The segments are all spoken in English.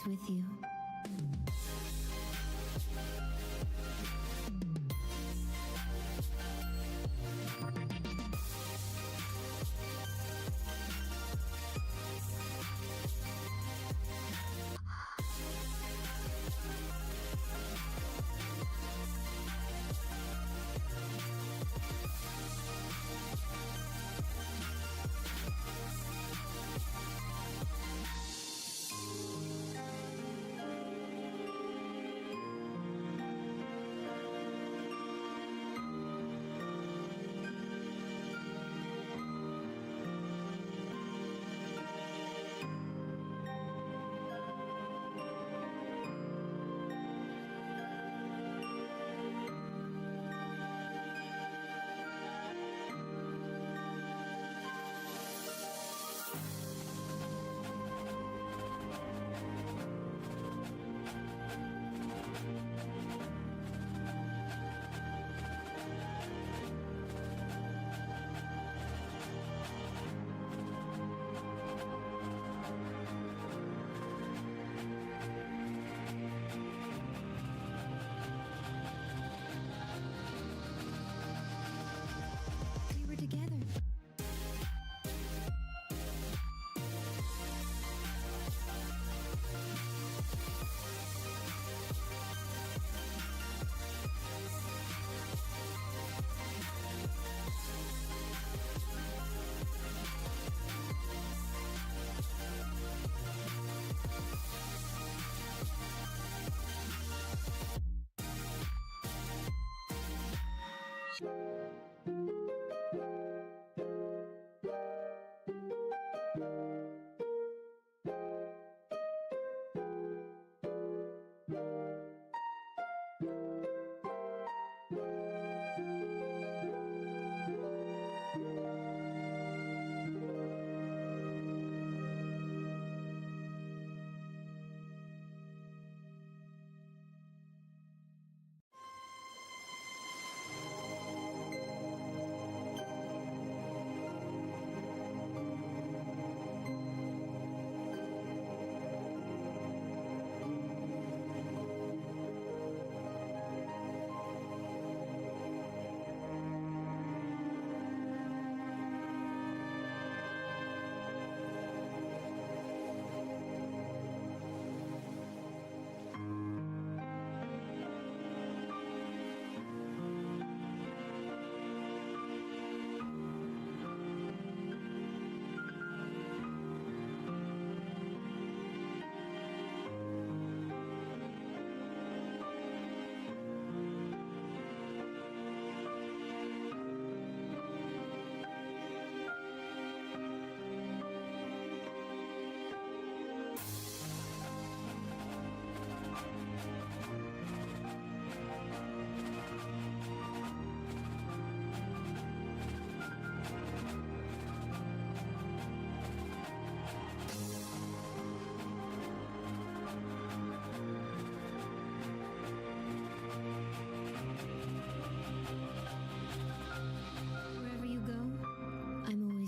always with you.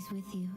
With you.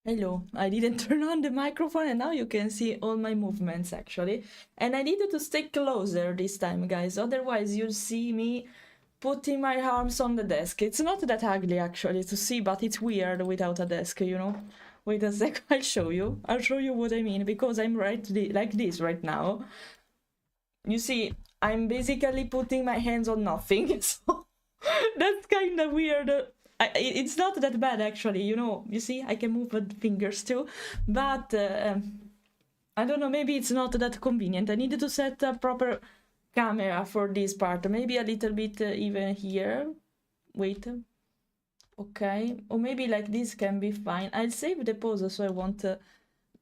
Hello, I didn't turn on the microphone and now you can see all my movements actually. And I needed to stay closer this time, guys, otherwise you'll see me putting my arms on the desk. It's not that ugly actually to see, but it's weird without a desk, you know? Wait a sec, I'll show you. I'll show you what I mean, because I'm like this right now. You see, I'm basically putting my hands on nothing, so that's kind of weird. It's not that bad actually, you know. You see, I can move the fingers too, but I don't know, maybe it's not that convenient. I needed to set a proper camera for this part, maybe a little bit even here. Wait, okay, or maybe like this can be fine. I'll save the pose so I won't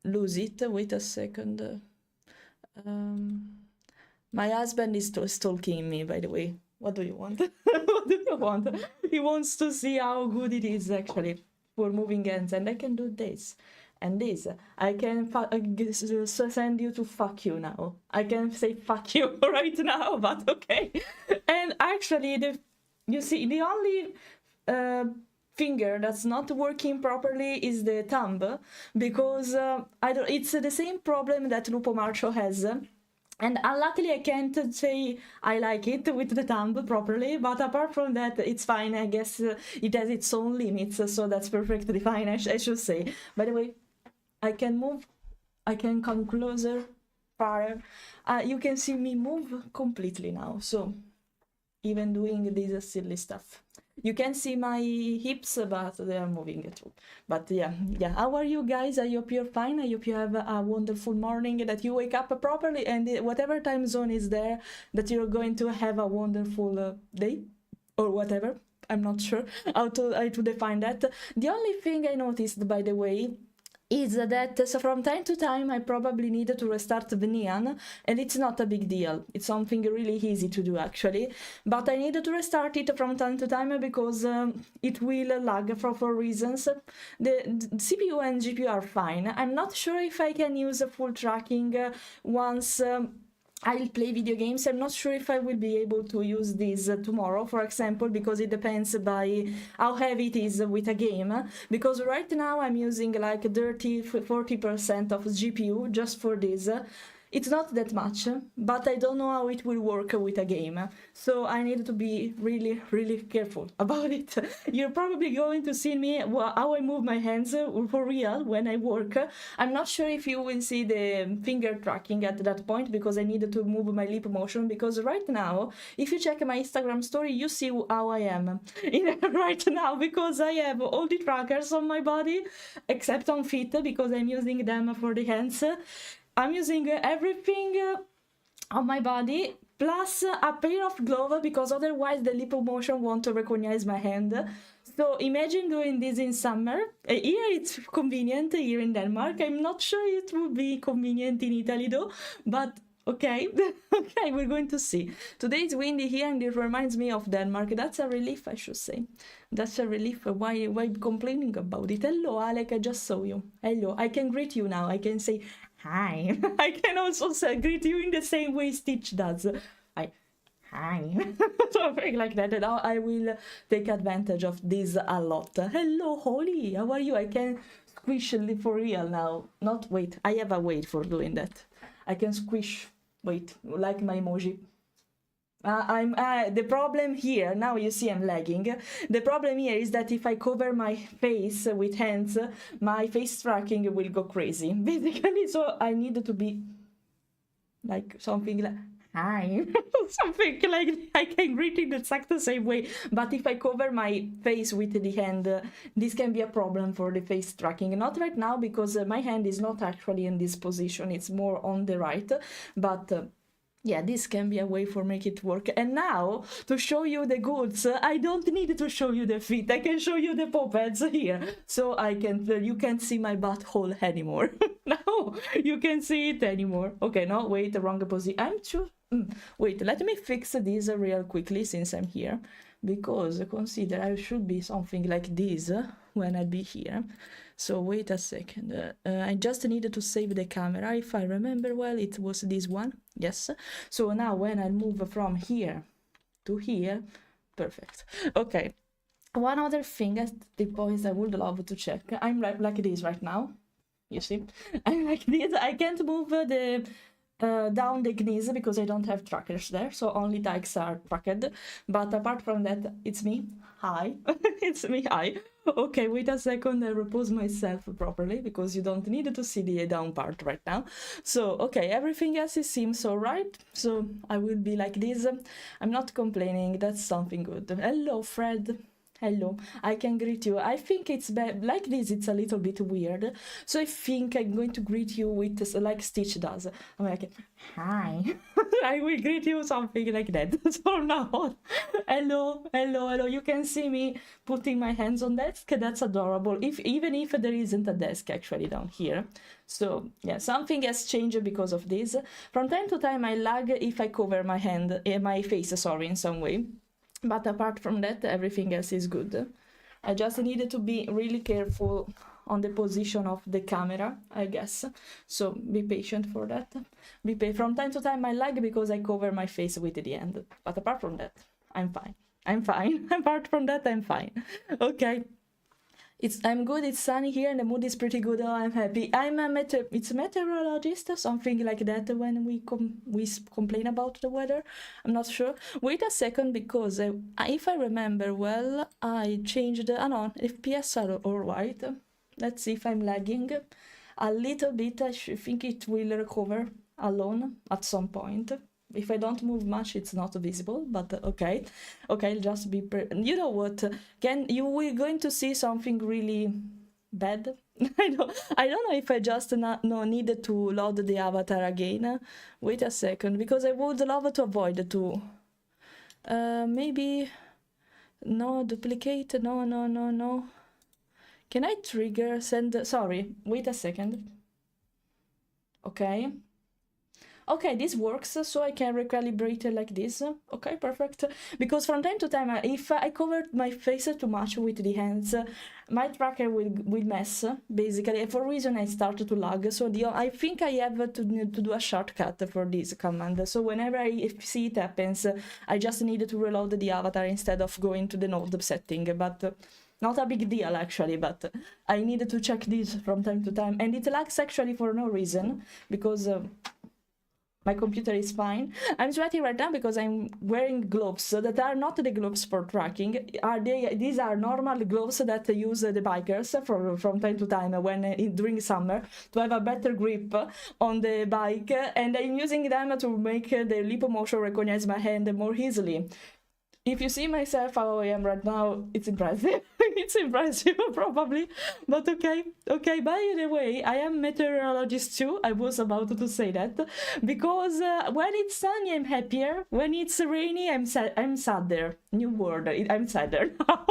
lose it. Wait a second. My husband is stalking me, by the way. What do you want? What do you want? He wants to see how good it is actually for moving hands, and I can do this and this. I can send you to fuck you now. I can say fuck you right now, but okay. And actually, you see, the only finger that's not working properly is the thumb, because it's the same problem that Lupo Marcio has. And unluckily I can't say I like it with the thumb properly, but apart from that, it's fine. I guess it has its own limits, so that's perfectly fine, I should say. By the way, I can move, I can come closer, farther. You can see me move completely now, so even doing this silly stuff. You can see my hips, but they are moving too. But yeah. How are you guys? I hope you're fine. I hope you have a wonderful morning, that you wake up properly, and whatever time zone is there, that you're going to have a wonderful day or whatever. I'm not sure how to define that. The only thing I noticed, by the way, is that so from time to time I probably need to restart the Neon, and it's not a big deal. It's something really easy to do actually, but I need to restart it from time to time because it will lag for reasons. The CPU and GPU are fine. I'm not sure if I can use full tracking once I'll play video games. I'm not sure if I will be able to use this tomorrow, for example, because it depends by how heavy it is with a game. Because right now I'm using like 30-40% of GPU just for this. It's not that much, but I don't know how it will work with a game. So I need to be really, really careful about it. You're probably going to see me how I move my hands for real when I work. I'm not sure if you will see the finger tracking at that point, because I needed to move my lip motion, because right now, if you check my Instagram story, you see how I am right now, because I have all the trackers on my body, except on feet, because I'm using them for the hands. I'm using everything on my body, plus a pair of gloves, because otherwise the lip motion won't recognize my hand. So imagine doing this in summer. Here it's convenient, here in Denmark. I'm not sure it would be convenient in Italy though, but okay. Okay, we're going to see. Today it's windy here and it reminds me of Denmark. That's a relief, I should say. That's a relief. Why complaining about it? Hello, Alec, I just saw you. Hello, I can greet you now. I can say hi. I can also greet you in the same way Stitch does. Hi. Something like that. And now I will take advantage of this a lot. Hello, Holly. How are you? I can squish for real now. Not wait. I have a way for doing that. I can squish. Wait, like my emoji. The problem here, now you see I'm lagging. The problem here is that if I cover my face with hands, my face tracking will go crazy. Basically, so I need to be like something like hi. Something like I can greet in the exact same way. But if I cover my face with the hand, this can be a problem for the face tracking. Not right now, because my hand is not actually in this position. It's more on the right. But yeah, this can be a way for make it work. And now, to show you the goods, I don't need to show you the feet. I can show you the paw pads here. So you can't see my butthole anymore. No, you can't see it anymore. Okay, no, wait, the wrong position. Wait, let me fix this real quickly since I'm here. Because consider I should be something like this when I'd be here. So wait a second. I just needed to save the camera. If I remember well, it was this one. Yes. So now when I move from here to here, perfect. Okay. One other thing at the point I would love to check. I'm like this right now. You see, I'm like this. I can't move the down the knees because I don't have trackers there, so only tags are tracked. But apart from that, it's me. Hi, it's me. Hi. Okay, wait a second. I repose myself properly because you don't need to see the down part right now. So okay, everything else seems alright. So I will be like this. I'm not complaining. That's something good. Hello, Fred. Hello, I can greet you. I think it's like this, it's a little bit weird. So I think I'm going to greet you with like Stitch does. I'm like, hi. I will greet you something like that. So now on. Hello, hello, hello. You can see me putting my hands on desk. That's adorable. Even if there isn't a desk actually down here. So yeah, something has changed because of this. From time to time I lag if I cover my hand, my face, sorry, in some way. But apart from that, everything else is good. I just needed to be really careful on the position of the camera, I guess. So be patient for that. From time to time I lag because I cover my face with the hand. But apart from that, I'm fine. I'm fine. Apart from that, I'm fine. Okay. I'm good, it's sunny here and the mood is pretty good. Oh, I'm happy. It's a meteorologist or something like that when we complain about the weather. I'm not sure. Wait a second, because if I remember well, I changed no, FPS are alright. Let's see if I'm lagging a little bit. I think it will recover alone at some point. If I don't move much, it's not visible, but okay. Okay, I'll just be... You know what? We're going to see something really bad. I don't know if I just needed to load the avatar again. Wait a second, because I would love to avoid to... maybe... No, duplicate. No. Can I trigger send... Sorry, wait a second. Okay. Okay, this works, so I can recalibrate it like this. Okay, perfect. Because from time to time, if I covered my face too much with the hands, my tracker will mess, basically. For a reason, I start to lag. So I think I have to do a shortcut for this command. So whenever I see it happens, I just need to reload the avatar instead of going to the node setting. But not a big deal, actually, but I needed to check this from time to time. And it lags, actually, for no reason, because... my computer is fine. I'm sweating right now because I'm wearing gloves that are not the gloves for tracking. These are normal gloves that use the bikers from time to time during summer to have a better grip on the bike, and I'm using them to make the lip motion recognize my hand more easily. If you see myself how I am right now, it's impressive. It's impressive, probably. But okay. Okay, by the way, I am meteorologist too. I was about to say that. Because when it's sunny, I'm happier. When it's rainy, I'm sadder. New word. I'm sadder now.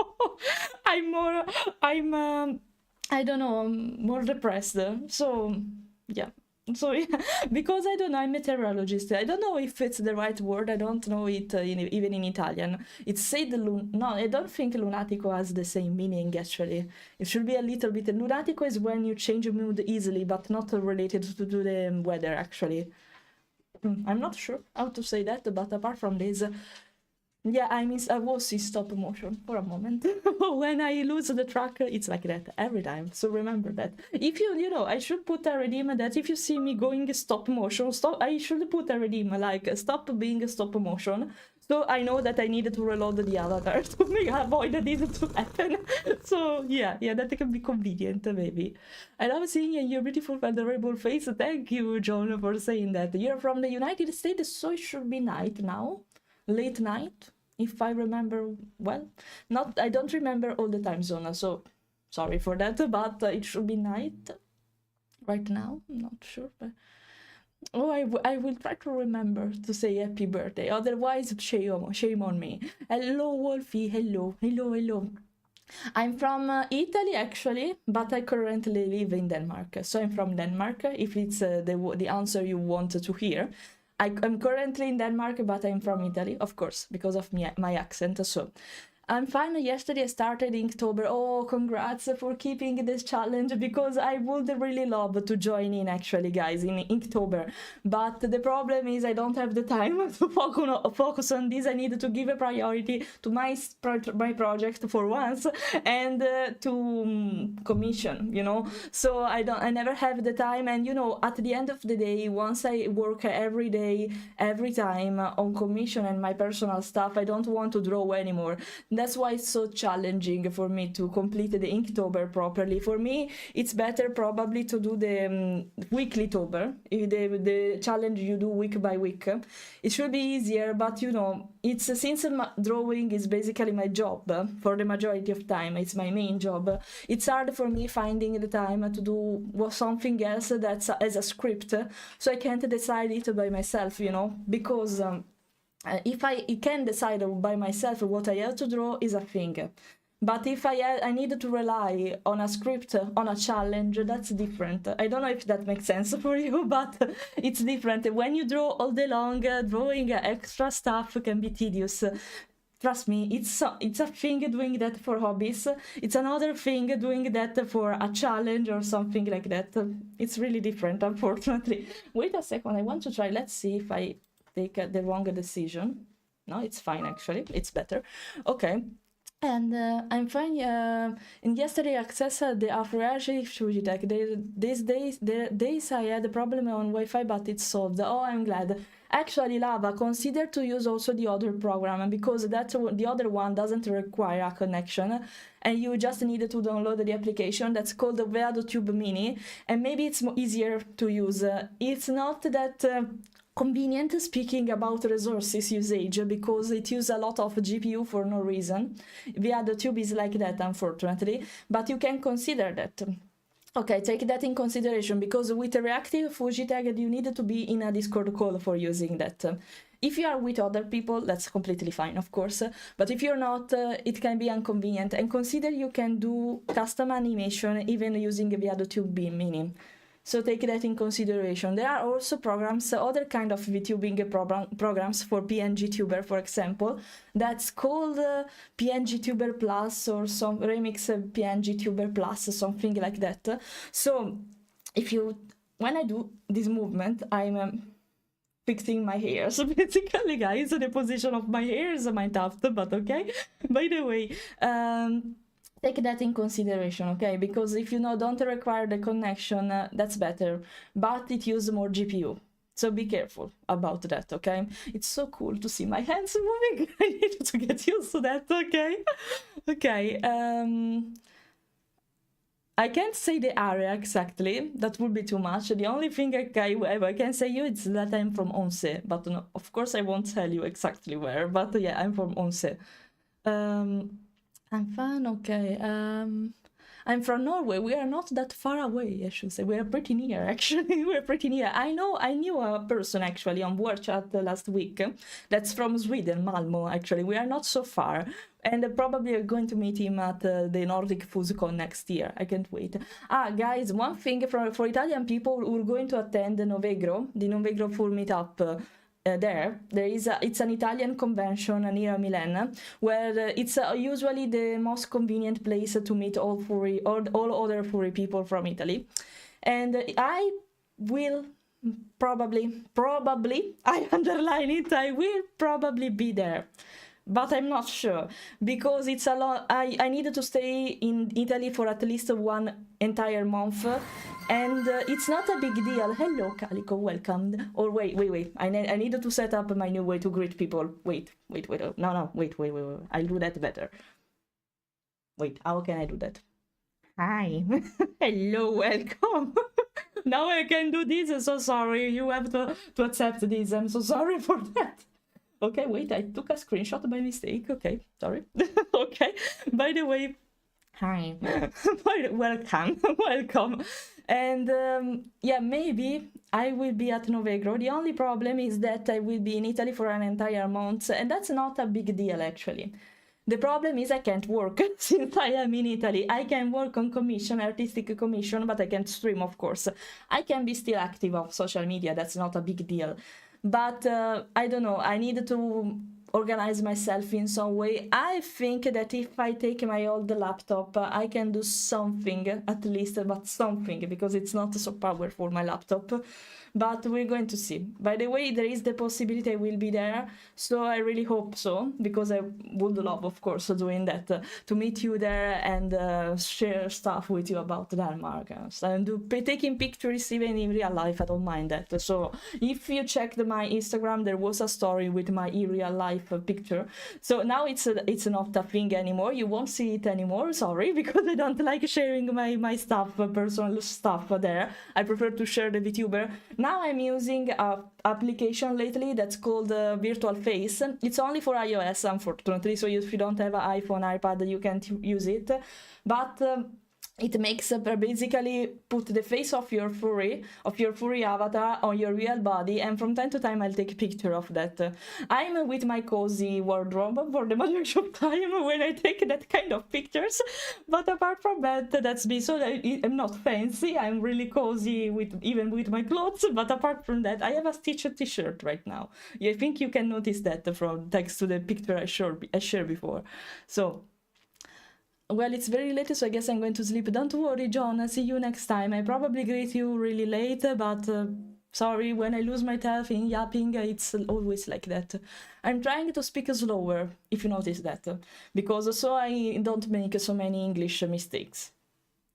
I don't know, I'm more depressed. So, yeah. So yeah, because I don't know, I'm a meteorologist. I don't know if it's the right word. I don't know it even in Italian. It's said no, I don't think lunatico has the same meaning actually. It should be a little bit. Lunatico is when you change mood easily, but not related to the weather actually. I'm not sure how to say that, but apart from this. Yeah, I was in stop motion for a moment. When I lose the track, it's like that every time. So remember that. If I should put a redeem that if you see me going stop motion, I should put a redeem like stop being stop motion. So I know that I needed to reload the avatar to avoid this to happen. So yeah, that can be convenient maybe. I love seeing your beautiful adorable face. Thank you, John, for saying that. You're from the United States, so it should be night now. Late night, if I remember well. I don't remember all the time zone, so sorry for that, but it should be night right now. I'm not sure, but I will try to remember to say happy birthday, otherwise shame on me. Hello, Wolfie. Hello. I'm from Italy actually, but I currently live in Denmark, so I'm from Denmark, if it's the answer you want to hear. I'm currently in Denmark, but I'm from Italy, of course, because of my accent. So I'm fine. Yesterday I started Inktober. Oh, congrats for keeping this challenge, because I would really love to join in actually, guys, in Inktober. But the problem is I don't have the time to focus on this. I need to give a priority to my project for once, and to commission, you know. So I never have the time, and you know, at the end of the day, once I work every day, every time on commission and my personal stuff, I don't want to draw anymore. That's why it's so challenging for me to complete the Inktober properly. For me, it's better probably to do the weekly Tober, the challenge you do week by week. It should be easier, but you know, it's since drawing is basically my job for the majority of time. It's my main job. It's hard for me finding the time to do something else that's as a script, so I can't decide it by myself, you know, because if I can decide by myself what I have to draw is a thing. But if I need to rely on a script, on a challenge, that's different. I don't know if that makes sense for you, but it's different. When you draw all day long, drawing extra stuff can be tedious. Trust me, it's a thing doing that for hobbies. It's another thing doing that for a challenge or something like that. It's really different, unfortunately. Wait a second, I want to try. Let's see if I take the wrong decision. No, it's fine actually. It's better. Okay. And I'm fine. And yesterday I accessed the Afraji Fujitech. These days I had a problem on Wi-Fi, but it's solved. Oh, I'm glad. Actually, Lava, consider to use also the other program, because the other one doesn't require a connection, and you just need to download the application that's called the Vtuber Mini, and maybe it's easier to use. It's not that convenient speaking about resources usage, because it uses a lot of GPU for no reason. Vtuber is like that, unfortunately, but you can consider that. Okay, take that in consideration, because with a reactive Fuji tag, you need to be in a Discord call for using that. If you are with other people, that's completely fine, of course. But if you're not, it can be inconvenient. And consider you can do custom animation even using Vtuber Mini. So take that in consideration. There are also programs, other kind of VTubing programs for PNG-tuber, for example, that's called PNG-tuber Plus or some remix PNG-tuber Plus, something like that. So when I do this movement, I'm fixing my hairs, basically, guys. The position of my hair is my tuft, but okay. By the way, take that in consideration, okay? Because if you don't require the connection, that's better, but it uses more GPU. So be careful about that, okay? It's so cool to see my hands moving. I need to get used to that, okay? Okay, I can't say the area exactly, that would be too much. The only thing I can say you is that I'm from Onse, but no, of course I won't tell you exactly where, but yeah, I'm from Onse. I'm fine, okay. I'm from Norway. We are not that far away, I should say. We are pretty near, actually. We're pretty near. I knew a person, actually, on War Chat last week. That's from Sweden, Malmo, actually. We are not so far. And probably are going to meet him at the Nordic FuzzCon next year. I can't wait. Guys, one thing for Italian people who are going to attend the Novegro Full Meetup, it's an Italian convention near Milan, where it's usually the most convenient place to meet all other furry people from Italy. And I will probably, I underline it, I will probably be there. But I'm not sure, because it's a lot. I needed to stay in Italy for at least one entire month, and it's not a big deal. Hello, Calico, welcome. Or wait. I needed to set up my new way to greet people. Wait. No, wait. I'll do that better. Wait, how can I do that? Hi. Hello, welcome. Now I can do this. I'm so sorry. You have to accept this. I'm so sorry for that. Okay, wait, I took a screenshot by mistake. Okay, sorry. Okay, by the way, hi. Welcome. And yeah, maybe I will be at Novegro. The only problem is that I will be in Italy for an entire month, and that's not a big deal, actually. The problem is I can't work since I am in Italy. I can work on commission, artistic commission, but I can't stream, of course. I can be still active on social media. That's not a big deal. But I don't know, I need to organize myself in some way. I think that if I take my old laptop, I can do something, at least, but something, because it's not so powerful, my laptop. But we're going to see. By the way, there is the possibility I will be there, so I really hope so, because I would love, of course, doing that, to meet you there and share stuff with you about Denmark and taking pictures even in real life. I don't mind that. So if you checked my Instagram, there was a story with my real life picture. So now it's not a thing anymore. You won't see it anymore. Sorry, because I don't like sharing my stuff, personal stuff there. I prefer to share the VTuber. Now I'm using a application lately that's called Virtual Face. It's only for iOS, unfortunately, so if you don't have an iPhone, iPad, you can't use it. But it makes basically put the face of your furry avatar on your real body, and from time to time I'll take a picture of that. I'm with my cozy wardrobe for the majority of time when I take that kind of pictures, but apart from that, that's me. So I'm not fancy, I'm really cozy even with my clothes, but apart from that, I have a stitched t-shirt right now. I think you can notice that from thanks to the picture I shared before. So well, it's very late, so I guess I'm going to sleep. Don't worry, John, I'll see you next time. I probably greet you really late, but sorry, when I lose myself in yapping, it's always like that. I'm trying to speak slower, if you notice that, because so I don't make so many English mistakes.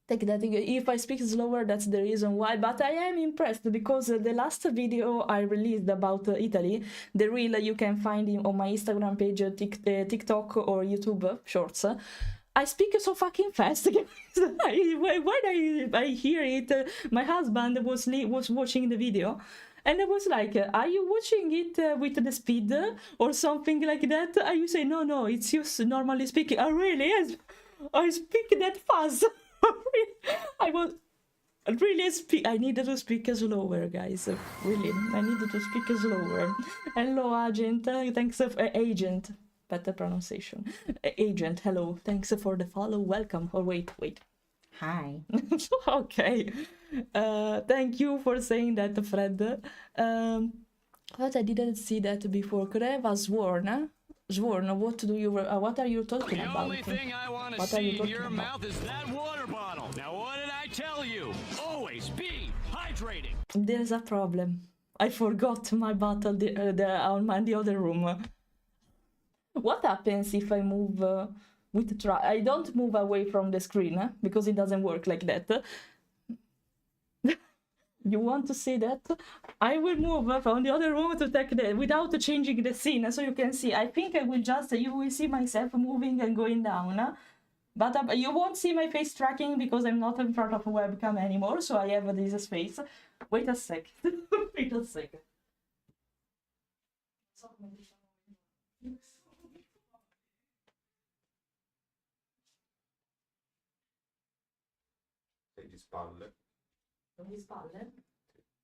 Take that, if I speak slower, that's the reason why, but I am impressed, because the last video I released about Italy, the reel you can find on my Instagram page, TikTok or YouTube Shorts, I speak so fucking fast. When I hear it, my husband was watching the video, and I was like, are you watching it with the speed or something like that? You say, no, it's just normally speaking. Oh, really? I speak that fast. I was really I needed to speak slower, guys. Really, I needed to speak slower. Hello, agent. Thanks, agent. Better pronunciation. Agent, hello. Thanks for the follow. Welcome. Oh, wait. Hi. Okay. Thank you for saying that, Fred. But I didn't see that before. Could I have a sworn? Sworn, what are you talking about? The only thing I want to see in your mouth is that water bottle. Now, what did I tell you? Always be hydrating. There's a problem. I forgot my bottle in the other room. What happens if I move with the I don't move away from the screen, because it doesn't work like that. You want to see that? I will move from the other room to take without changing the scene, so you can see. I think I will you will see myself moving and going down. But you won't see my face tracking because I'm not in front of a webcam anymore, so I have this space. Wait a sec. Wait a second. Di spalle?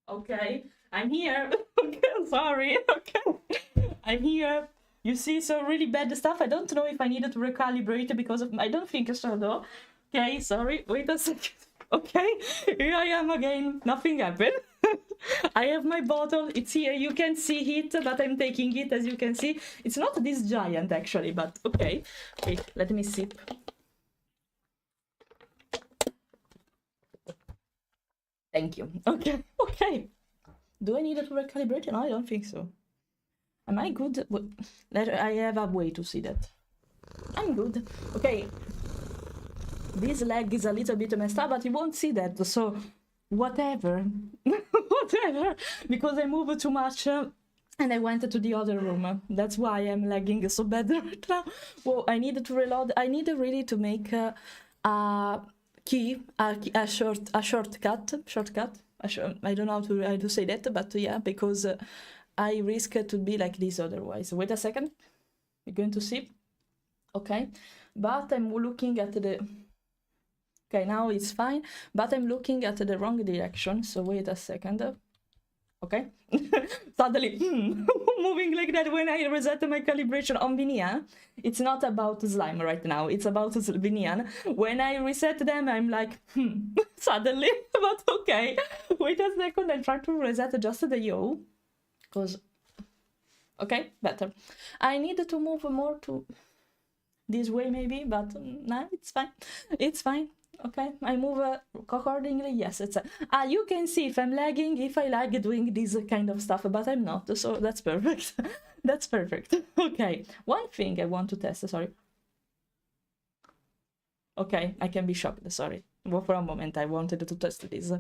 Okay, I'm here. Okay, sorry. Okay, I'm here. You see some really bad stuff. I don't know if I needed to recalibrate because of I don't think so though. Okay, sorry. Wait a second. Okay, here I am again. Nothing happened. I have my bottle. It's here. You can see it, but I'm taking it, as you can see. It's not this giant actually, but okay. Wait, let me sip. Thank you. Okay, okay. Do I need to recalibrate? No, I don't think so. Am I good? I have a way to see that. I'm good. Okay. This leg is a little bit messed up, but you won't see that, so whatever. Whatever. Because I moved too much and I went to the other room. That's why I'm lagging so bad right now. Well, I needed to reload. I needed really to make a shortcut. I don't know how to say that, but yeah, because I risk to be like this otherwise. Wait a second. You're going to see. Okay, but I'm looking at the... Okay, now it's fine, but I'm looking at the wrong direction, so wait a second. Okay, suddenly moving like that when I reset my calibration on Vinian. It's not about slime right now, it's about Vinian. When I reset them, I'm like, suddenly, but okay. Wait a second, I'll try to reset just the yo, because Okay, better. I need to move more to this way maybe, but no, it's fine. It's fine. Okay, I move accordingly. Yes, it's you can see if I'm lagging, if I like doing this kind of stuff, but I'm not, so that's perfect. That's perfect. Okay, one thing I want to test, sorry. Okay, I can be shocked, sorry. Well, for a moment I wanted to test this.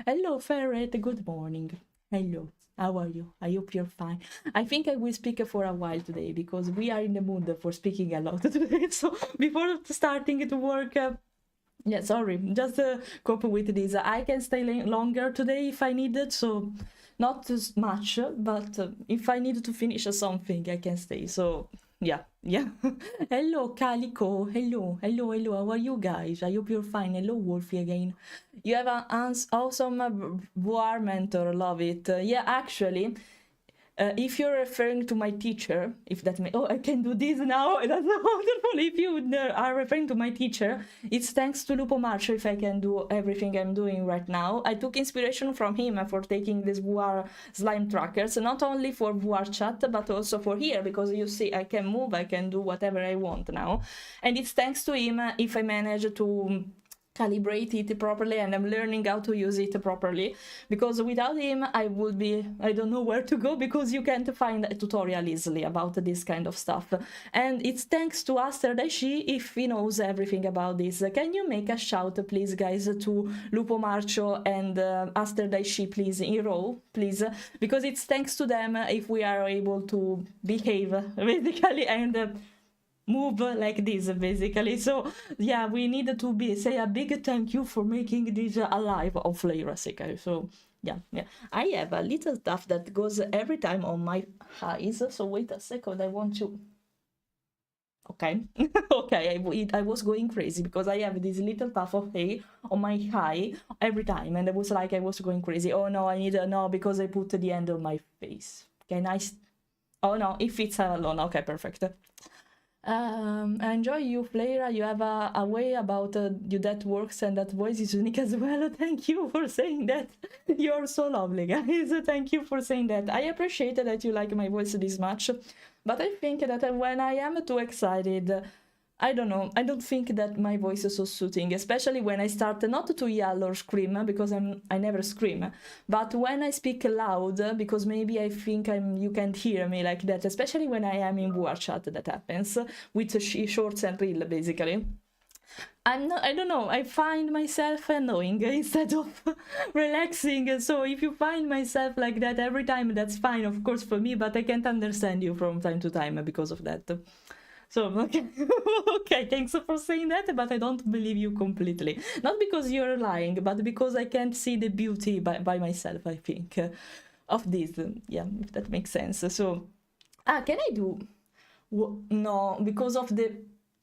Hello, Ferret, good morning. Hello, how are you? I hope you're fine. I think I will speak for a while today because we are in the mood for speaking a lot today. So before starting to work, yeah, sorry, just cope with this. I can stay longer today if I needed, so not as much, but if I need to finish something, I can stay. So yeah. Hello, Calico. Hello. How are you guys? I hope you're fine. Hello, Wolfie again. You have an awesome VR mentor. Love it. Yeah, actually, if you're referring to my teacher, if that may, oh, I can do this now. That's wonderful. If you are referring to my teacher, it's thanks to Lupo Marcio if I can do everything I'm doing right now. I took inspiration from him for taking these VR slime trackers, not only for VR chat, but also for here, because you see, I can move, I can do whatever I want now. And it's thanks to him if I manage to calibrate it properly, and I'm learning how to use it properly, because without him I don't know where to go, because you can't find a tutorial easily about this kind of stuff. And it's thanks to Aster Daishi if he knows everything about this. Can you make a shout please, guys, to Lupo Marcio and Aster Daishi, please, in row, please, because it's thanks to them if we are able to behave basically and move like this basically. So yeah, we need to say a big thank you for making this alive of Fleirasekai. So yeah, I have a little stuff that goes every time on my eyes, so wait a second, I want to okay. Okay, I was going crazy because I have this little puff of hair on my eye every time, and I was going crazy. Oh no, I need no, because I put the end on my face. Can I oh no, it fits alone. Okay, perfect. I enjoy you, Fleira. You have a way about you that works, and that voice is unique as well. Thank you for saying that. You're so lovely, guys. Thank you for saying that. I appreciate that you like my voice this much, but I think that when I am too excited, I don't know, I don't think that my voice is so soothing, especially when I start not to yell or scream, because I never scream, but when I speak loud, because maybe I think you can't hear me like that, especially when I am in war chat, that happens, with shorts and reel, basically. I don't know, I find myself annoying instead of relaxing, so if you find myself like that every time, that's fine, of course, for me, but I can't understand you from time to time because of that. So, okay, okay, thanks for saying that, but I don't believe you completely. Not because you're lying, but because I can't see the beauty by myself, I think, of this. Yeah, if that makes sense. So, can I do... No, because of the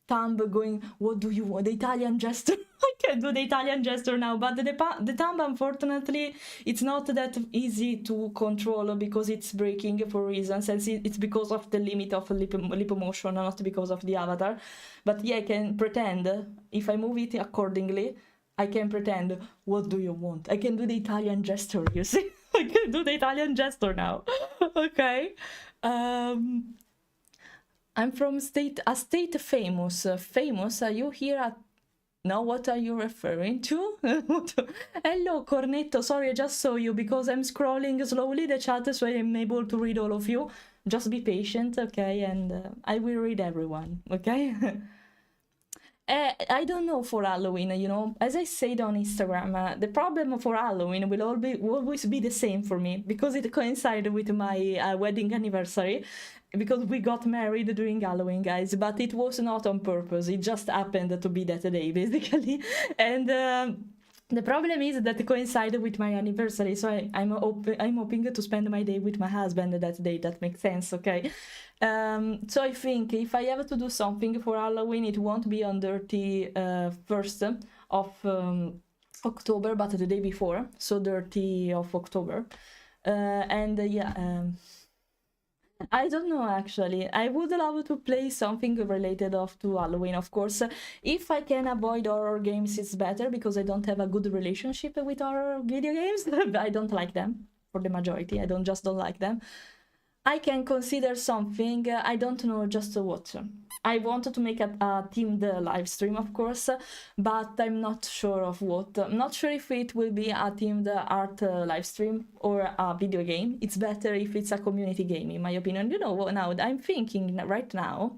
thumb going, what do you want? The Italian gesture? I can't do the Italian gesture now, but the thumb, unfortunately, it's not that easy to control because it's breaking for reasons, and it's because of the limit of lip motion, not because of the avatar. But yeah, I can pretend, if I move it accordingly, I can pretend, what do you want? I can do the Italian gesture, you see? I can do the Italian gesture now. Okay. I'm from a state famous. Famous, are you here at... No, what are you referring to? Hello, Cornetto. Sorry, I just saw you because I'm scrolling slowly the chat, so I'm able to read all of you. Just be patient, okay? And I will read everyone, okay? I don't know for Halloween, you know, as I said on Instagram, the problem for Halloween will always be the same for me, because it coincided with my wedding anniversary, because we got married during Halloween, guys, but it was not on purpose, it just happened to be that day, basically, and the problem is that it coincided with my anniversary, so I'm hoping to spend my day with my husband that day. That makes sense, okay? So I think if I have to do something for Halloween, it won't be on 31st of October, but the day before, so 30th of October. I don't know, actually. I would love to play something related to Halloween, of course. If I can avoid horror games, it's better, because I don't have a good relationship with horror video games. I don't like them, for the majority. I don't like them. I can consider something, I don't know just what. I wanted to make a themed live stream, of course, but I'm not sure of what. I'm not sure if it will be a themed art live stream or a video game. It's better if it's a community game, in my opinion. You know what, now I'm thinking right now,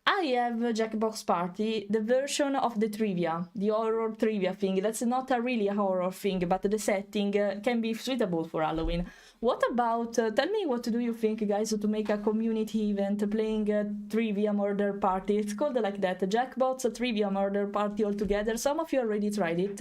I have Jackbox Party, the version of the trivia, the horror trivia thing. That's not a really a horror thing, but the setting can be suitable for Halloween. What about, tell me what do you think, guys, to make a community event playing a trivia murder party? It's called like that, Jackbox Trivia Murder Party all together. Some of you already tried it.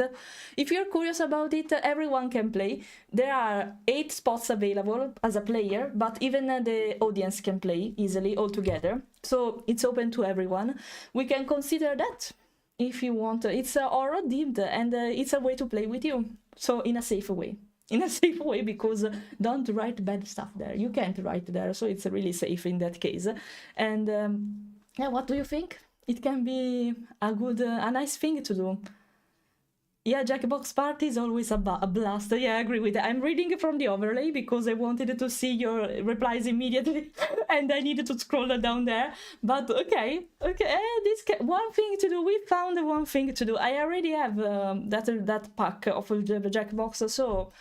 If you're curious about it, everyone can play. There are 8 spots available as a player, but even the audience can play easily all together. So it's open to everyone. We can consider that if you want. It's horror themed and it's a way to play with you. So in a safe way. In a safe way, because don't write bad stuff there. You can't write there, so it's really safe in that case. And yeah, what do you think? It can be a good, a nice thing to do. Yeah, Jackbox Party is always a blast. Yeah, I agree with that. I'm reading from the overlay because I wanted to see your replies immediately and I needed to scroll down there. But okay, one thing to do. We found one thing to do. I already have that pack of the Jackbox, so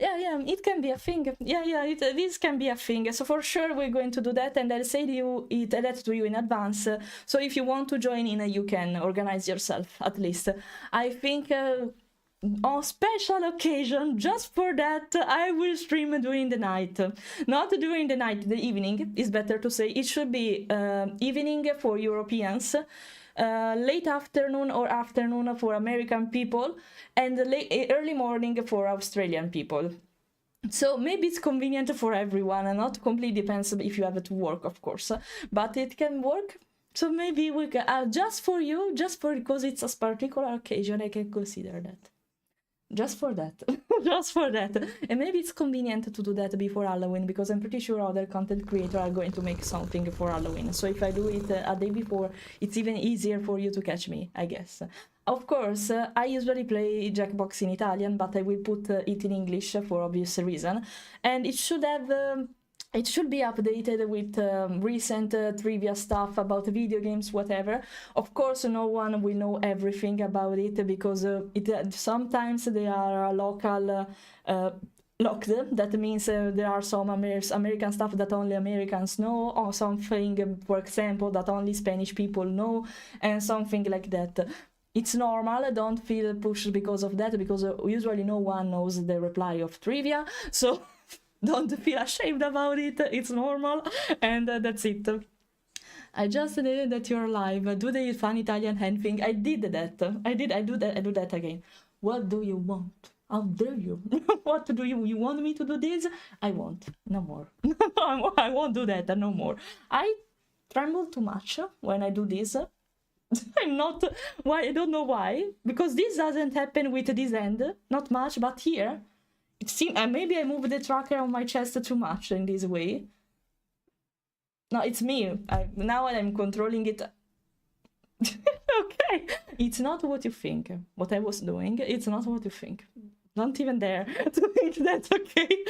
yeah, it can be a thing. Yeah, this can be a thing. So for sure we're going to do that, and I'll say that to you in advance. So if you want to join in, you can organize yourself at least. I think on special occasion, just for that, I will stream during the night. Not during the night, the evening is better to say. It should be evening for Europeans. Late afternoon or afternoon for American people, and early morning for Australian people. So maybe it's convenient for everyone, and not completely depends if you have to work, of course, but it can work. So maybe we can, just for you, because it's a particular occasion, I can consider that. Just for that. Just for that. And maybe it's convenient to do that before Halloween, because I'm pretty sure other content creators are going to make something for Halloween. So if I do it a day before, it's even easier for you to catch me, I guess. Of course, I usually play Jackbox in Italian, but I will put it in English for obvious reason. And it should have... it should be updated with recent trivia stuff about video games, whatever. Of course, no one will know everything about it, because sometimes they are local locked. That means there are some American stuff that only Americans know, or something, for example, that only Spanish people know, and something like that. It's normal, don't feel pushed because of that, because usually no one knows the reply of trivia, so... Don't feel ashamed about it, it's normal, and that's it. I just did that you're live. Do the fun Italian hand thing. I did that. I do that again. What do you want? How dare you? What do you want me to do this? I won't. No more. I won't do that, no more. I tremble too much when I do this. I'm not... Why? I don't know why. Because this doesn't happen with this hand. Not much, but here... maybe I moved the tracker on my chest too much in this way. No, it's me. Now I'm controlling it. Okay. It's not what you think. What I was doing, it's not what you think. Don't even dare to think that, okay?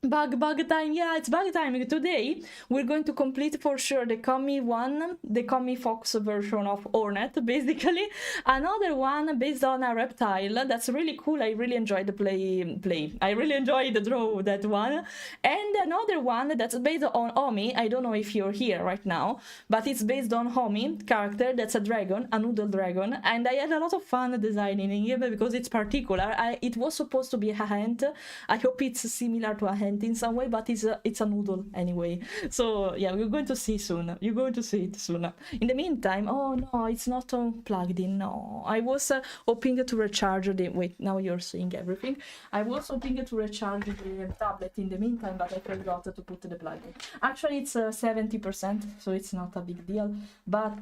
Bug time. Yeah, it's bug time. Today we're going to complete for sure the Commie Fox version of Hornet, basically. Another one based on a reptile. That's really cool. I really enjoyed the play. I really enjoyed the draw, that one. And another one that's based on Omi. I don't know if you're here right now, but it's based on Omi character. That's a dragon, a noodle dragon. And I had a lot of fun designing it because it's particular. It was supposed to be a hand. I hope it's similar to a hand in some way, but it's a noodle anyway. So yeah, we're going to see soon. You're going to see it soon. In the meantime, oh no, it's not plugged in. No, I was hoping to recharge the... Wait, now you're seeing everything. I was hoping to recharge the tablet in the meantime, but I forgot to put the plug in. Actually, it's 70%, so it's not a big deal. But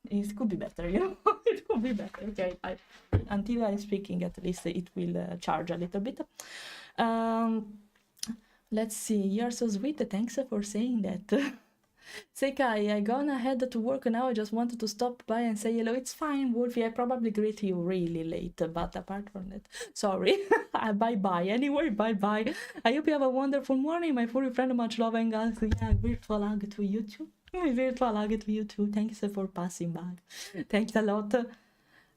it could be better, you know. It could be better. Okay, until I'm speaking, at least it will charge a little bit. Let's see. You're so sweet. Thanks for saying that. Sekai, I gonna head to work now. I just wanted to stop by and say hello. It's fine, Wolfie. I probably greet you really late, but apart from that, sorry. Bye bye. Anyway, bye bye. I hope you have a wonderful morning, my furry friend. Much love and guys. Yeah, virtual hug to you too. Virtual hug to you too. Thanks for passing by. Thanks a lot.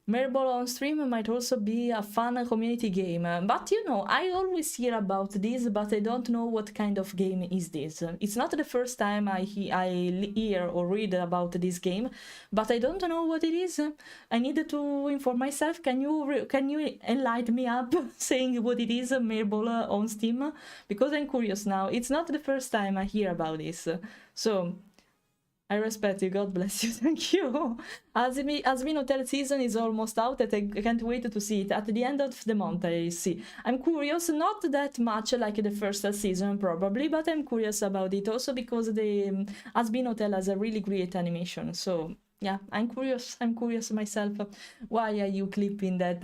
Marble on stream might also be a fun community game, but you know, I always hear about this, but I don't know what kind of game is this. It's not the first time I hear or read about this game, but I don't know what it is. I needed to inform myself. Can you enlighten me up saying what it is, Marble on Steam? Because I'm curious now. It's not the first time I hear about this, so I respect you. God bless you. Thank you. Asmin Hotel season is almost out, and I can't wait to see it at the end of the month. I see. I'm curious, not that much like the first season probably, but I'm curious about it also because the Asmin Hotel has a really great animation. So yeah, I'm curious. I'm curious myself. Why are you clipping that?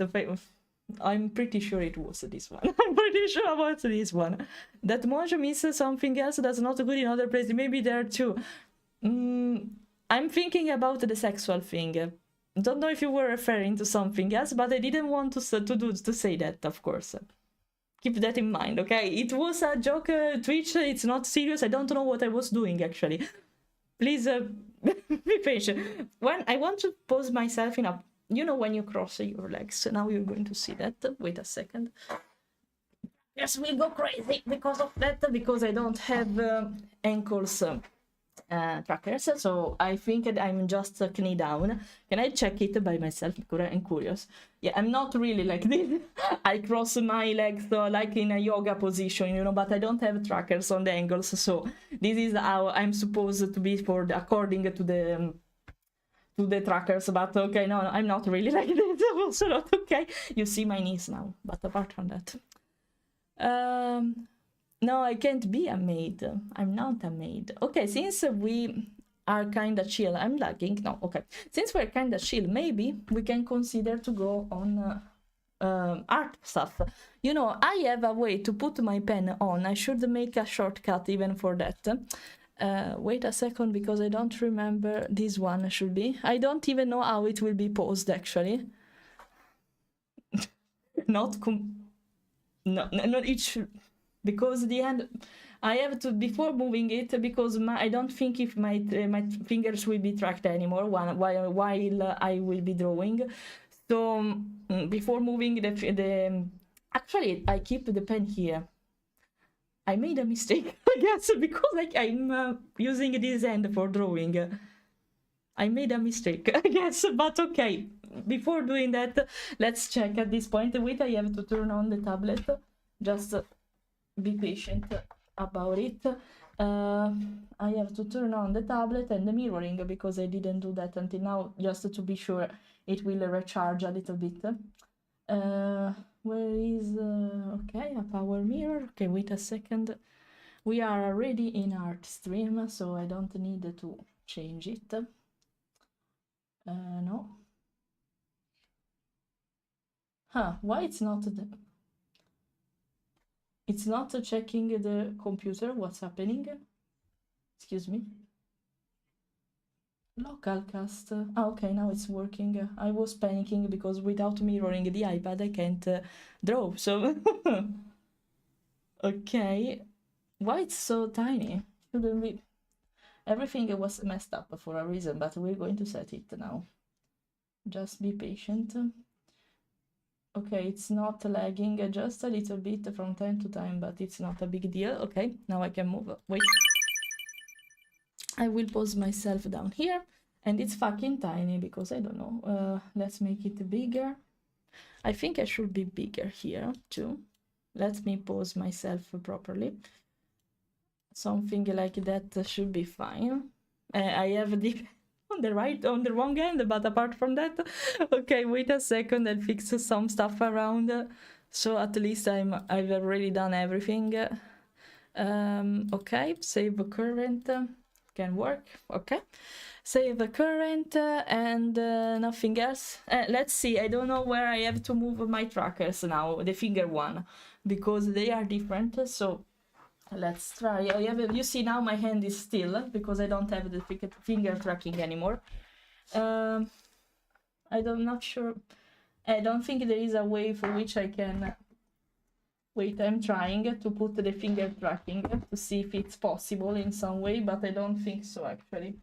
I'm pretty sure it was this one. I'm pretty sure about this one. That Monjo misses something else that's not good in other places. Maybe there too. I'm thinking about the sexual thing. Don't know if you were referring to something else, but I didn't want to say that, of course. Keep that in mind, okay? It was a joke, Twitch. It's not serious. I don't know what I was doing, actually. Please be patient. When I want to pose myself in a... You know when you cross your legs. So now you're going to see that. Wait a second. Yes, we'll go crazy because of that, because I don't have ankles... trackers, so I think I'm just knee down. Can I check it by myself because I'm curious? Yeah, I'm not really like this. I cross my legs like in a yoga position, you know, but I don't have trackers on the angles, so this is how I'm supposed to be according to the trackers. But okay, no, I'm not really like this. Also not okay. You see my knees now, but apart from that, no, I can't be a maid. I'm not a maid. Okay, since we are kind of chill, I'm lagging. No, okay. Since we're kind of chill, maybe we can consider to go on art stuff. You know, I have a way to put my pen on. I should make a shortcut even for that. Wait a second, because I don't remember this one should be. I don't even know how it will be paused, actually. No, it should... Because the end, I have to, before moving it, because I don't think if my fingers will be tracked anymore while I will be drawing. So before moving actually I keep the pen here. I made a mistake, I guess, because like I'm using this end for drawing. I made a mistake, I guess, but okay. Before doing that, let's check at this point. Wait, I have to turn on the tablet. Just be patient about it. I have to turn on the tablet and the mirroring because I didn't do that until now, just to be sure it will recharge a little bit. Where is okay, a power mirror? Okay, wait a second. We are already in art stream, so I don't need to change it. No. Why it's not the... It's not checking the computer. What's happening? Excuse me. Local cast. Okay, now it's working. I was panicking because without mirroring the iPad, I can't draw. So, okay. Why it's so tiny? Shouldn't we... Everything was messed up for a reason, but we're going to set it now. Just be patient. Okay, it's not lagging just a little bit from time to time, but it's not a big deal. Okay, now I can move. Wait. I will pose myself down here, and it's fucking tiny because I don't know. Let's make it bigger. I think I should be bigger here too. Let me pose myself properly. Something like that should be fine. I have the... on the wrong end, but apart from that, okay, wait a second, I'll fix some stuff around, so at least I've already done everything. Okay, save current, can work, okay, save the current, and nothing else. Let's see, I don't know where I have to move my trackers now, the finger one, because they are different, so Let's try. You see now my hand is still because I don't have the finger tracking anymore. I'm not sure. I don't think there is a way for which I can. Wait, I'm trying to put the finger tracking to see if it's possible in some way, but I don't think so actually.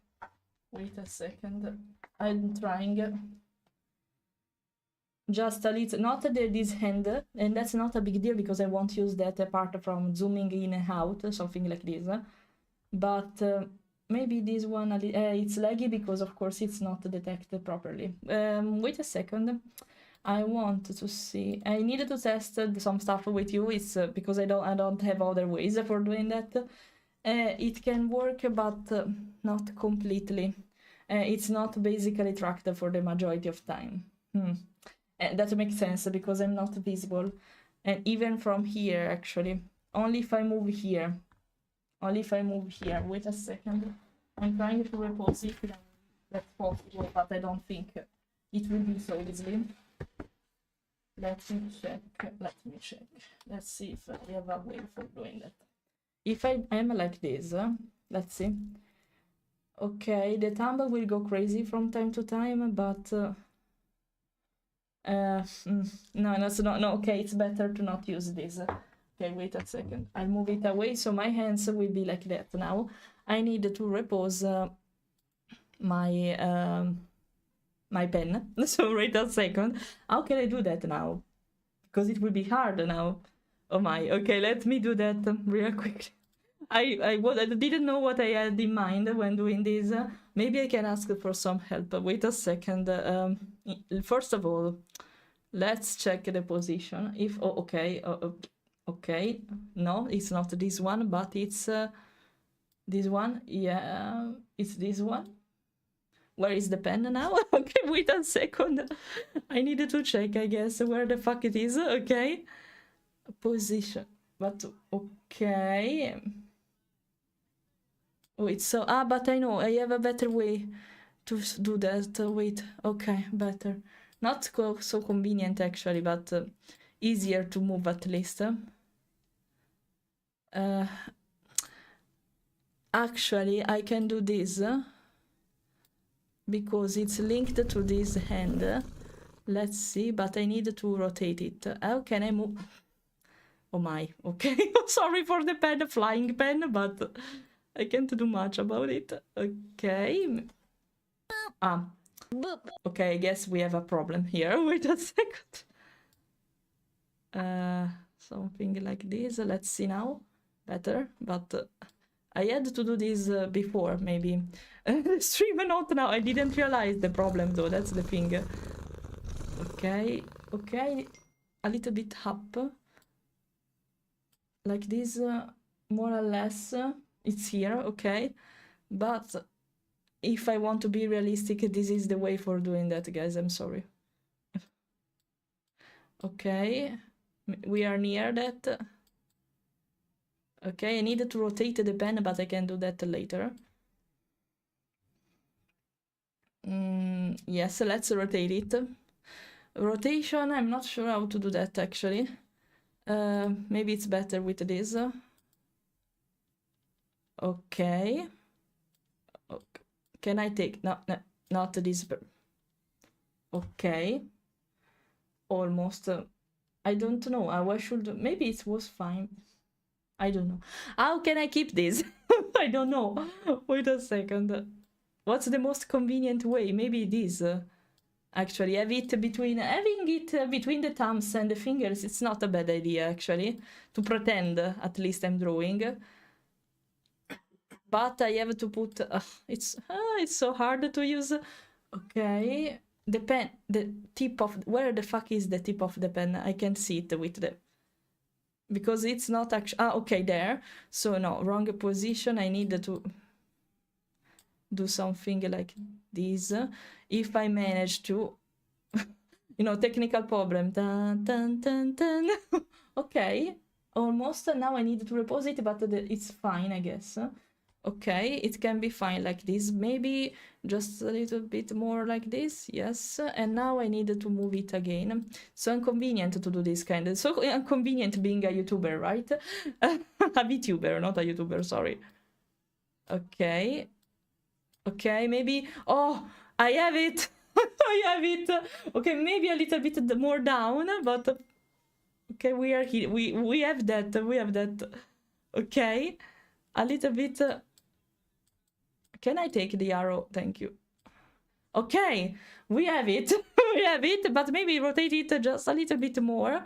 Wait a second. I'm trying. Just a little, not this hand, and that's not a big deal because I won't use that apart from zooming in and out, something like this. But maybe this one, it's laggy because of course it's not detected properly. Wait a second. I want to see. I needed to test some stuff with you. It's because I don't have other ways for doing that. It can work, but not completely. It's not basically tracked for the majority of time. That makes sense because I'm not visible, and even from here actually. Only if I move here. Wait a second. I'm trying to repose it. That's possible, but I don't think it will be so easily. Let me check. Let's see if I have a way for doing that. If I am like this, let's see. Okay, the thumb will go crazy from time to time, but no, that's not. No, okay, it's better to not use this. Okay, wait a second. I'll move it away so my hands will be like that now. I need to repose my my pen. So wait a second. How can I do that now? Because it will be hard now. Oh my. Okay, let me do that real quickly. I didn't know what I had in mind when doing this. Maybe I can ask for some help. Wait a second. First of all, let's check the position. If okay, okay. No, it's not this one, but it's this one. Yeah, it's this one. Where is the pen now? Okay, wait a second. I needed to check, I guess, where the fuck it is. Okay, position. But okay. Wait, so but I know I have a better way to do that. Wait, okay, better. Not so convenient actually, but easier to move at least. Actually, I can do this because it's linked to this hand. Let's see, but I need to rotate it. How can I move? Oh my, okay. Sorry for the pen, flying pen, but I can't do much about it. Okay. Okay, I guess we have a problem here. Wait a second. Something like this. Let's see now. Better, but I had to do this before, maybe. Stream not now. I didn't realize the problem though. That's the thing. Okay, okay. A little bit up. Like this, more or less. It's here, okay. But if I want to be realistic, this is the way for doing that, guys. I'm sorry. Okay, we are near that. Okay, I need to rotate the pen, but I can do that later. Yes, let's rotate it. Rotation, I'm not sure how to do that actually. Maybe it's better with this. Okay. Can I take... No, not this... Okay. Almost. I don't know. I should... Maybe it was fine. I don't know. How can I keep this? I don't know. Wait a second. What's the most convenient way? Maybe this. Actually, having it between the thumbs and the fingers, it's not a bad idea, actually. To pretend, at least I'm drawing. But I have to put... it's so hard to use. Okay. The pen, the tip of... Where the fuck is the tip of the pen? I can't see it with the... Because it's not actually... okay, there. So, no, wrong position. I need to do something like this. If I manage to... technical problem. Dun, dun, dun, dun. Okay. Almost. Now I need to repose it, but it's fine, I guess. Okay, it can be fine like this. Maybe just a little bit more like this. Yes. And now I need to move it again. So inconvenient to do this kind of... So inconvenient being a YouTuber, right? A VTuber, not a YouTuber, sorry. Okay. Okay, maybe... Oh, I have it! I have it! Okay, maybe a little bit more down, but... Okay, we are here. We have that. We have that. Okay. A little bit... Can I take the arrow? Thank you. Okay, we have it. We have it, but maybe rotate it just a little bit more.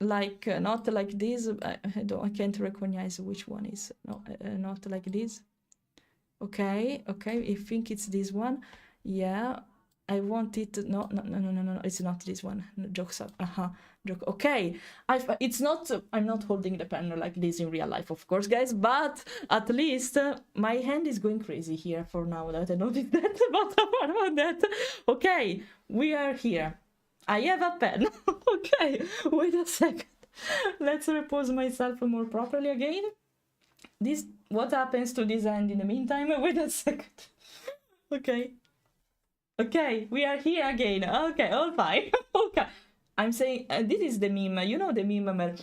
Like, not like this. I can't recognize which one is. No, not like this. Okay, okay, I think it's this one. Yeah, I want it. No, it's not this one. No, jokes up. Joke. Okay, it's not. I'm not holding the pen like this in real life, of course, guys. But at least my hand is going crazy here for now that I noticed that. But apart from that, okay, we are here. I have a pen. Okay, wait a second. Let's repose myself more properly again. This. What happens to this hand in the meantime? Wait a second. Okay. Okay, we are here again. Okay, all fine. Okay. I'm saying, this is the meme. You know the meme, Mel?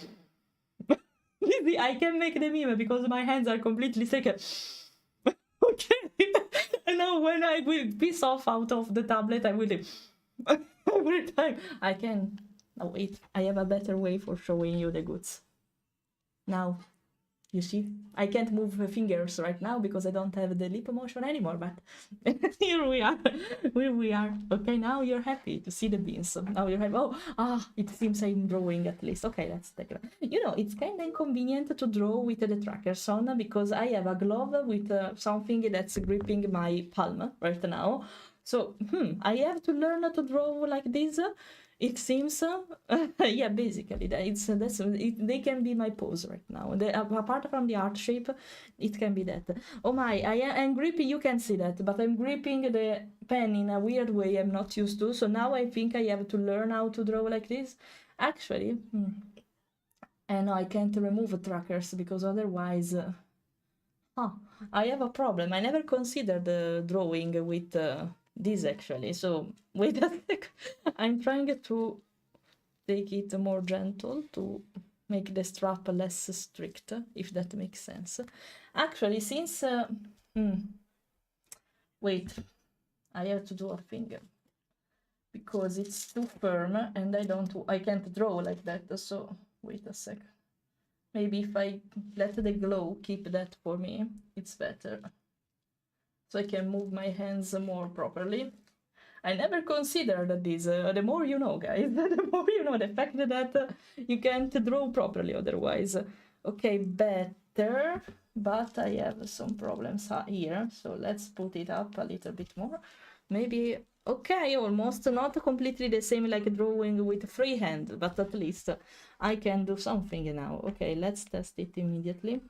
I can make the meme because my hands are completely sick. Okay. And now when I will piss off out of the tablet, I will... Every time. I can... Oh, wait. I have a better way for showing you the goods. Now. You see, I can't move my fingers right now because I don't have the lip motion anymore, but here we are. Here we are. Okay, now you're happy to see the beans. Now you're happy. Oh, it seems I'm drawing at least. Okay, let's take it. You know, it's kind of inconvenient to draw with the trackers on because I have a glove with something that's gripping my palm right now. So, I have to learn to draw like this. It seems, yeah, basically, they can be my pose right now. Apart from the art shape, it can be that. Oh my, I'm gripping, you can see that, but I'm gripping the pen in a weird way I'm not used to. So now I think I have to learn how to draw like this. Actually, and I can't remove trackers because otherwise, I have a problem. I never considered drawing with... this actually, so wait a sec. I'm trying to take it more gentle to make the strap less strict, if that makes sense. Actually, since wait, I have to do a finger because it's too firm and I can't draw like that, so wait a sec. Maybe if I let the glow keep that for me, it's better. So I can move my hands more properly. I never considered this. The more you know, guys. The more you know. The fact that you can't draw properly otherwise. Okay, better. But I have some problems here. So let's put it up a little bit more. Maybe... Okay, almost not completely the same like drawing with freehand. But at least I can do something now. Okay, let's test it immediately.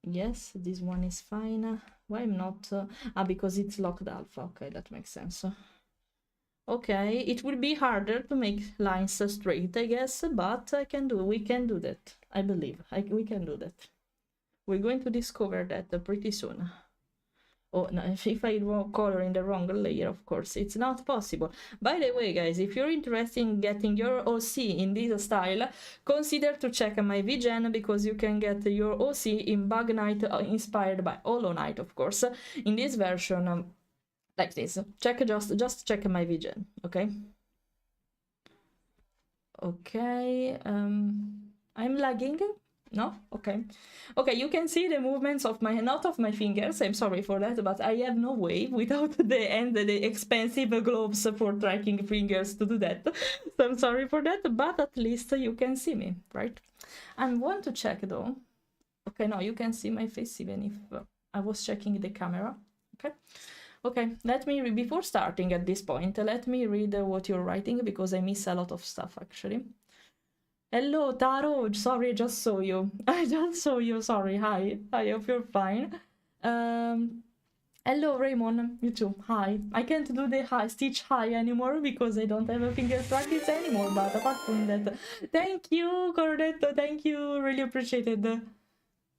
Yes, this one is fine. Why I'm not... because it's locked alpha. Okay, that makes sense. Okay, it will be harder to make lines straight, I guess, but we can do that. I believe. We can do that. We're going to discover that pretty soon. Oh, no, if I draw color in the wrong layer, of course, it's not possible. By the way, guys, if you're interested in getting your OC in this style, consider to check my VGen because you can get your OC in Bug Knight inspired by Hollow Knight, of course, in this version, like this. Just check my VGen, okay? Okay, I'm lagging. No? Okay. Okay, you can see the movements of not of my fingers, I'm sorry for that, but I have no way without the expensive gloves for tracking fingers to do that. So I'm sorry for that, but at least you can see me, right? I want to check though. Okay, no, you can see my face even if I was checking the camera. Okay. Okay, let me, before starting at this point, let me read what you're writing because I miss a lot of stuff actually. Hello, Taro. Sorry, I just saw you. I just saw you. Sorry. Hi. I hope you're fine. Hello, Raymond. You too. Hi. I can't do the stitch high anymore because I don't have a finger practice anymore. But apart from that, thank you, Hornet. Thank you. Really appreciate it.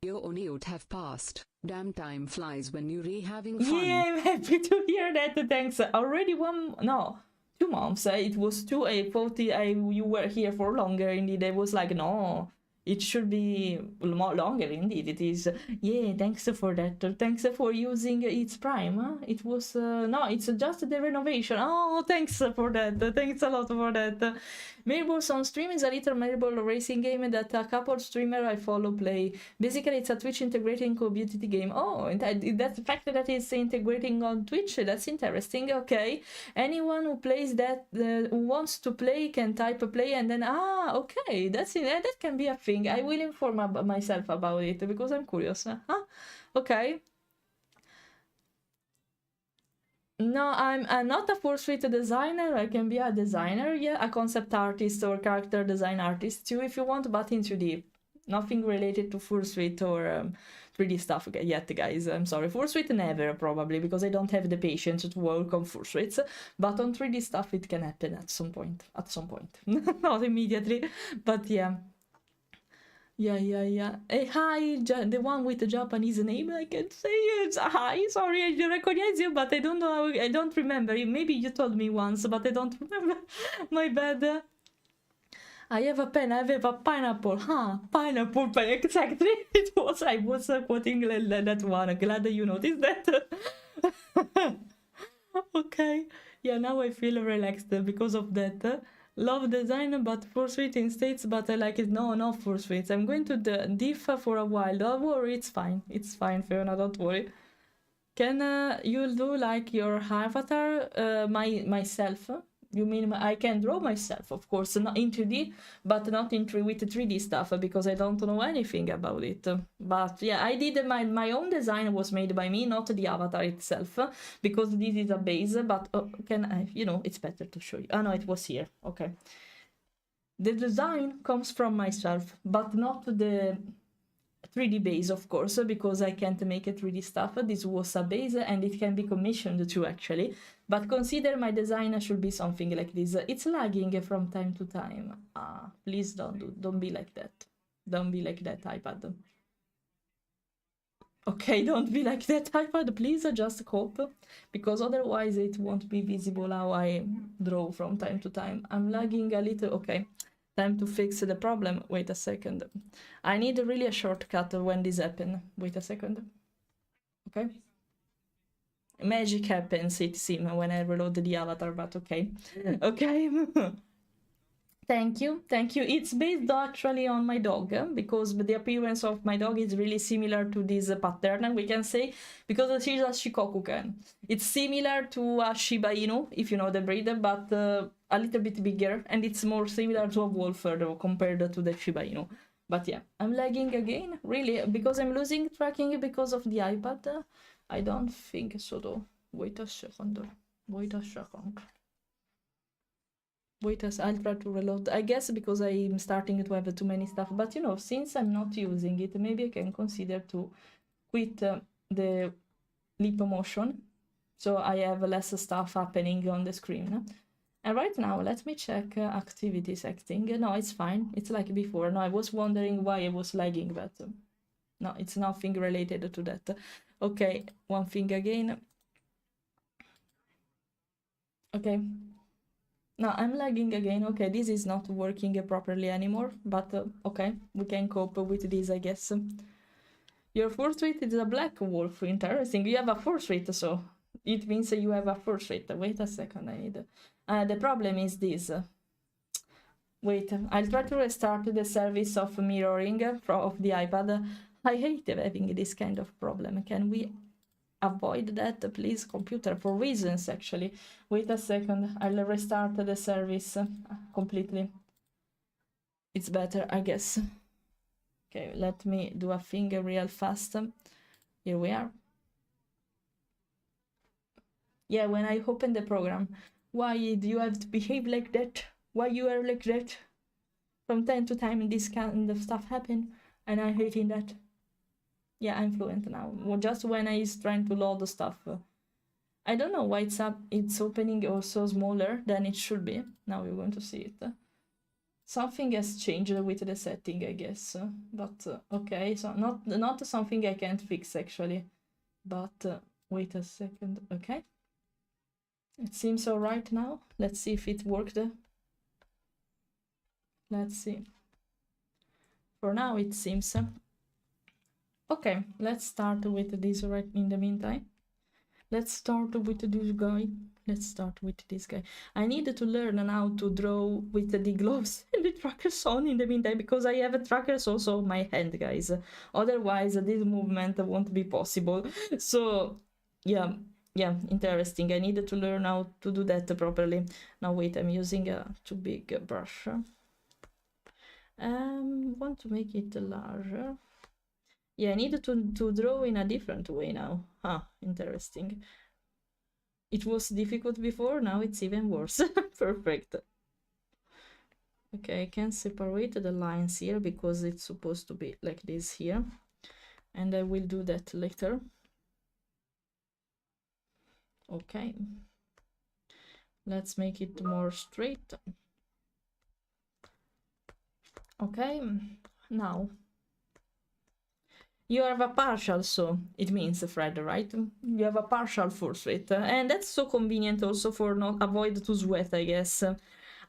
You only would have passed. Damn, time flies when you're having fun. Yeah, I'm happy to hear that. Thanks. Already 2 months. It was 2. I thought you were here for longer. Indeed, I was like, no, it should be more longer. Indeed, it is. Yeah, thanks for that. Thanks for using its Prime. Huh? It was no, it's just the renovation. Oh, thanks for that. Thanks a lot for that. Marbles on stream is a little marble racing game that a couple streamer I follow play. Basically, it's a Twitch integrating community game. Oh, and that the fact that it's integrating on Twitch, that's interesting. Okay, anyone who plays that, who wants to play, can type a play and then okay, that can be a thing. I will inform myself about it because I'm curious. Okay. No, I'm not a fursuit designer. I can be a designer, yeah, a concept artist or character design artist too, if you want, but in 2D. Nothing related to fursuit or 3D stuff yet, guys. I'm sorry. Fursuit never, probably, because I don't have the patience to work on fursuits. But on 3D stuff, it can happen at some point. At some point. Not immediately, but yeah. Yeah. Hey, hi, the one with the Japanese name, I can say it. Hi, sorry, I recognize you, but I don't know, I don't remember. Maybe you told me once, but I don't remember. My bad. I have a pen, I have a pineapple. Pineapple pen, exactly. I was quoting that one. Glad that you noticed that. Okay. Yeah, now I feel relaxed because of that. Love design, but fursuit in states, but I like it. No, not fursuits. I'm going to diff for a while. Don't worry, it's fine. It's fine, Fiona, don't worry. Can you do like your avatar? Myself? You mean I can draw myself, of course, not in 2D, but not in with 3D stuff because I don't know anything about it. But yeah, I did my own design was made by me, not the avatar itself, because this is a base. But can I? It's better to show you. Oh no, it was here. Okay. The design comes from myself, but not the 3D base, of course, because I can't make a 3D stuff. This was a base and it can be commissioned too, actually. But consider my design should be something like this. It's lagging from time to time. Please don't be like that. Don't be like that, iPad. Okay, don't be like that, iPad, please, just cope. Because otherwise it won't be visible how I draw from time to time. I'm lagging a little, okay. Time to fix the problem. Wait a second. I need really a shortcut when this happens. Wait a second. Okay. Magic happens, it seems, when I reload the avatar, but okay. Okay. Thank you. It's based actually on my dog, because the appearance of my dog is really similar to this pattern, we can say, because she's a Shikokuken. It's similar to a Shiba Inu, if you know the breed, but a little bit bigger, and it's more similar to a wolf compared to the Shiba Inu. But yeah, I'm lagging again, really, because I'm losing tracking because of the iPad. I don't think so though. Wait a second. I'll try to reload. I guess because I'm starting to have too many stuff. But since I'm not using it, maybe I can consider to quit the leap motion. So I have less stuff happening on the screen. And right now, let me check activity setting. No, it's fine. It's like before. No, I was wondering why I was lagging, but no, it's nothing related to that. Okay, one thing again. Okay. Now I'm lagging again. Okay, this is not working properly anymore, but okay, we can cope with this, I guess. Your fursuit is a black wolf. Interesting. You have a fursuit, so it means you have a fursuit. Wait a second, I need... the problem is this. Wait, I'll try to restart the service of mirroring of the iPad. I hate having this kind of problem. Can we avoid that, please, computer? For reasons, actually. Wait a second. I'll restart the service completely. It's better, I guess. Okay, let me do a thing real fast. Here we are. Yeah, when I open the program. Why do you have to behave like that? Why you are like that? From time to time this kind of stuff happen, and I'm hating that. Yeah, I'm fluent now. Well, just when I is trying to load the stuff. I don't know why it's opening also smaller than it should be. Now we're going to see it. Something has changed with the setting, I guess. But okay, so not something I can't fix actually. But wait a second. Okay. It seems all right now. Let's see if it worked. Let's see. For now, it seems. Okay, let's start with this right in the meantime. Let's start with this guy. Let's start with this guy. I need to learn how to draw with the gloves and the trackers on in the meantime, because I have trackers also on my hand, guys. Otherwise, this movement won't be possible. So, yeah, interesting. I need to learn how to do that properly. Now, wait, I'm using a too big brush. Want to make it larger. Yeah, I need to draw in a different way now. Interesting. It was difficult before, now it's even worse. Perfect. Okay, I can separate the lines here because it's supposed to be like this here. And I will do that later. Okay. Let's make it more straight. Okay, now. You have a partial, so it means Fred, right? You have a partial fursuit, and that's so convenient also for not avoid to sweat, I guess.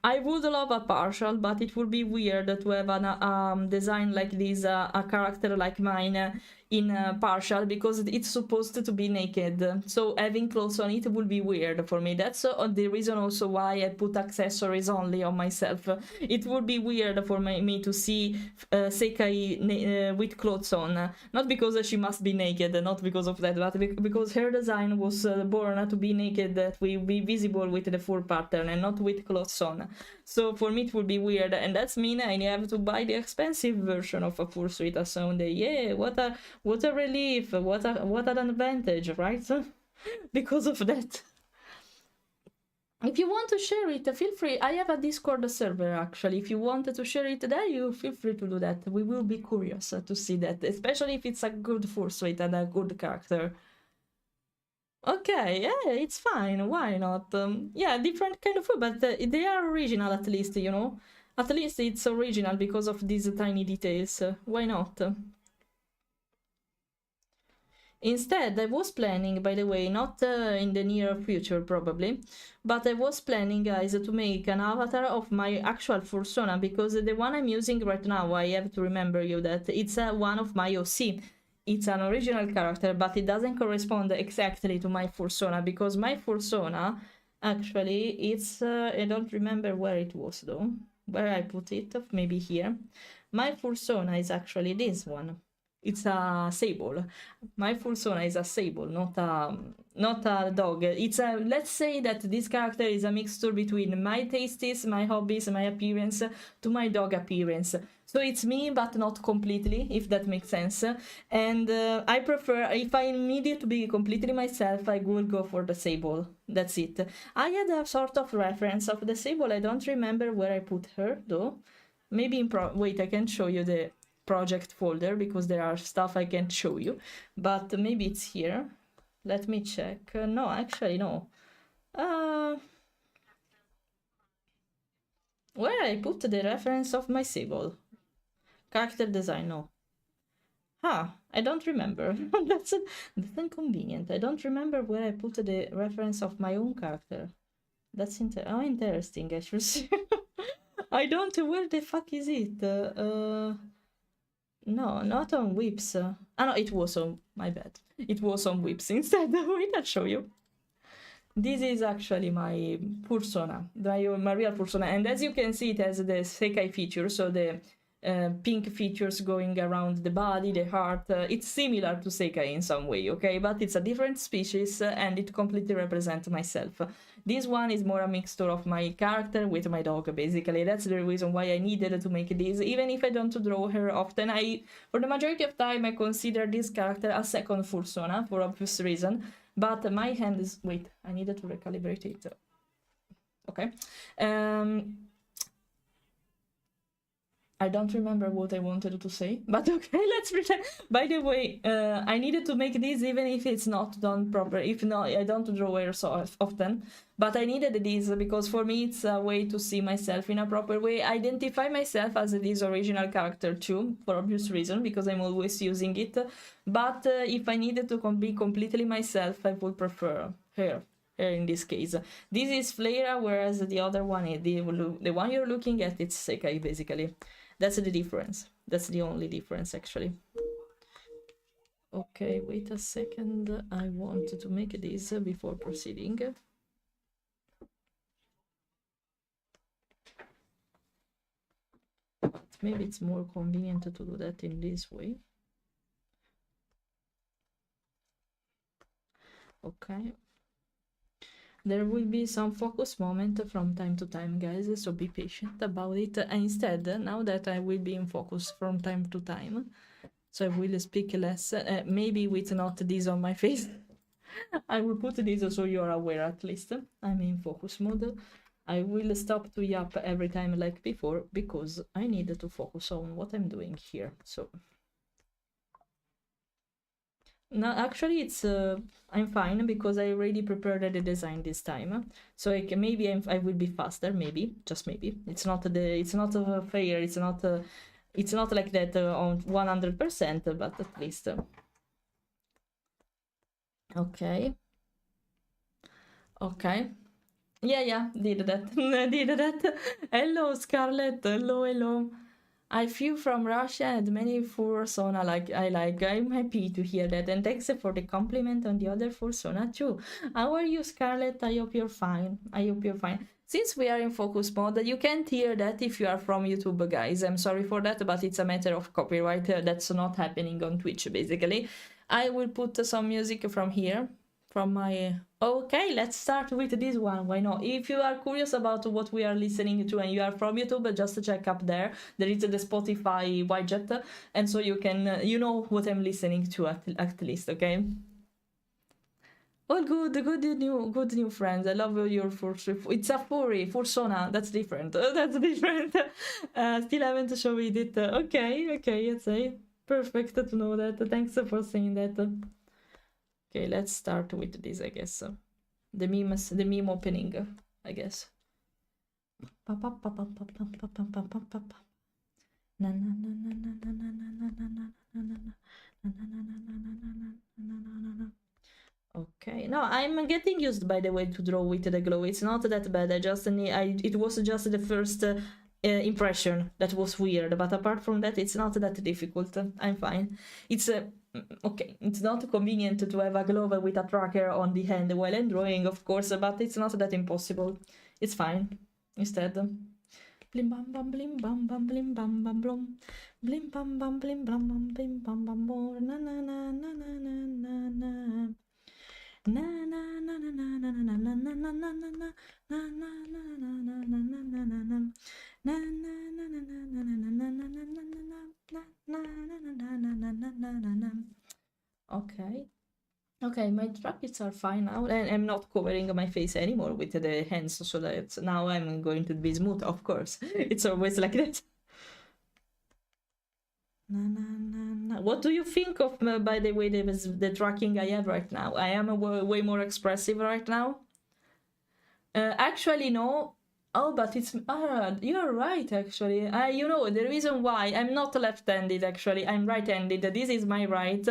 I would love a partial, but it would be weird to have a design like this, a character like mine in partial, because it's supposed to be naked. So having clothes on it would be weird for me. That's the reason also why I put accessories only on myself. It would be weird for me to see Sekai with clothes on. Not because she must be naked, not because of that, but because her design was born to be naked, that will be visible with the fur pattern and not with clothes on. So for me it would be weird, and that's mean I have to buy the expensive version of a fursuit someday. Yeah, what a relief, what an advantage, right? Because of that. If you want to share it, feel free. I have a Discord server actually. If you wanted to share it there, you feel free to do that. We will be curious to see that, especially if it's a good fursuit and a good character. Okay, yeah, it's fine. Why not? Yeah, different kind of food, but they are original at least, you know? At least it's original because of these tiny details. Why not? Instead, I was planning, by the way, not in the near future probably, but I was planning, guys, to make an avatar of my actual fursona, because the one I'm using right now, I have to remember you that it's one of my OC. It's an original character, but it doesn't correspond exactly to my fursona, because my fursona, actually, it's, I don't remember where it was though, where I put it, maybe here. My fursona is actually this one. It's a sable. My fursona is a sable, not a dog. It's a, let's say that this character is a mixture between my tastes, my hobbies, my appearance, to my dog appearance. So it's me, but not completely, if that makes sense. And I prefer, if I need it to be completely myself, I will go for the sable. That's it. I had a sort of reference of the sable. I don't remember where I put her, though. Maybe in wait, I can show you the project folder, because there are stuff I can't show you, but maybe it's here. Let me check. No, actually no. Where I put the reference of my sable? Character design, no. I don't remember. That's inconvenient. I don't remember where I put the reference of my own character. That's interesting, actually. I don't. Where the fuck is it? No, not on whips. No, it was on, my bad. It was on whips instead. Wait, I'll show you. This is actually my fursona, my real fursona. And as you can see, it has the Sekai feature, so the pink features going around the body, the heart. It's similar to Sekai in some way, okay? But it's a different species and it completely represents myself. This one is more a mixture of my character with my dog, basically. That's the reason why I needed to make this. Even if I don't draw her often, for the majority of time, I consider this character a second fursona, for obvious reason. But my hand is... Wait, I needed to recalibrate it. Okay. I don't remember what I wanted to say, but okay, let's pretend. By the way, I needed to make this even if it's not done proper. If not, I don't draw hair so often, but I needed this because for me it's a way to see myself in a proper way. Identify myself as this original character too, for obvious reason, because I'm always using it. But if I needed to be completely myself, I would prefer hair. In this case, this is Fleira, whereas the other one, the one you're looking at, it's Sekai basically. That's the difference. That's the only difference, actually. Okay, wait a second. I want to make this before proceeding. But maybe it's more convenient to do that in this way. Okay. There will be some focus moment from time to time, guys, so be patient about it. Instead, now that I will be in focus from time to time, so I will speak less, maybe with not this on my face. I will put this so you're aware at least. I'm in focus mode. I will stop to yap every time like before, because I need to focus on what I'm doing here, so... No, actually, it's I'm fine because I already prepared the design this time, so maybe I will be faster. Maybe, just maybe. It's not fair. It's not like that on 100%, but at least. Okay. Okay. Yeah. Did that. Did that. Hello, Scarlett. Hello. I flew from Russia and many fursona I'm happy to hear that, and thanks for the compliment on the other fursona too. How are you, Scarlett? I hope you're fine. Since we are in focus mode, you can't hear that if you are from YouTube, guys. I'm sorry for that, but it's a matter of copyright. That's not happening on Twitch, basically. I will put some music from here. From my... Okay, let's start with this one. Why not? If you are curious about what we are listening to and you are from YouTube, just check up there. There is the Spotify widget, and so you can, you know what I'm listening to at least, okay? All good new friends. I love your it's a furry, fursona. That's different. That's different. Still haven't showed it. Okay, I'd say. Perfect to know that. Thanks for saying that. Okay, let's start with this, I guess. The meme opening, I guess. Okay, no, I'm getting used, by the way, to draw with the glow. It's not that bad. It was just the first impression that was weird, but apart from that, it's not that difficult. I'm fine. It's okay, it's not convenient to have a glove with a tracker on the hand while I'm drawing, of course, but it's not that impossible. It's fine. Instead, blim bam bam blim bam bam blim bam bam blum blim bam bam blim bam bam blim bam bam bom na na na na na na na na na na na na na na na na Okay, my trackets are fine now, and I'm not covering my face anymore with the hands, so that now I'm going to be smooth, of course. It's always like that. What do you think of, by the way, the tracking I have right now? I am way more expressive right now. Actually, no. Oh, but it's... you're right, actually. You know, the reason why... I'm not left-handed, actually. I'm right-handed. This is my right.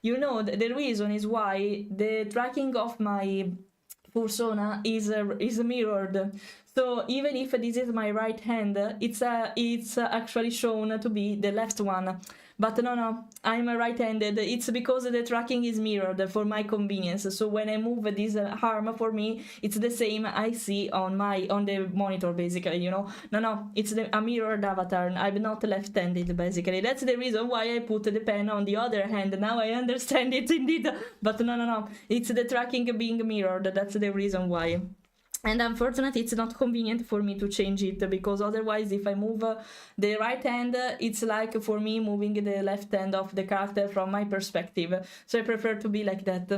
You know, the reason is why the tracking of my fursona is mirrored. So even if this is my right hand, it's actually shown to be the left one. But no, I'm right-handed. It's because the tracking is mirrored for my convenience. So when I move this arm, for me, it's the same I see on the monitor, basically, you know. No, it's a mirrored avatar. I'm not left-handed, basically. That's the reason why I put the pen on the other hand. Now I understand it indeed. But no, it's the tracking being mirrored. That's the reason why. And unfortunately, it's not convenient for me to change it, because otherwise, if I move the right hand, it's like for me moving the left hand of the character from my perspective. So I prefer to be like that.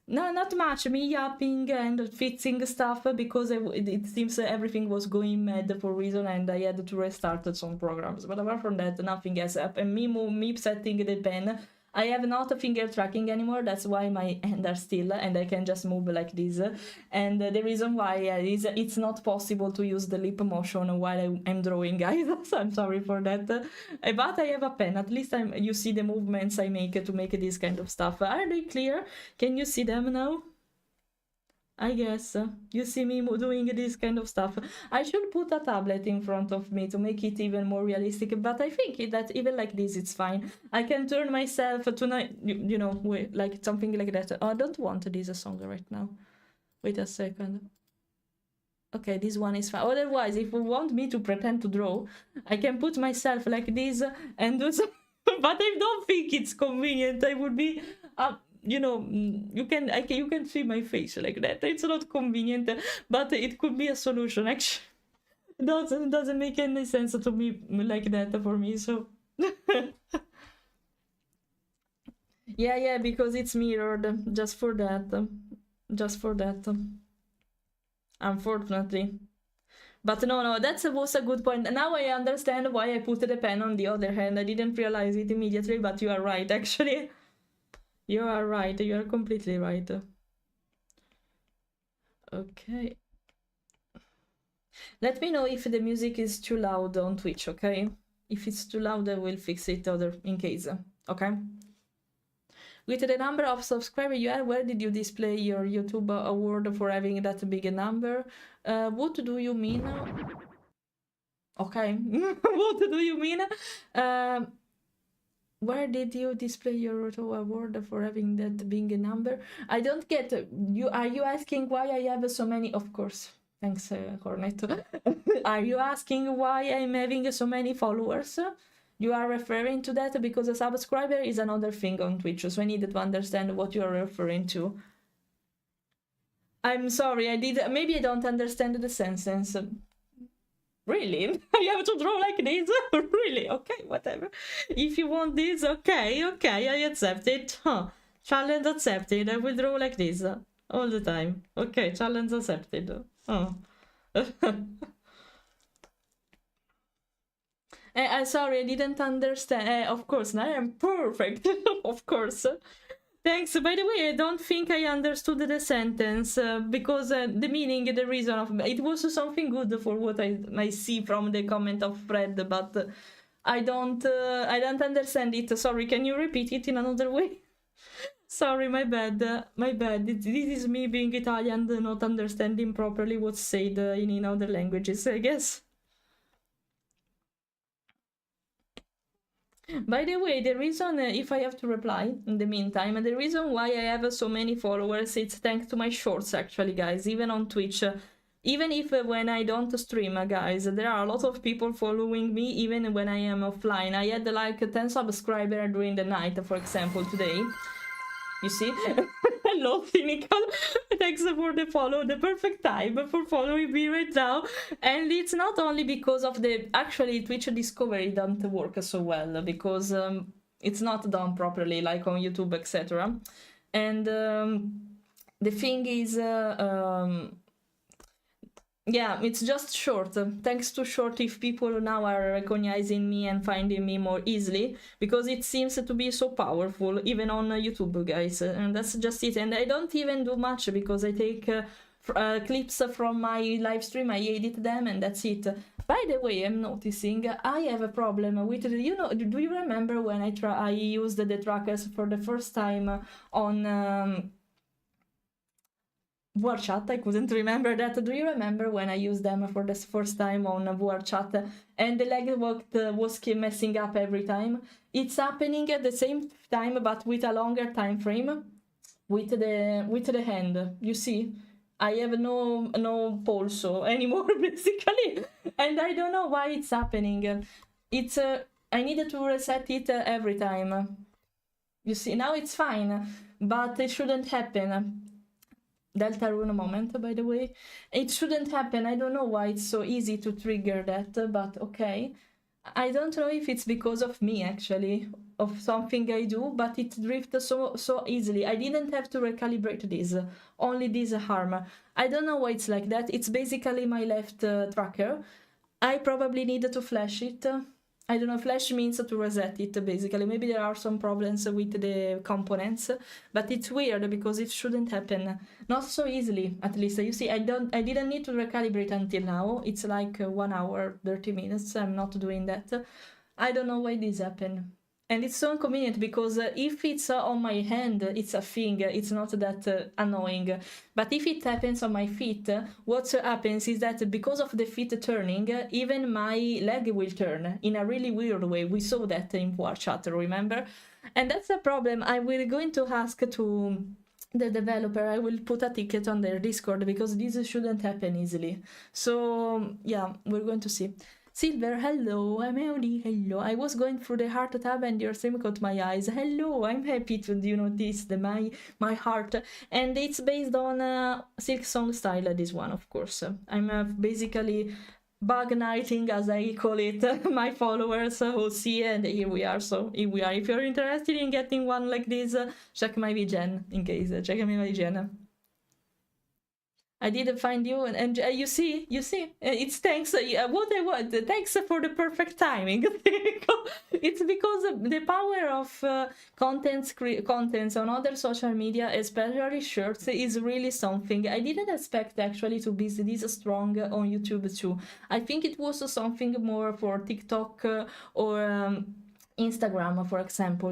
No, not much. Me yapping and fixing stuff because it seems everything was going mad for reason and I had to restart some programs. But apart from that, nothing else happened. Me setting the pen. I have not finger tracking anymore. That's why my hands are still and I can just move like this. And the reason why is it's not possible to use the lip motion while I'm drawing, guys. So I'm sorry for that. But I have a pen. At least you see the movements I make to make this kind of stuff. Are they clear? Can you see them now? I guess you see me doing this kind of stuff. I should put a tablet in front of me to make it even more realistic, but I think that even like this it's fine. I can turn myself to, you know, like something like that. Oh, I don't want this song right now. Wait a second. Okay, this one is fine. Otherwise, if you want me to pretend to draw, I can put myself like this and do some... But I don't think it's convenient. I would be... you know, you can see my face like that. It's not convenient, but it could be a solution. Actually, doesn't make any sense to me like that for me. So yeah, because it's mirrored. Just for that. Unfortunately. But no, that was a good point. Now I understand why I put the pen on the other hand. I didn't realize it immediately, but you are right, actually. You are right, you are completely right. Okay. Let me know if the music is too loud on Twitch, okay? If it's too loud, I will fix it in case, okay? With the number of subscribers you have, where did you display your YouTube award for having that big number? What do you mean? Okay, what do you mean? Where did you display your award for having that big number? I don't get you. Are you asking why I have so many? Of course. Thanks, Hornet. Are you asking why I'm having so many followers? You are referring to that because a subscriber is another thing on Twitch, so I needed to understand what you are referring to. I'm sorry, maybe I don't understand the sentence. Really? I have to draw like this? Really? Okay, whatever. If you want this, okay, I accept it. Huh. Challenge accepted. I will draw like this all the time. Okay, challenge accepted. Oh. I'm sorry, I didn't understand. Of course, now I'm perfect. Of course. Thanks. By the way, I don't think I understood the sentence because the meaning, the reason of it was something good for what I see from the comment of Fred, but I don't understand it. Sorry, can you repeat it in another way? Sorry, my bad. My bad. This is me being Italian, not understanding properly what's said in other languages, I guess. By the way, the reason, if I have to reply in the meantime, the reason why I have so many followers, it's thanks to my shorts, actually, guys, even on Twitch. Even if when I don't stream, guys, there are a lot of people following me, even when I am offline. I had like 10 subscribers during the night, for example, today. You see? Hello, Cynical. Thanks for the follow. The perfect time for following me right now. And it's not only because of the... Actually, Twitch discovery don't work so well because it's not done properly, like on YouTube, etc. And the thing is... yeah, it's just short. Thanks to short, if people now are recognizing me and finding me more easily, because it seems to be so powerful, even on YouTube, guys. And that's just it. And I don't even do much because I take clips from my live stream, I edit them, and that's it. By the way, I'm noticing I have a problem with, you know, do you remember when I used the trackers for the first time on... War chat, I couldn't remember that. Do you remember when I used them for the first time on War chat and the leg was messing up every time? It's happening at the same time but with a longer time frame with the hand. You see, I have no pulso anymore basically, and I don't know why it's happening. It's I needed to reset it every time. You see, now it's fine, but it shouldn't happen. Delta rune moment, by the way. It shouldn't happen. I don't know why it's so easy to trigger that, but okay. I don't know if it's because of me, actually, of something I do, but it drifts so easily. I didn't have to recalibrate this, only this harm. I don't know why it's like that. It's basically my left tracker. I probably need to flash it. I don't know, flash means to reset it, basically. Maybe there are some problems with the components, but it's weird because it shouldn't happen. Not so easily, at least. You see, I didn't need to recalibrate until now. It's like 1 hour, 30 minutes. I'm not doing that. I don't know why this happened. And it's so inconvenient because if it's on my hand, it's a thing, it's not that annoying. But if it happens on my feet, what happens is that because of the feet turning, even my leg will turn in a really weird way. We saw that in War Chat, remember? And that's a problem. I will going to ask to the developer, I will put a ticket on their Discord because this shouldn't happen easily. So yeah, we're going to see. Silver, hello, I'm Eoli, hello. I was going through the heart tab and your stream caught my eyes. Hello, I'm happy to notice my heart. And it's based on Silk Song style, this one, of course. I'm basically bug knighting, as I call it, my followers who see, and here we are. So here we are. If you're interested in getting one like this, check my VGen, in case, check my VGen. I didn't find you, and you see, it's thanks, what I want, thanks for the perfect timing. It's because the power of contents on other social media, especially shorts, is really something. I didn't expect actually to be this strong on YouTube too. I think it was something more for TikTok or Instagram, for example,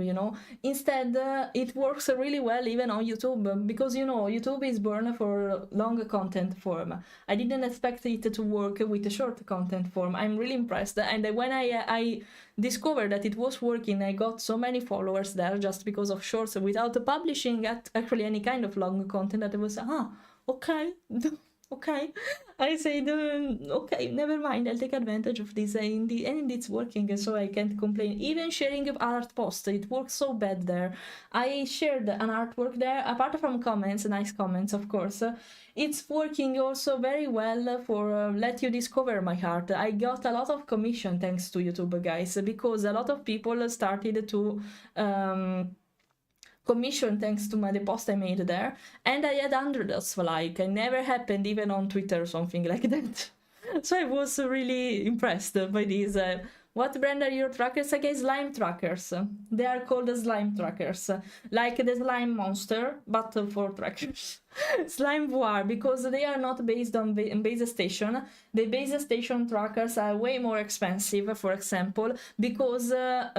Instead, it works really well even on YouTube, because, YouTube is born for long content form. I didn't expect it to work with a short content form. I'm really impressed. And when I discovered that it was working, I got so many followers there just because of shorts without publishing actually any kind of long content, that I was, okay. Okay, I said, okay, never mind, I'll take advantage of this, and it's working, so I can't complain. Even sharing art post, it works so bad there. I shared an artwork there, apart from comments, nice comments, of course. It's working also very well for let you discover my art. I got a lot of commission thanks to YouTube, guys, because a lot of people started to commission thanks to the post I made there, and I had hundreds of likes. It never happened even on Twitter or something like that. So I was really impressed by this. What brand are your trackers? Again, slime trackers. They are called slime trackers, like the slime monster, but for trackers. Slime War, because they are not based on base station. The base station trackers are way more expensive, for example, because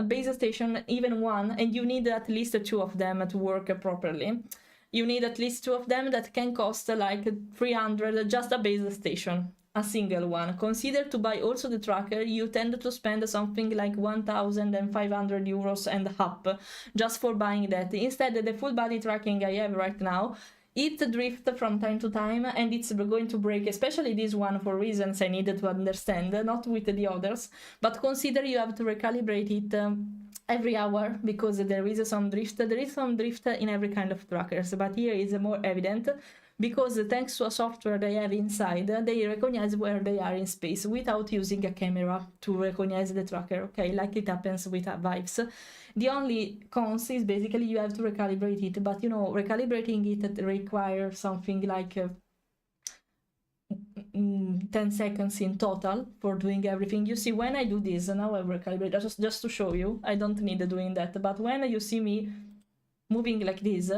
base station, even one, and you need at least 2 of them to work properly. You need at least 2 of them that can cost like 300, just a base station. A single one. Consider to buy also the tracker, you tend to spend something like 1,500 euros and up just for buying that. Instead, the full body tracking I have right now, it drifts from time to time and it's going to break, especially this one for reasons I needed to understand, not with the others. But consider you have to recalibrate it every hour because there is some drift. There is some drift in every kind of trackers, but here is more evident. Because thanks to a software they have inside, they recognize where they are in space without using a camera to recognize the tracker, okay, like it happens with Vibes. The only cons is basically you have to recalibrate it, but recalibrating it requires something like 10 seconds in total for doing everything. You see, when I do this, now I recalibrate, just to show you, I don't need doing that, but when you see me moving like this,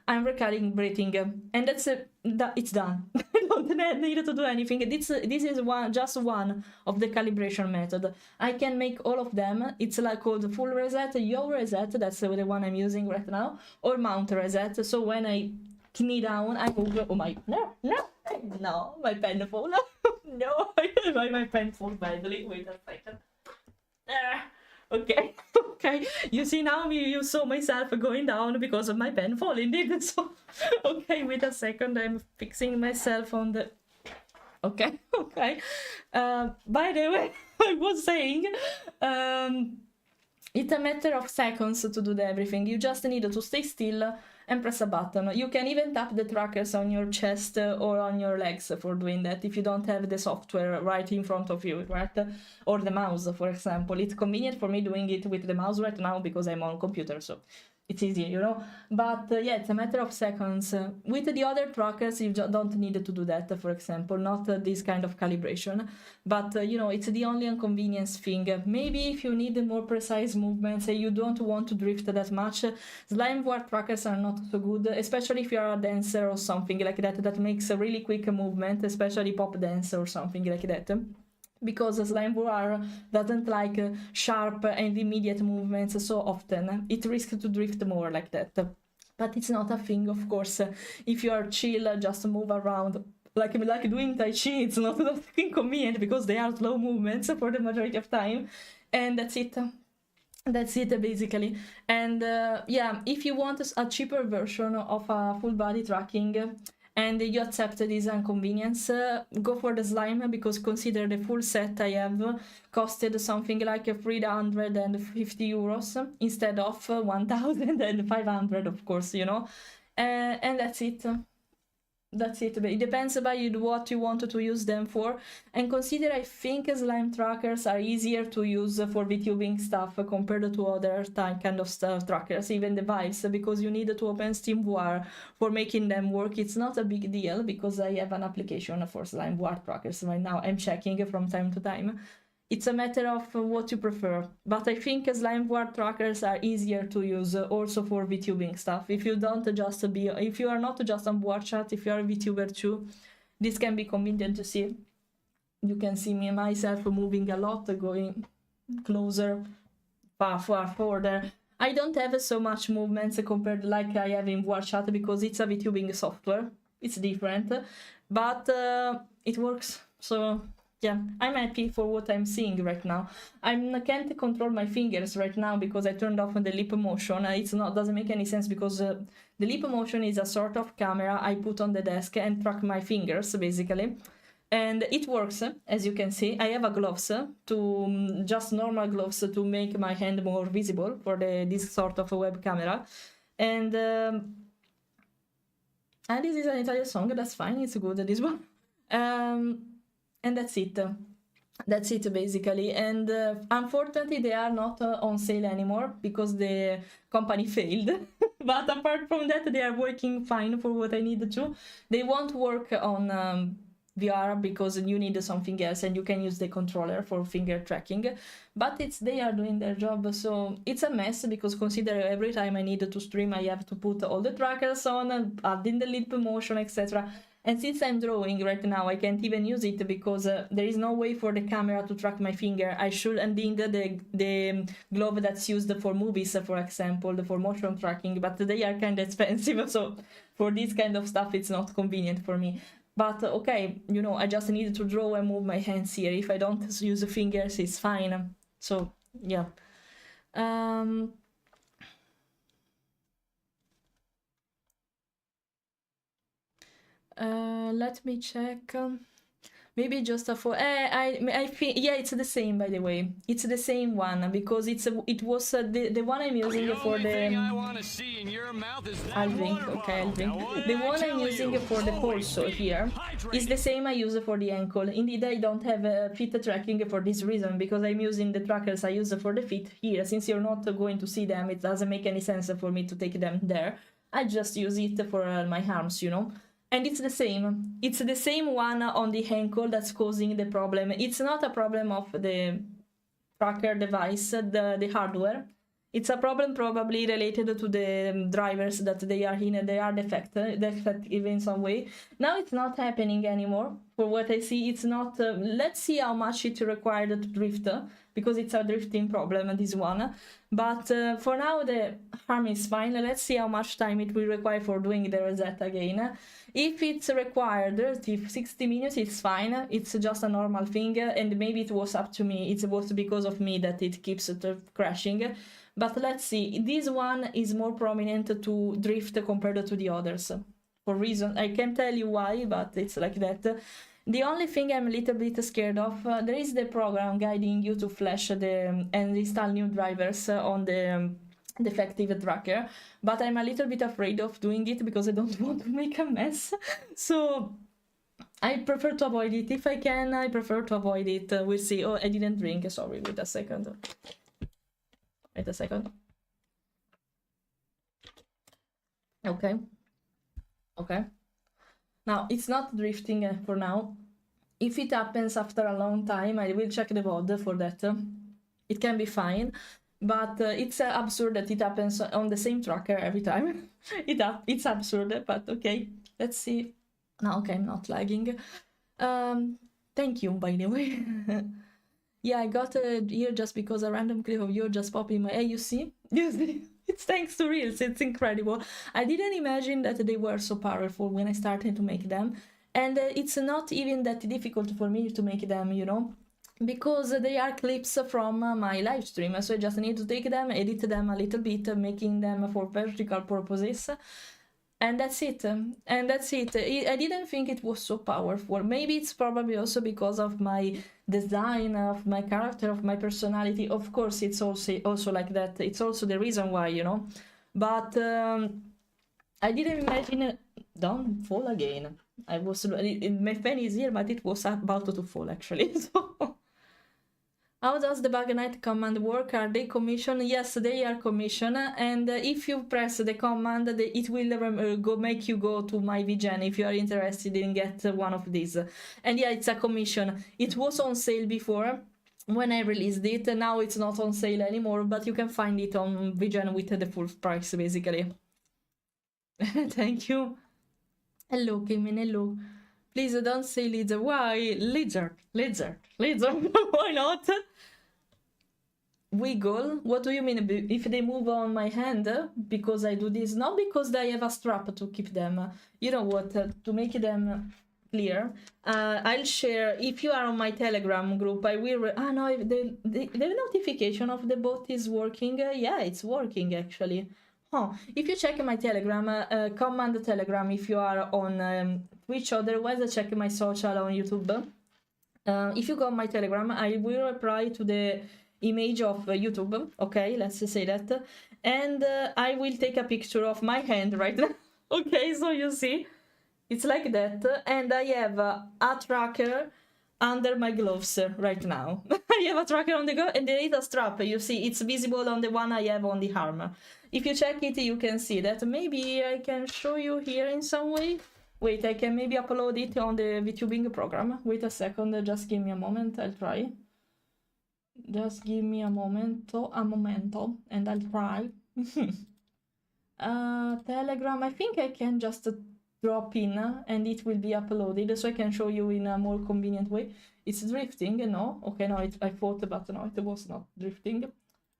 I'm recalibrating, and it's done. I don't need to do anything. This is just one of the calibration method. I can make all of them. It's like called full reset, yaw reset, that's the one I'm using right now, or mount reset. So when I knee down, I move. Oh my, no, my pen fall. No, my pen falls badly. Wait a second. Okay. You see, now you saw myself going down because of my pen falling, did so? Okay, wait a second, I'm fixing myself on the... Okay. By the way, I was saying, it's a matter of seconds to do everything. You just need to stay still and press a button. You can even tap the trackers on your chest or on your legs for doing that if you don't have the software right in front of you, right? Or the mouse, for example. It's convenient for me doing it with the mouse right now because I'm on computer, so it's easy, you know. But yeah, it's a matter of seconds. With the other trackers, you don't need to do that, for example, not this kind of calibration. But you know, it's the only inconvenience thing. Maybe if you need more precise movements, you don't want to drift that much, slime ward trackers are not so good, especially if you are a dancer or something like that, that makes a really quick movement, especially pop dance or something like that. Because slime war doesn't like sharp and immediate movements so often. It risks to drift more like that. But it's not a thing, of course. If you are chill, just move around. Like doing Tai Chi, it's not that inconvenient because they are slow movements for the majority of time. And that's it. That's it, basically. And yeah, if you want a cheaper version of a full body tracking, and you accept this inconvenience, go for the slime, because consider the full set I have costed something like 350 euros instead of 1,500, of course, you know. And that's it. That's it. It depends by what you want to use them for. And consider, I think slime trackers are easier to use for VTubing stuff compared to other kind of stuff trackers, even the vibes, because you need to open SteamVR for making them work. It's not a big deal because I have an application for slime war trackers right now. I'm checking from time to time. It's a matter of what you prefer, but I think slime war trackers are easier to use also for VTubing stuff. If you if you are not just on board chat, if you are a VTuber too, this can be convenient to see. You can see me myself moving a lot, going closer, far further. I don't have so much movements compared like I have in board chat because it's a VTubing software. It's different, but it works. So yeah, I'm happy for what I'm seeing right now. I can't control my fingers right now because I turned off the lip motion. Doesn't make any sense because the lip motion is a sort of camera I put on the desk and track my fingers basically. And it works, as you can see. I have a gloves just normal gloves to make my hand more visible for this sort of a web camera. And this is an Italian song, that's fine, it's good, this one. And that's it. That's it, basically. And unfortunately, they are not on sale anymore because the company failed. But apart from that, they are working fine for what I need to. They won't work on VR because you need something else and you can use the controller for finger tracking. But they are doing their job, so it's a mess because consider every time I need to stream, I have to put all the trackers on, adding the lip motion, etc. And since I'm drawing right now, I can't even use it because there is no way for the camera to track my finger. I should need the glove that's used for movies, for example, for motion tracking, but they are kind of expensive. So for this kind of stuff, it's not convenient for me. But okay, you know, I just need to draw and move my hands here. If I don't use the fingers, it's fine. So yeah. Let me check. Maybe just a I think yeah, it's the same, by the way. It's the same one because it was the one I'm using for the Alvin. Okay, Alvin. The one I'm using for the torso here is the same I use for the ankle. Indeed, I don't have feet tracking for this reason because I'm using the trackers I use for the feet here. Since you're not going to see them, it doesn't make any sense for me to take them there. I just use it for my arms, you know. And it's the same. It's the same one on the ankle that's causing the problem. It's not a problem of the tracker device, the hardware. It's a problem probably related to the drivers that they are in. They are defective in some way. Now it's not happening anymore. For what I see, it's not. Let's see how much it required to drift, because it's a drifting problem, this one. But for now, the harm is fine. Let's see how much time it will require for doing the reset again. If it's required 60 minutes, it's fine. It's just a normal thing, and maybe it was up to me. It was because of me that it keeps crashing. But let's see. This one is more prominent to drift compared to the others. For reason I can't tell you why, but it's like that. The only thing I'm a little bit scared of, there is the program guiding you to flash and install new drivers on the defective tracker, but I'm a little bit afraid of doing it because I don't want to make a mess. So I prefer to avoid it. If I can, I prefer to avoid it. We'll see. Oh, I didn't drink. Sorry, wait a second. Wait a second. Okay. Okay. Now, it's not drifting for now. If it happens after a long time, I will check the VOD for that. It can be fine. But it's absurd that it happens on the same tracker every time. It's absurd, but okay. Let's see. No, okay, I'm not lagging. Thank you, by the way. Yeah, I got here just because a random clip of you just popped in my... Hey, you see? You see? It's thanks to Reels, it's incredible. I didn't imagine that they were so powerful when I started to make them. And it's not even that difficult for me to make them, you know? Because they are clips from my live stream, so I just need to take them, edit them a little bit, making them for vertical purposes, and that's it. And that's it. I didn't think it was so powerful. Maybe it's probably also because of my design, of my character, of my personality. Of course, it's also like that. It's also the reason why, you know. But I didn't imagine. Don't fall again. I was. My fan is here, but it was about to fall actually. So. How does the bug night command work? Are they commissioned? Yes, they are commissioned, and if you press the command, it will make you go to my VGen if you are interested in get one of these. And yeah, it's a commission. It was on sale before when I released it. Now it's not on sale anymore, but you can find it on VGen with the full price, basically. Thank you. Hello, Kimin, hello. Please don't say lizard. Why? Lizard. Why not? Wiggle? What do you mean? If they move on my hand? Because I do this? Not because I have a strap to keep them. You know what? To make them clear, I'll share. If you are on my Telegram group, I will... no, the notification of the bot is working. Yeah, it's working actually. Huh. If you check my Telegram, command Telegram if you are on Twitch, otherwise check my social on YouTube. If you go on my Telegram, I will reply to the image of YouTube, okay, let's say that, and I will take a picture of my hand right now. Okay, so you see, it's like that, and I have a tracker under my gloves right now. I have a tracker on the glove, and there is a strap, you see, it's visible on the one I have on the arm. If you check it, you can see that. Maybe I can show you here in some way. Wait, I can maybe upload it on the VTubing program. Wait a second, just give me a moment, I'll try. Just give me a momento, and I'll try. Telegram, I think I can just drop in and it will be uploaded, so I can show you in a more convenient way. It's drifting, no? Okay, no, I thought, but no, it was not drifting.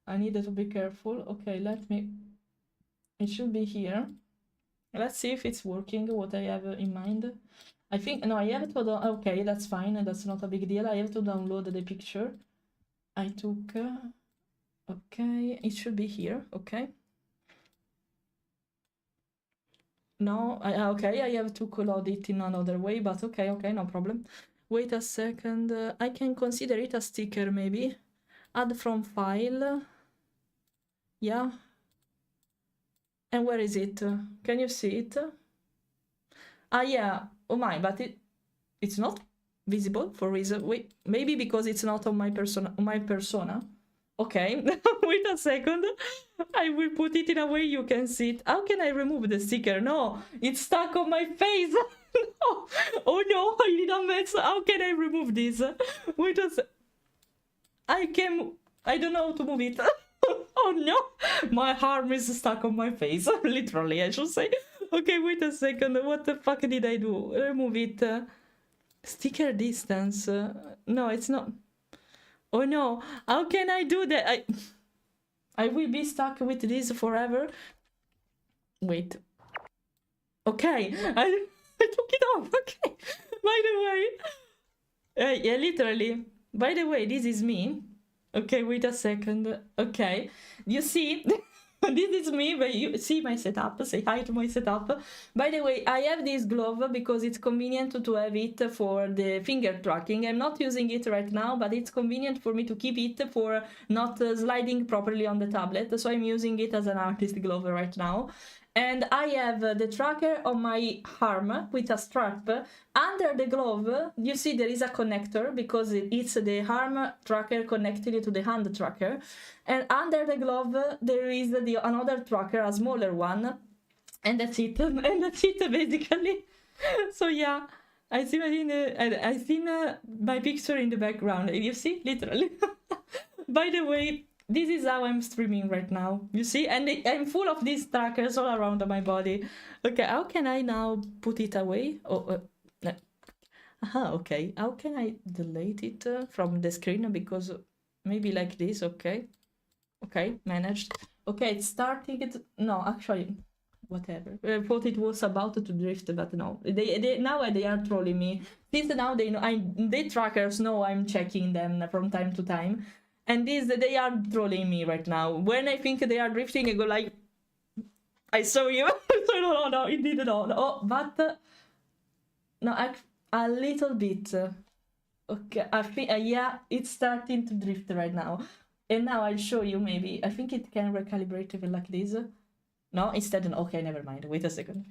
I needed to be careful. Okay, it should be here. Let's see if it's working, what I have in mind. I think, no, I have to, okay, that's fine, that's not a big deal. I have to download the picture I took. Okay, it should be here, okay. No, okay, I have to load it in another way, but okay, no problem. Wait a second, I can consider it a sticker maybe. Add from file. Yeah. And where is it? Can you see it? Yeah. Oh my, but it's not visible for reason. Wait, maybe because it's not on my persona. Okay. Wait a second. I will put it in a way you can see it. How can I remove the sticker? No, it's stuck on my face. No. Oh no, I did a mess. How can I remove this? Wait a second. I don't know how to move it. Oh no, my arm is stuck on my face. Literally, I should say. Okay, wait a second. What the fuck did I do? Remove it. Sticker distance. No, it's not. Oh no, how can I do that? I will be stuck with this forever. Wait. Okay, I took it off. Okay. By the way. Yeah, literally. By the way, this is me. Okay, wait a second. Okay, you see? This is me, but you see my setup. Say hi to my setup. By the way, I have this glove because it's convenient to have it for the finger tracking. I'm not using it right now, but it's convenient for me to keep it for not sliding properly on the tablet. So I'm using it as an artist glove right now. And I have the tracker on my arm with a strap. Under the glove, you see there is a connector because it's the arm tracker connected to the hand tracker. And under the glove, there is another tracker, a smaller one. And that's it. And that's it, basically. So yeah, I see my picture in the background. You see? Literally. By the way, this is how I'm streaming right now, you see? And I'm full of these trackers all around my body. Okay, how can I now put it away? Okay. How can I delete it from the screen? Because maybe like this, okay. Okay, managed. Okay, it's starting it. No, actually, whatever. I thought it was about to drift, but no. Now they are trolling me. Since now they know, the trackers know I'm checking them from time to time. And they are trolling me right now. When I think they are drifting, I go like, I saw you. So no, indeed no. Oh, but no, a little bit. Okay, I think yeah, it's starting to drift right now. And now I'll show you. Maybe I think it can recalibrate even like this. No, instead. Okay, never mind. Wait a second.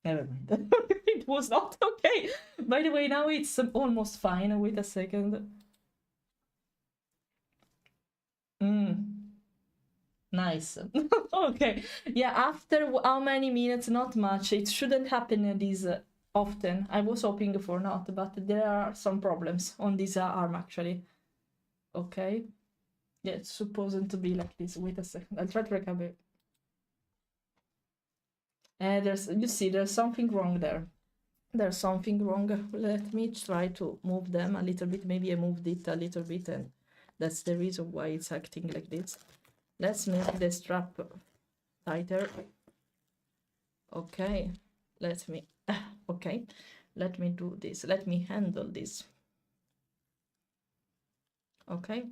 Never mind. It was not okay. By the way, now it's almost fine. Wait a second. Nice. Okay. Yeah, after how many minutes? Not much. It shouldn't happen this often. I was hoping for not, but there are some problems on this arm actually. Okay. Yeah, it's supposed to be like this. Wait a second. I'll try to recover. You see, there's something wrong there. There's something wrong. Let me try to move them a little bit. Maybe I moved it a little bit and that's the reason why it's acting like this. Let's make the strap tighter. Okay, let me do this. Let me handle this. Okay,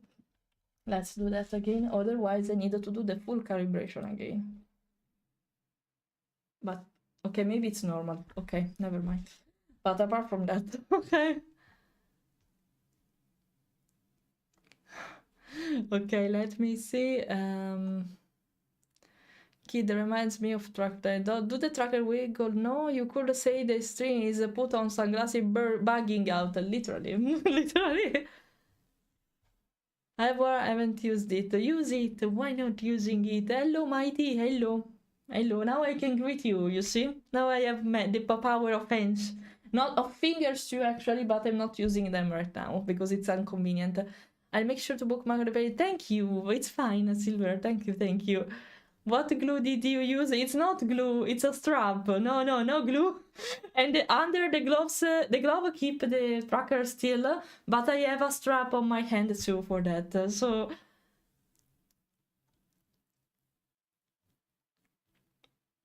let's do that again. Otherwise, I need to do the full calibration again. But, okay, maybe it's normal. Okay, never mind. But apart from that, okay. Okay, let me see. Kid reminds me of tracker. Do the tracker wiggle? No, you could say the string is put on sunglasses bugging out. Literally. Literally. I haven't used it. Use it. Why not using it? Hello, Mighty. Hello. Hello. Now I can greet you, you see? Now I have the power of hands. Not of fingers too, actually, but I'm not using them right now because it's inconvenient. I'll make sure to bookmark the page. Thank you. It's fine, Silver. Thank you, thank you. What glue did you use? It's not glue. It's a strap. No glue. And under the gloves, the glove keep the tracker still, but I have a strap on my hand too for that. So.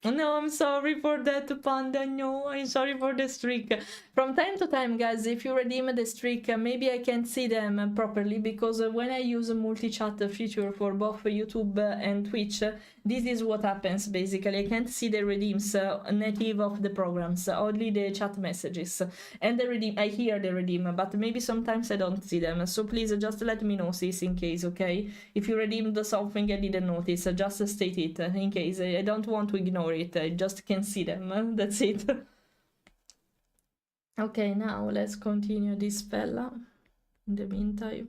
No, I'm sorry for that, Panda. No, I'm sorry for the streak. From time to time, guys, if you redeem the streak, maybe I can't see them properly because when I use a multi-chat feature for both YouTube and Twitch, this is what happens basically. I can't see the redeems native of the programs, only the chat messages. And the redeem, I hear the redeem, but maybe sometimes I don't see them. So please just let me know, sis, in case, okay? If you redeemed something I didn't notice, just state it in case. I don't want to ignore it. I just can't see them. That's it. Okay, now let's continue this fella. In the meantime.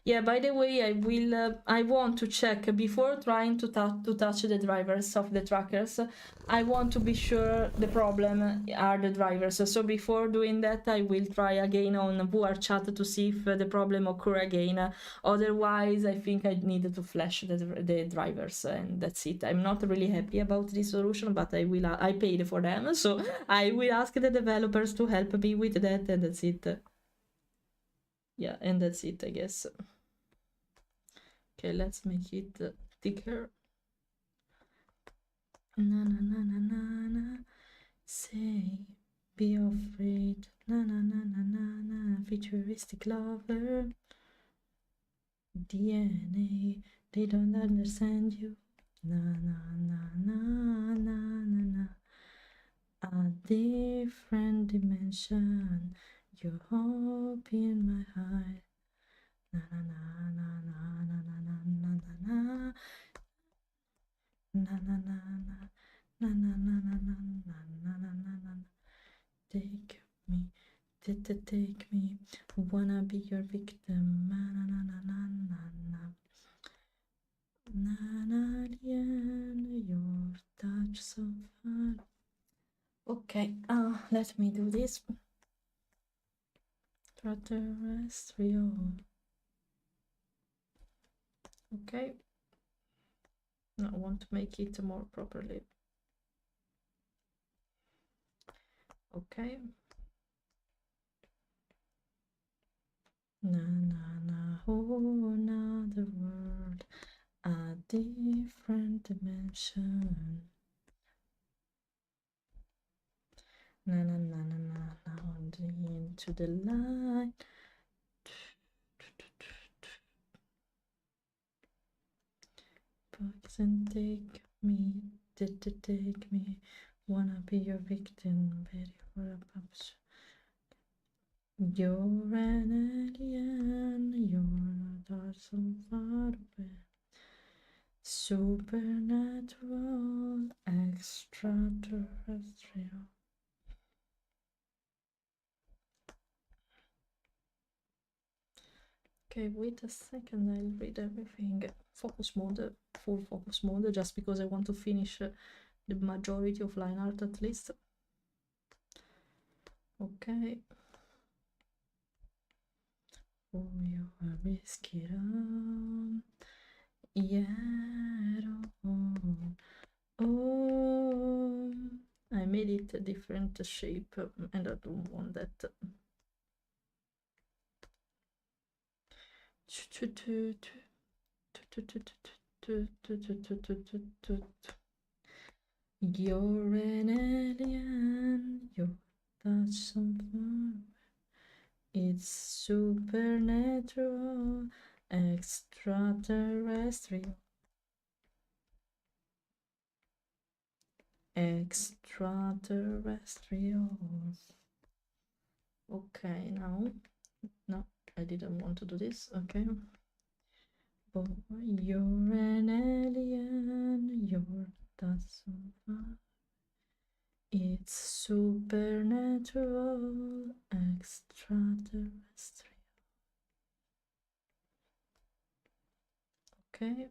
Yeah, by the way, I want to check before trying to touch the drivers of the trackers. I want to be sure the problem are the drivers. So before doing that, I will try again on VR chat to see if the problem occur again. Otherwise, I think I need to flash the drivers and that's it. I'm not really happy about this solution, but I paid for them, so I will ask the developers to help me with that, and that's it. Yeah, and that's it, I guess. Okay, let's make it thicker. Na na na na na na. Say, be afraid. Na na na na na na. Futuristic lover. DNA. They don't understand you. Na na na na na na na. A different dimension. You hope in my heart. Na na na na na na na na na na. Na na na na na na na na na na na na na na. Take me, take me. Wanna be your victim. Na na na na na na na. Na na your touch so far. Okay, let me do this. Terrestrial. Okay. Now I want to make it more properly. Okay. Na na na, oh, another world, a different dimension. Na na na na na, now into the light. Poison take me, take me. Wanna be your victim, very for a pups. You're an alien, you're not so far away. Supernatural, extraterrestrial. Okay, wait a second, I'll read everything. Focus mode, full focus mode, just because I want to finish the majority of line art at least. Okay. Oh, you are risky. Yeah. Oh, I made it a different shape and I don't want that. You're an alien, you're touch so far. It's supernatural, extraterrestrial. Extraterrestrial. Okay, now, no, I didn't want to do this. Okay. Oh, you're an alien, you're that's so far. It's supernatural, extraterrestrial. Okay.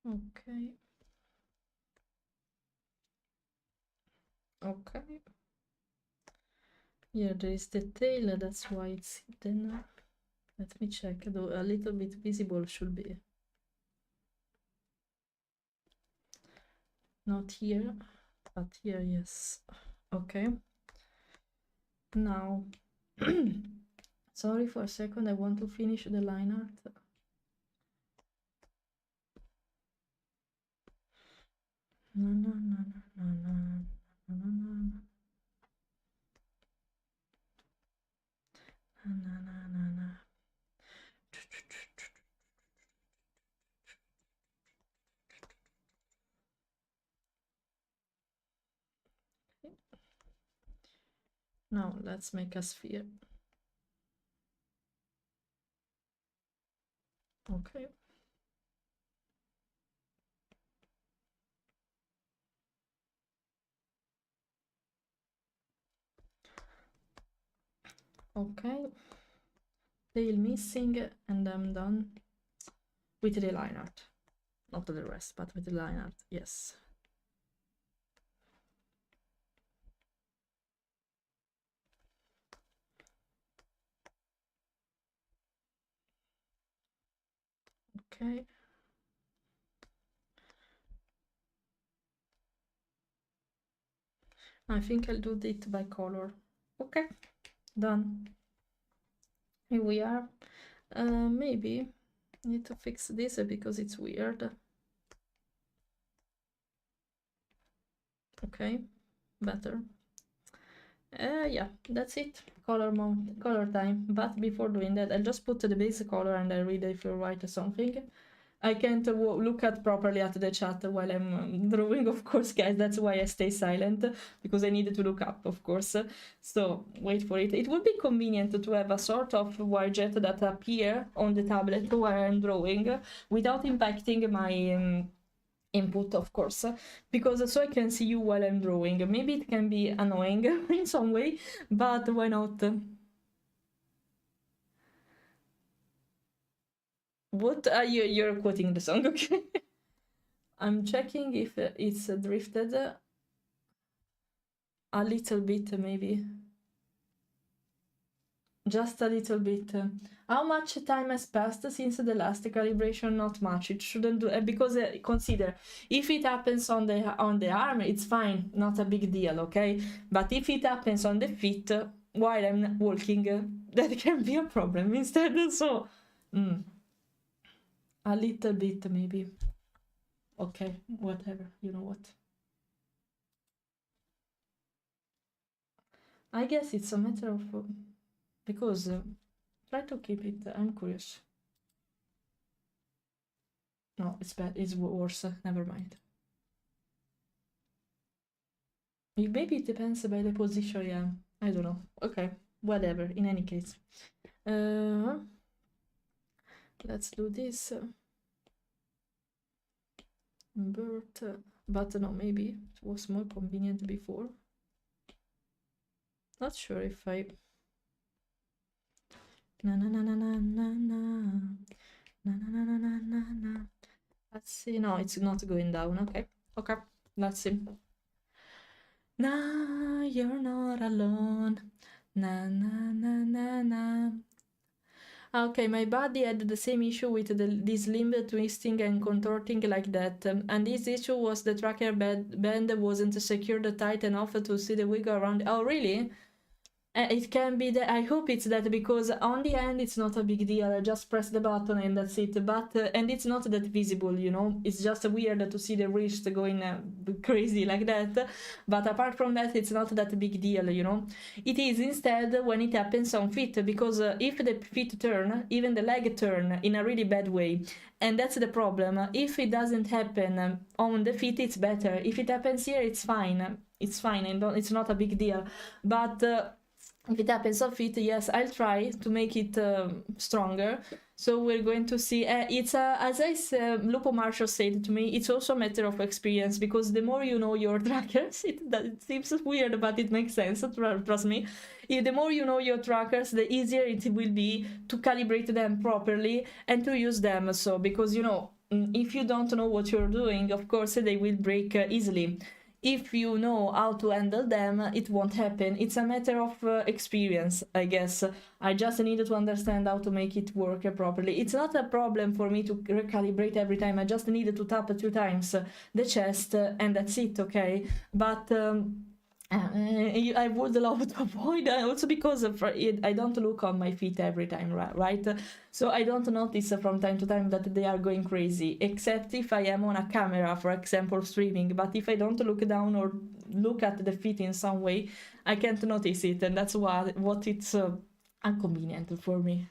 Okay. Okay. Yeah, there is the tail, that's why it's hidden. Let me check, though a little bit visible should be. Not here, but here, yes. Okay. Now, sorry for a second, I want to finish the line art. Na na na na na na na na na na na na na. Now let's make a sphere. Okay. Okay. Tail missing, and I'm done with the line art. Not the rest, but with the line art, yes. Okay. I think I'll do it by color. Okay, done. Here we are. Maybe need to fix this because it's weird. Okay. better. Yeah, that's it. Color time. But before doing that, I'll just put the base color and I read if you write something. I can't look at properly at the chat while I'm drawing, of course, guys. That's why I stay silent, because I needed to look up, of course. So wait for it. It would be convenient to have a sort of widget that appear on the tablet while I'm drawing without impacting my input, of course, because so I can see you while I'm drawing. Maybe it can be annoying in some way, but why not? What are you? You're quoting the song, okay? I'm checking if it's drifted a little bit, maybe. Just a little bit. How much time has passed since the last calibration? Not much. It shouldn't do because consider, if it happens on the arm, it's fine, not a big deal, okay? But if it happens on the feet while I'm walking, that can be a problem instead. So, a little bit maybe. Okay, whatever. You know what? I guess it's a matter of because try to keep it. I'm curious. No, it's bad. It's worse. Never mind. Maybe it depends by the position. Yeah, I don't know. Okay, whatever. In any case, let's do this. Bird, but no, maybe it was more convenient before. Not sure if I. Na na na na na na na na na na na na na. Let's see. No, it's not going down. Okay, okay. Let's see. Nah, you're not alone. Na na na na na. Okay, my body had the same issue with this limb twisting and contorting like that. And this issue was the tracker band wasn't secured tight enough to see the wiggle around. Oh, really? It can be that. I hope it's that, because on the end it's not a big deal. I just press the button and that's it. But and it's not that visible, you know. It's just weird to see the wrist going crazy like that. But apart from that, it's not that big deal, you know. It is instead when it happens on feet, because if the feet turn, even the leg turn in a really bad way. And that's the problem. If it doesn't happen on the feet, it's better. If it happens here, it's fine. It's fine, and it's not a big deal. But if it happens on feet, yes, I'll try to make it stronger. So we're going to see. It's as I said, Lupo Marshall said to me, it's also a matter of experience, because the more you know your trackers, it seems weird, but it makes sense. Trust me. The more you know your trackers, the easier it will be to calibrate them properly and to use them. So because, you know, if you don't know what you're doing, of course they will break easily. If you know how to handle them, it won't happen. It's a matter of experience, I guess. I just need to understand how to make it work properly. It's not a problem for me to recalibrate every time. I just need to tap 2 times the chest and that's it, okay? But I would love to avoid, also because I don't look on my feet every time, right? So I don't notice from time to time that they are going crazy, except if I am on a camera, for example, streaming. But if I don't look down or look at the feet in some way, I can't notice it, and that's what it's inconvenient for me.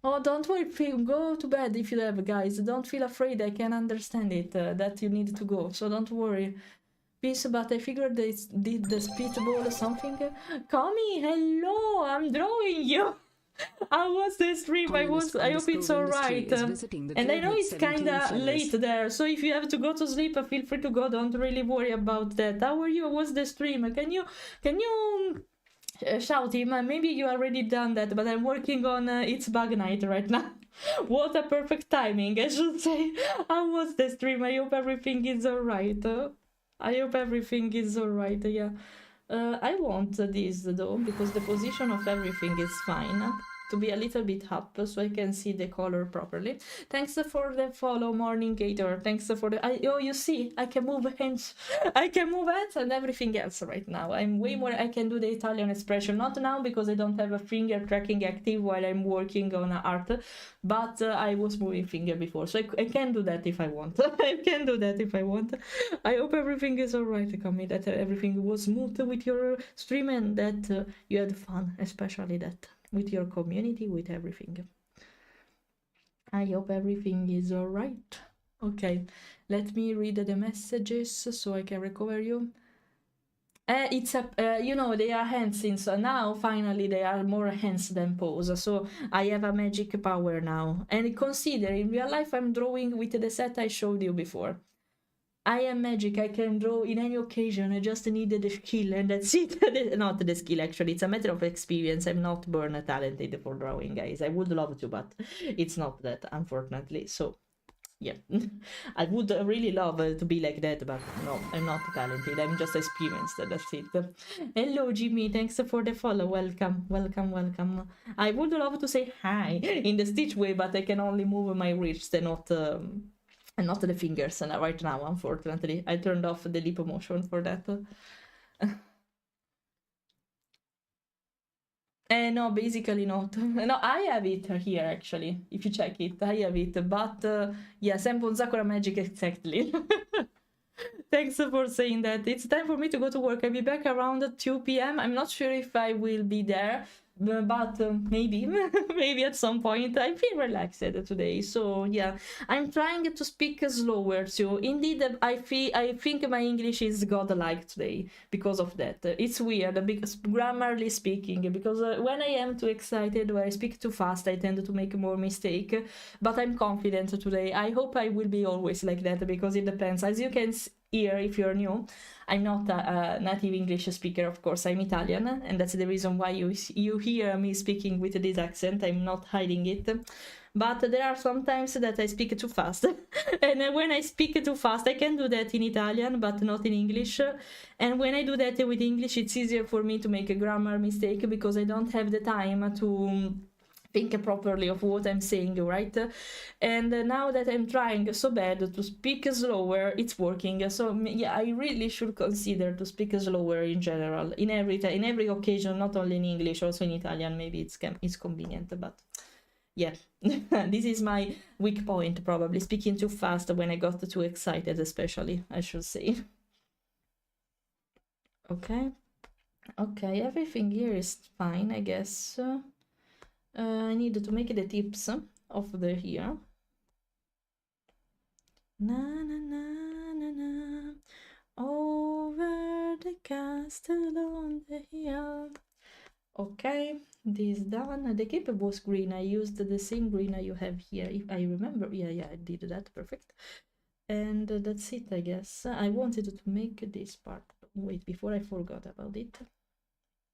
Oh, don't worry, go to bed if you have, guys. Don't feel afraid. I can understand it, that you need to go, so don't worry. Peace, but I figured they did the speedball or something. Kami, hello, I'm drawing you. How was the stream? I hope it's alright. And I know it's kinda late there, so if you have to go to sleep, feel free to go. Don't really worry about that. How are you? How was the stream? Can you shout him? Maybe you already done that, but I'm working on It's Bug Night right now. What a perfect timing, I should say. How was the stream? I hope everything is alright. I hope everything is alright, yeah. I want this though, because the position of everything is fine. to be a little bit up so I can see the color properly. Thanks for the follow, Morning Gator. Thanks for the... oh, you see, I can move hands. I can move hands and everything else right now. I'm way more... I can do the Italian expression. Not now because I don't have a finger tracking active while I'm working on art. But I was moving finger before. So I can do that if I want. I can do that if I want. I hope everything is alright, Kami. That everything was smooth with your stream and that you had fun. Especially that. With your community, with everything. I hope everything is alright. Okay, let me read the messages so I can recover you. It's a, you know, they are hands since now finally they are more hands than pose. So I have a magic power now. And consider in real life I'm drawing with the set I showed you before. I am magic, I can draw in any occasion, I just needed the skill and that's it. Not the skill actually, it's a matter of experience. I'm not born talented for drawing, guys. I would love to, but it's not that, unfortunately. So, yeah. I would really love to be like that, but no, I'm not talented. I'm just experienced, that's it. Hello, Jimmy, thanks for the follow. Welcome, welcome, welcome. I would love to say hi in the Stitch way, but I can only move my wrist and not... and not the fingers right now, unfortunately. I turned off the lip motion for that. No, basically not. No, I have it here, actually. If you check it, I have it. But, yeah, Senpon Sakura Magic, exactly. Thanks for saying that. It's time for me to go to work. I'll be back around 2 p.m. I'm not sure if I will be there. But maybe maybe at some point. I feel relaxed today, so yeah, I'm trying to speak slower too. Indeed, I think my English is godlike today because of that. It's weird because grammarly speaking, because when I am too excited or I speak too fast I tend to make more mistake, but I'm confident today. I hope I will be always like that because it depends. As you can hear if you're new, I'm not a native English speaker, of course. I'm Italian, and that's the reason why you hear me speaking with this accent. I'm not hiding it. But there are some times that I speak too fast. And when I speak too fast, I can do that in Italian, but not in English. And when I do that with English, it's easier for me to make a grammar mistake because I don't have the time to think properly of what I'm saying, right? And now that I'm trying so bad to speak slower, it's working. So yeah, I really should consider to speak slower in general, in every occasion, not only in English, also in Italian. Maybe it's convenient, but yeah, this is my weak point, probably speaking too fast when I got too excited, especially, I should say. Okay, everything here is fine, I guess. I need to make the tips of the here. Na na na na na, over the castle on the hill. Okay, this done. The cape was green. I used the same green you have here, if I remember. Yeah, I did that. Perfect. And that's it, I guess. I wanted to make this part. Wait, before I forgot about it.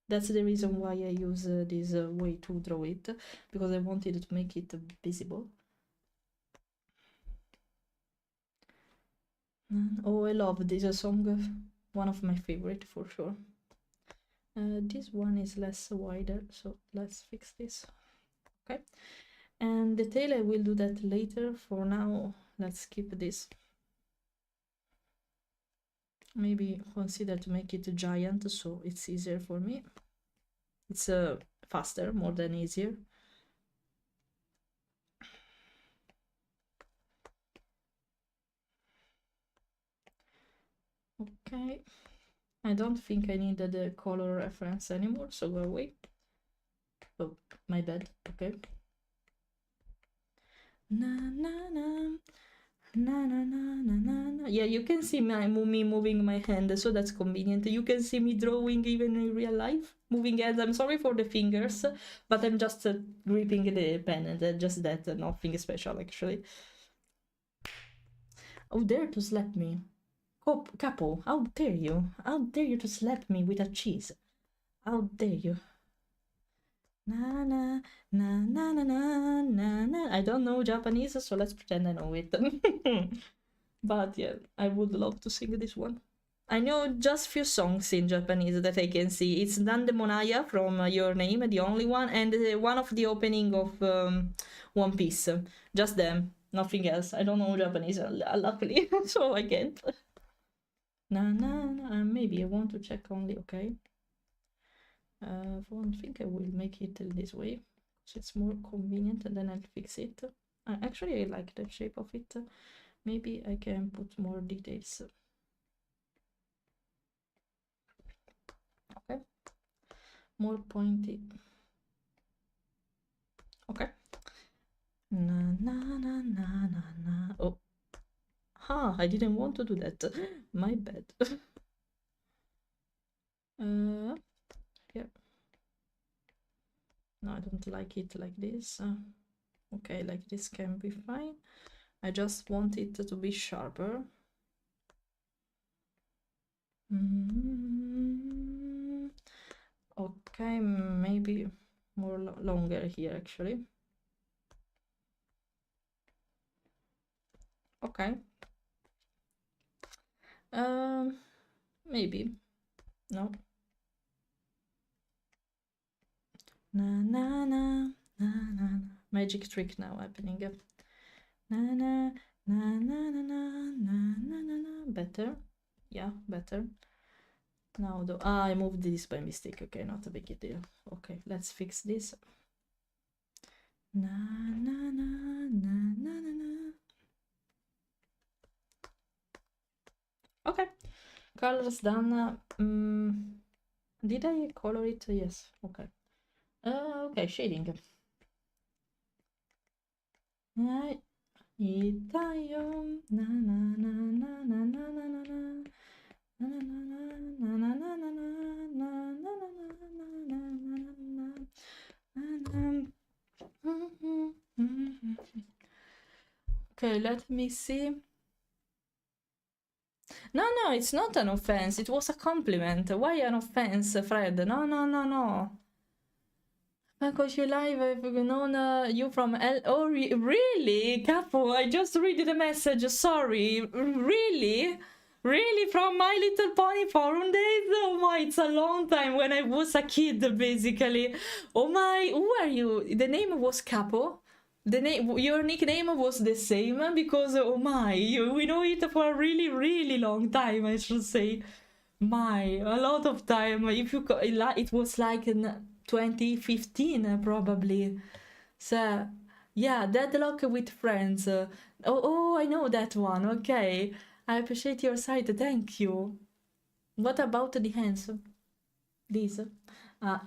That's the reason why I use this way to draw it, because I wanted to make it visible. Oh, I love this song, one of my favorite for sure. This one is less wider, so let's fix this. Okay, and the tail I will do that later. For now, let's keep this. Maybe consider to make it a giant so it's easier for me. It's faster more than easier. Okay, I don't think I need the color reference anymore, so go away. Oh, my bad. Okay. Na na na. Na, na, na, na, na, na. Yeah, you can see me moving my hand, so that's convenient. You can see me drawing even in real life, moving hands. I'm sorry for the fingers, but I'm just gripping the pen, and just that, nothing special actually. Oh, dare to slap me. Capo, how dare you? How dare you to slap me with a cheese? How dare you? Na na na na na na na na. I don't know Japanese, so let's pretend I know it. But yeah, I would love to sing this one. I know just few songs in Japanese that I can see. It's Nande Monaya from Your Name, the only one, and one of the opening of One Piece. Just them, nothing else. I don't know Japanese, luckily, so I can't. Maybe I want to check only, okay. I think I will make it this way, so it's more convenient, and then I'll fix it. Actually, I like the shape of it. Maybe I can put more details. Okay, more pointy. Okay. Oh, I didn't want to do that. My bad. Yeah. No, I don't like it like this. Okay, like this can be fine. I just want it to be sharper. Okay, maybe more longer here actually. Okay. Maybe. No. Magic trick now happening. Better. Yeah, better. Now I moved this by mistake. Okay, not a big deal. Okay, let's fix this. Okay, colors done. Did I color it? Yes. Okay. Okay, shading. Okay, let me see. No, it's not an offense. It was a compliment. Why an offense, Fred? No. Because you live, I've known you from Oh, really? Capo, I just read the message. Sorry. Really? Really? From My Little Pony forum days? Oh my, it's a long time, when I was a kid, basically. Oh my, who are you? The name was Capo? Your nickname was the same? Because, oh my, we know it for a really, really long time, I should say. A lot of time. If you, it was like in 2015 probably. So yeah, Deadlock with Friends. Oh, I know that one. Okay, I appreciate your site, thank you. What about the hands? This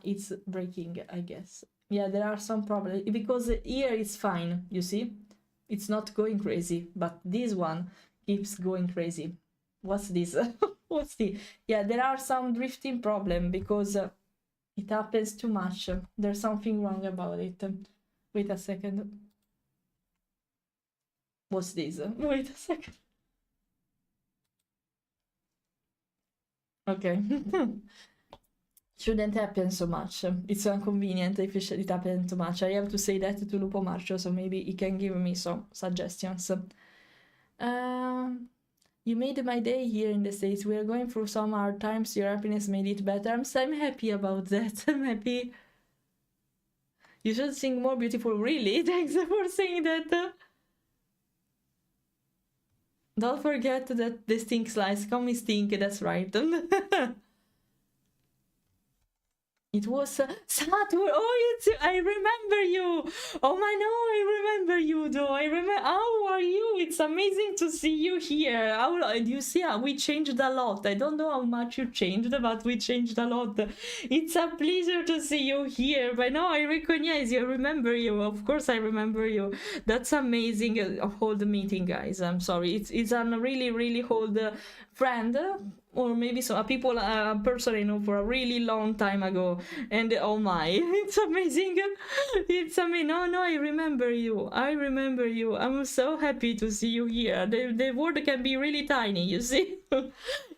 it's breaking, I guess. Yeah, there are some problems because here it's fine, you see, it's not going crazy, but this one keeps going crazy. What's this? What's the? Yeah, there are some drifting problem because it happens too much. There's something wrong about it. Wait a second. What's this? Wait a second. Okay. Shouldn't happen so much. It's inconvenient if it happens too much. I have to say that to Lupo Marcio, so maybe he can give me some suggestions. You made my day here in the States. We are going through some hard times. Your happiness made it better. I'm happy about that. I'm happy. You should sing more beautiful. Really? Thanks for saying that. Don't forget that the stink slice. Call me stink, that's right. It was Saturn. Oh, I remember you. Oh my, no, I remember you though. I remember. How are you? It's amazing to see you here. How you see? We changed a lot. I don't know how much you changed, but we changed a lot. It's a pleasure to see you here. But now I recognize you. I remember you. Of course, I remember you. That's amazing. Hold the meeting, guys. I'm sorry. It's a really, really old friend. Or maybe some people, a person I know for a really long time ago, and oh my, it's amazing. It's amazing. No, I remember you. I'm so happy to see you here. The world can be really tiny, you see.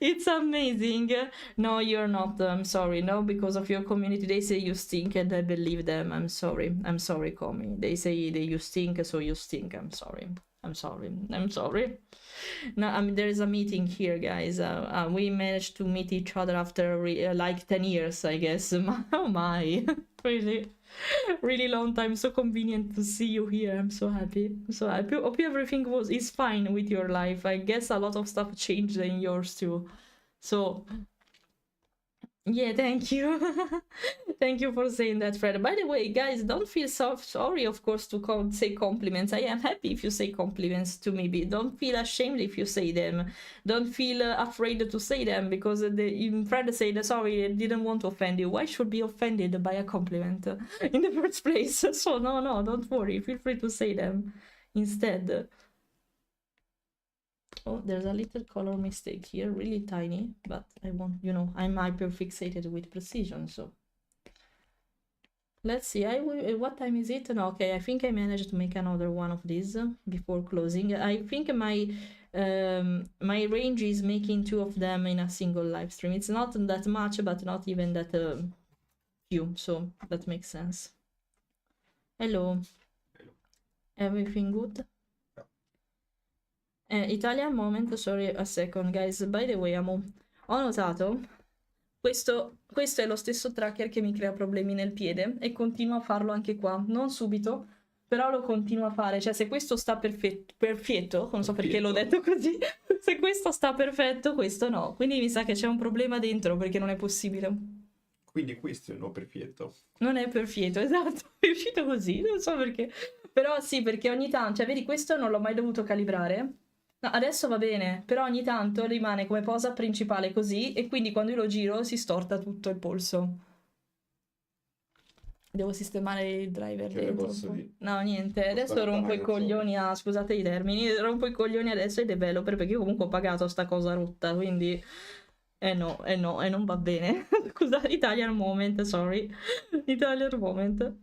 It's amazing. No, you're not. I'm sorry. No, because of your community, they say you stink, and I believe them. I'm sorry, Komi. They say you stink, so you stink. I'm sorry. I'm sorry. I'm sorry. No, I mean, there is a meeting here, guys. We managed to meet each other after like 10 years, I guess. Oh my. Really, really long time. So convenient to see you here. I'm so happy. I'm so happy. Hope everything is fine with your life. I guess a lot of stuff changed in yours too. So yeah, thank you. Thank you for saying that, Fred. By the way, guys, don't feel so sorry, of course, to say compliments. I am happy if you say compliments to me. Don't feel ashamed if you say them. Don't feel afraid to say them, because even Fred said, sorry, I didn't want to offend you. Why should be offended by a compliment in the first place? So no, don't worry. Feel free to say them instead. Oh, there's a little color mistake here, really tiny, but I want, you know, I'm hyper fixated with precision, so let's see. What time is it? No, okay, I think I managed to make another one of these before closing. I think my my range is making 2 of them in a single live stream. It's not that much, but not even that few, so that makes sense. Hello. Everything good? Italian moment, sorry, a second, guys. By the way, ho notato, questo è lo stesso tracker che mi crea problemi nel piede e continuo a farlo anche qua. Non subito, però lo continuo a fare. Cioè, se questo sta perfetto, non so perché l'ho detto così, se questo sta perfetto, questo no. Quindi mi sa che c'è un problema dentro, perché non è possibile. Quindi questo è il no perfetto. Non è perfetto, esatto. È uscito così, non so perché. Però sì, perché ogni tanto, cioè, vedi, questo non l'ho mai dovuto calibrare. No, adesso va bene, però ogni tanto rimane come posa principale così, e quindi quando io lo giro si storta tutto il polso. Devo sistemare il driver Che ne dentro posso un po'. dire? No, niente, adesso Costa rompo i una coglioni a... Scusate i termini, rompo i coglioni adesso ai developer, perché io comunque ho pagato sta cosa rotta, quindi... no, e non va bene. Scusate, Italian moment, sorry. Italian moment.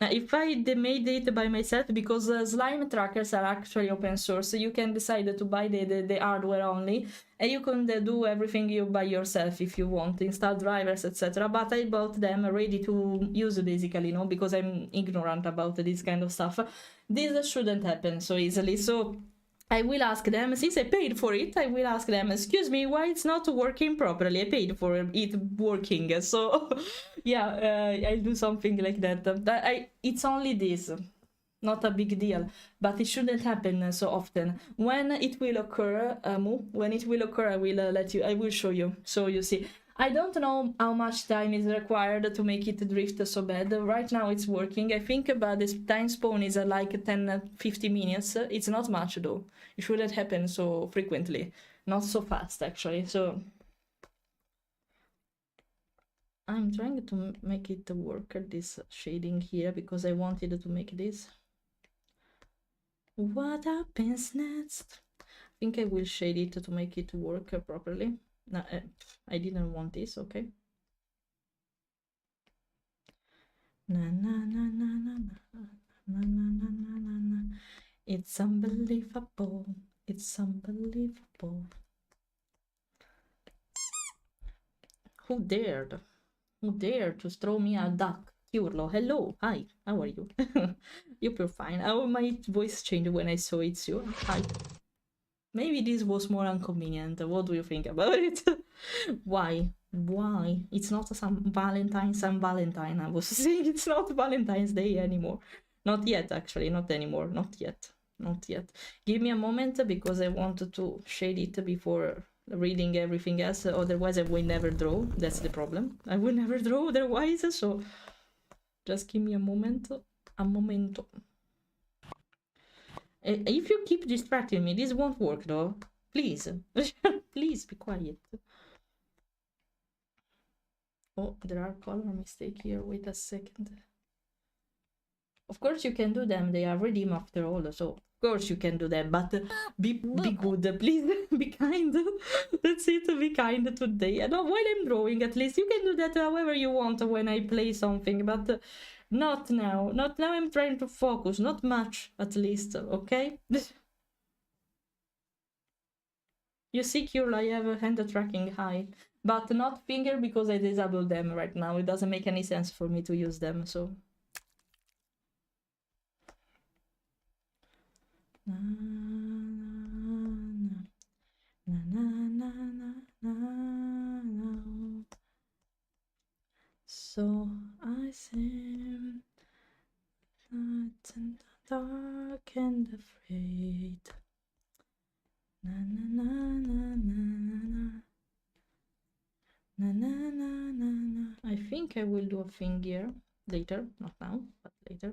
If I made it by myself, because slime trackers are actually open source, you can decide to buy the hardware only, and you can do everything you by yourself if you want, install drivers, etc. But I bought them ready to use, basically, no, because I'm ignorant about this kind of stuff. This shouldn't happen so easily, so I will ask them, since I paid for it, I will ask them, excuse me, why it's not working properly? I paid for it working, so yeah, I'll do something like that. It's only this, not a big deal, but it shouldn't happen so often. When it will occur, when it will occur, I will I will show you, so you see. I don't know how much time is required to make it drift so bad. Right now it's working. I think about this time spawn is like 10-50 minutes. It's not much though. It shouldn't happen so frequently. Not so fast actually. So I'm trying to make it work, this shading here, because I wanted to make this. What happens next? I think I will shade it to make it work properly. No, I didn't want this, okay. Na na na na na na na na na na na na. It's unbelievable. It's unbelievable. Who dared? Who dared to throw me a duck? Kiurlo, hello, hi, how are you? You're fine. Oh, my voice changed when I saw it's you. Hi. Maybe this was more inconvenient. What do you think about it? Why? Why? It's not some Valentine, I was saying it's not Valentine's Day anymore. Not yet, actually, not anymore. Not yet. Not yet. Give me a moment, because I want to shade it before reading everything else. Otherwise, I will never draw. That's the problem. I will never draw otherwise, so just give me a moment. A momento. If you keep distracting me, this won't work though. Please. Please be quiet. Oh, there are color mistake here. Wait a second. Of course you can do them. They are redeemed after all. So of course you can do them. But be good. Please be kind. That's it. Be kind today. And while I'm drawing, at least you can do that however you want when I play something. But not now. Not now. I'm trying to focus. Not much, at least. Okay? You see, Curl, I have a hand tracking high. But not finger, because I disabled them right now. It doesn't make any sense for me to use them, so... Na na na na na na na. So I seem not in the dark and afraid. Na na na na na na na na na na na. I think I will do a thing here later, not now, but later.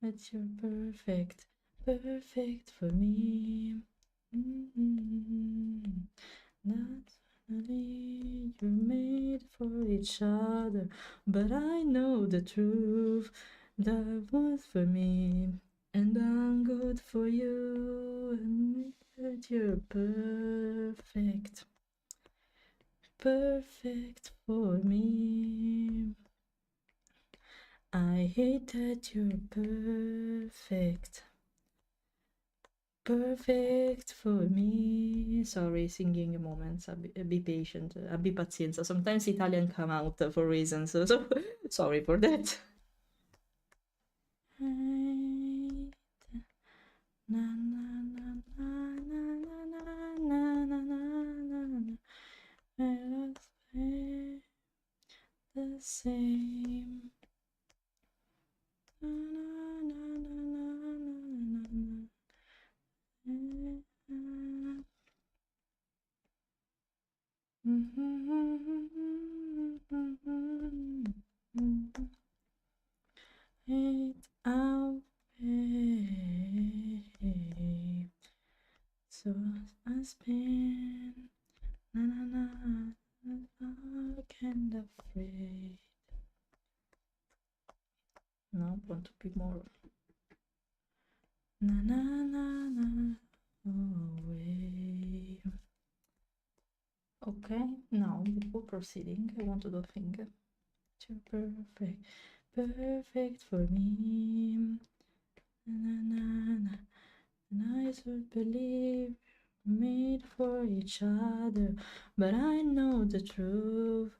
That's your perfect, perfect for me. Naturally, you're made for each other, but I know the truth. That was for me, and I'm good for you, and that you're perfect, perfect for me. I hate that you're perfect. Perfect for me. Sorry, singing moments. Be patient. Abbi pazienza. Sometimes Italian come out for reasons. So sorry for that. Na na na na na na na na na. Let us play the same. Na na na na na na na. It away. So I spin na na na dark and afraid. No, want to be more. Na na na na away. Okay, now before proceeding, I want to do a thing. You're perfect, perfect for me. Na na na, and I should believe made for each other, but I know the truth.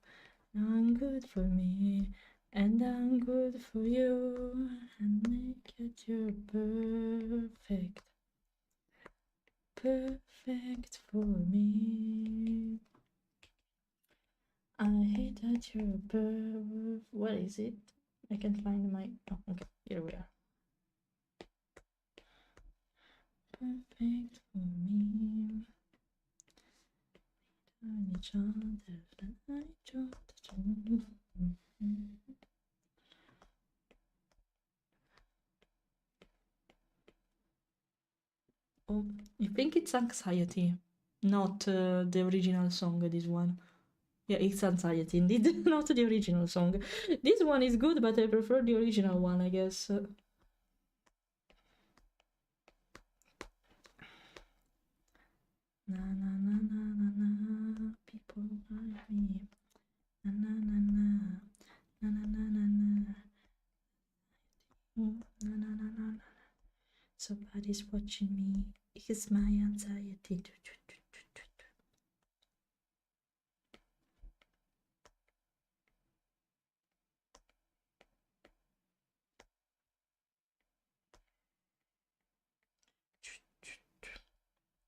I'm good for me, and I'm good for you, and make it your perfect, perfect for me. I hate that you're perfect. What is it? I can't find my. Oh, okay, here we are. Perfect for me. On each other, and I chose. Oh, I think it's anxiety, not the original song. This one. Yeah, it's anxiety indeed, not the original song. This one is good, but I prefer the original one, I guess. Na na na na na na, people like me. Na na na na, na na na na na. Na na na na na. Somebody's watching me. It's my anxiety.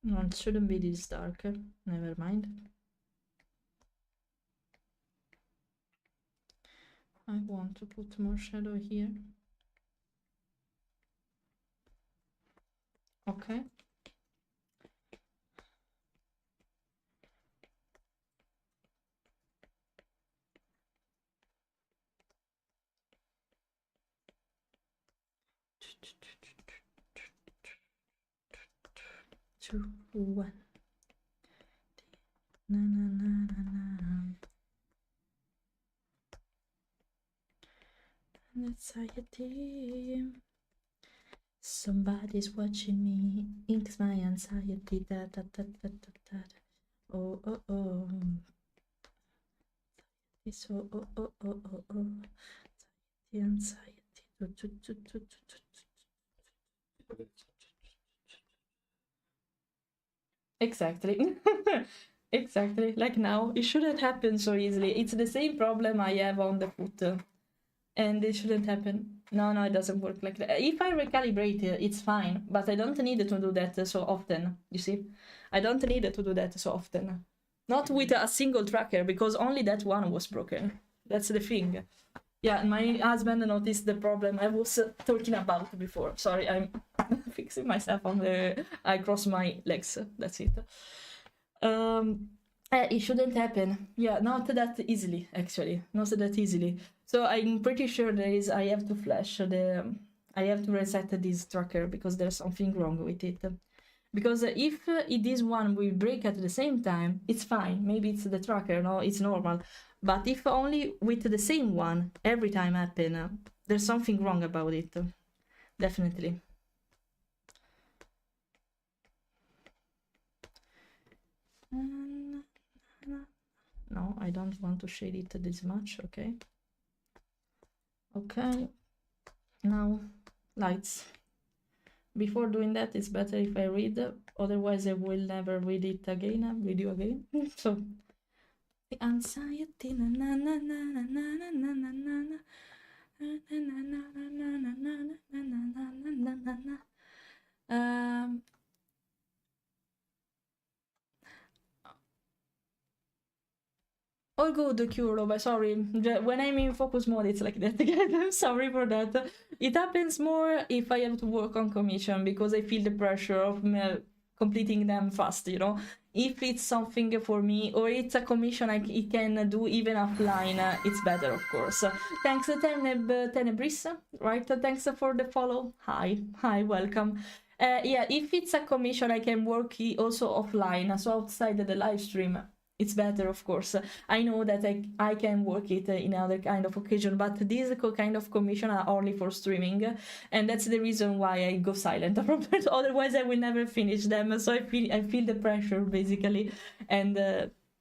No, it shouldn't be this dark. Never mind. I want to put more shadow here. Okay. Two, one. Na na na na na. Anxiety. Somebody's watching me. Inks my anxiety. Da da da da da da. Oh oh oh. It's oh oh oh oh oh oh. The anxiety. Exactly. Exactly. Like now, it shouldn't happen so easily. It's the same problem I have on the foot. And it shouldn't happen. No, it doesn't work like that. If I recalibrate it, it's fine, but I don't need to do that so often, you see? I don't need to do that so often. Not with a single tracker, because only that one was broken. That's the thing. Yeah, my husband noticed the problem I was talking about before. Sorry, I'm fixing myself on the... I cross my legs, that's it. It shouldn't happen. Yeah, not that easily, actually. Not that easily. So I'm pretty sure I have to flash I have to reset this tracker because there's something wrong with it. Because if this one will break at the same time, it's fine. Maybe it's the tracker, no, it's normal. But if only with the same one every time happen, there's something wrong about it. Definitely. No, I don't want to shade it this much, okay. Okay, now lights. Before doing that, it's better if I read, otherwise I will never read it again, video again. So, the anxiety, na na na na na na na na na na na. All good, Kuro, but sorry. When I'm in focus mode, it's like that again. I'm sorry for that. It happens more if I have to work on commission, because I feel the pressure of completing them fast, you know? If it's something for me, or it's a commission I can do even offline, it's better, of course. Thanks, Tenebris, right? Thanks for the follow. Hi, welcome. Yeah, if it's a commission I can work also offline, so outside the live stream, it's better, of course. I know that I can work it in other kind of occasion, but these kind of commission are only for streaming, and that's the reason why I go silent from that. Otherwise, I will never finish them. So I feel the pressure basically, and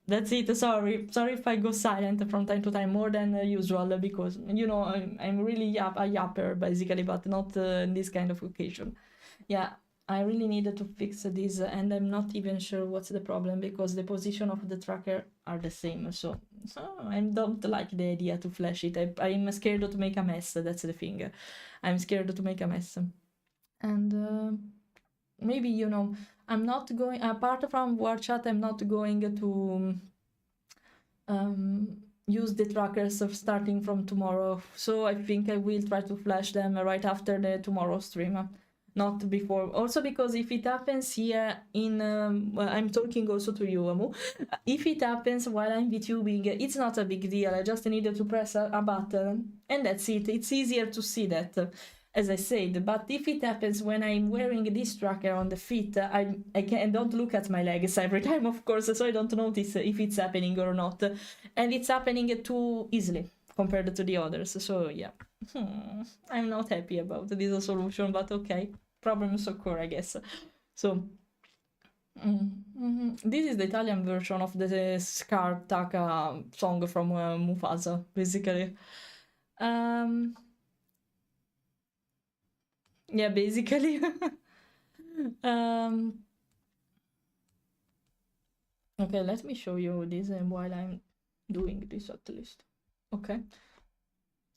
that's it. Sorry if I go silent from time to time more than usual, because you know I'm really a yapper basically, but not in this kind of occasion. Yeah. I really needed to fix this, and I'm not even sure what's the problem, because the position of the tracker are the same, so I don't like the idea to flash it. I'm scared to make a mess, that's the thing. I'm scared to make a mess. And maybe, you know, I'm not going, apart from war chat, I'm not going to use the trackers of starting from tomorrow, so I think I will try to flash them right after the tomorrow stream. Not before. Also because if it happens here in... well, I'm talking also to you, Amu. If it happens while I'm VTubing, it's not a big deal. I just needed to press a button, and that's it. It's easier to see that, as I said. But if it happens when I'm wearing this tracker on the feet, I don't look at my legs every time, of course, so I don't notice if it's happening or not. And it's happening too easily compared to the others. So, yeah. I'm not happy about this solution, but okay. Problems occur, I guess. So, this is the Italian version of the Scar Taka song from Mufasa, basically. Yeah, basically. Okay, let me show you this while I'm doing this at least. Okay.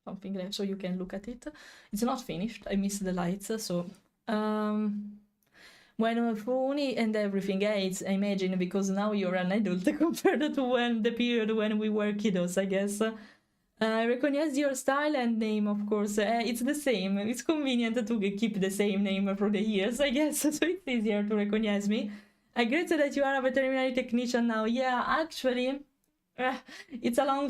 Something like so you can look at it. It's not finished. I missed the lights, so when funny and everything else, I imagine, because now you're an adult compared to when the period when we were kiddos, I guess. I recognize your style and name, of course. It's the same. It's convenient to keep the same name for the years, I guess, so it's easier to recognize me. I get that you are a veterinary technician now. Yeah, actually, it's a long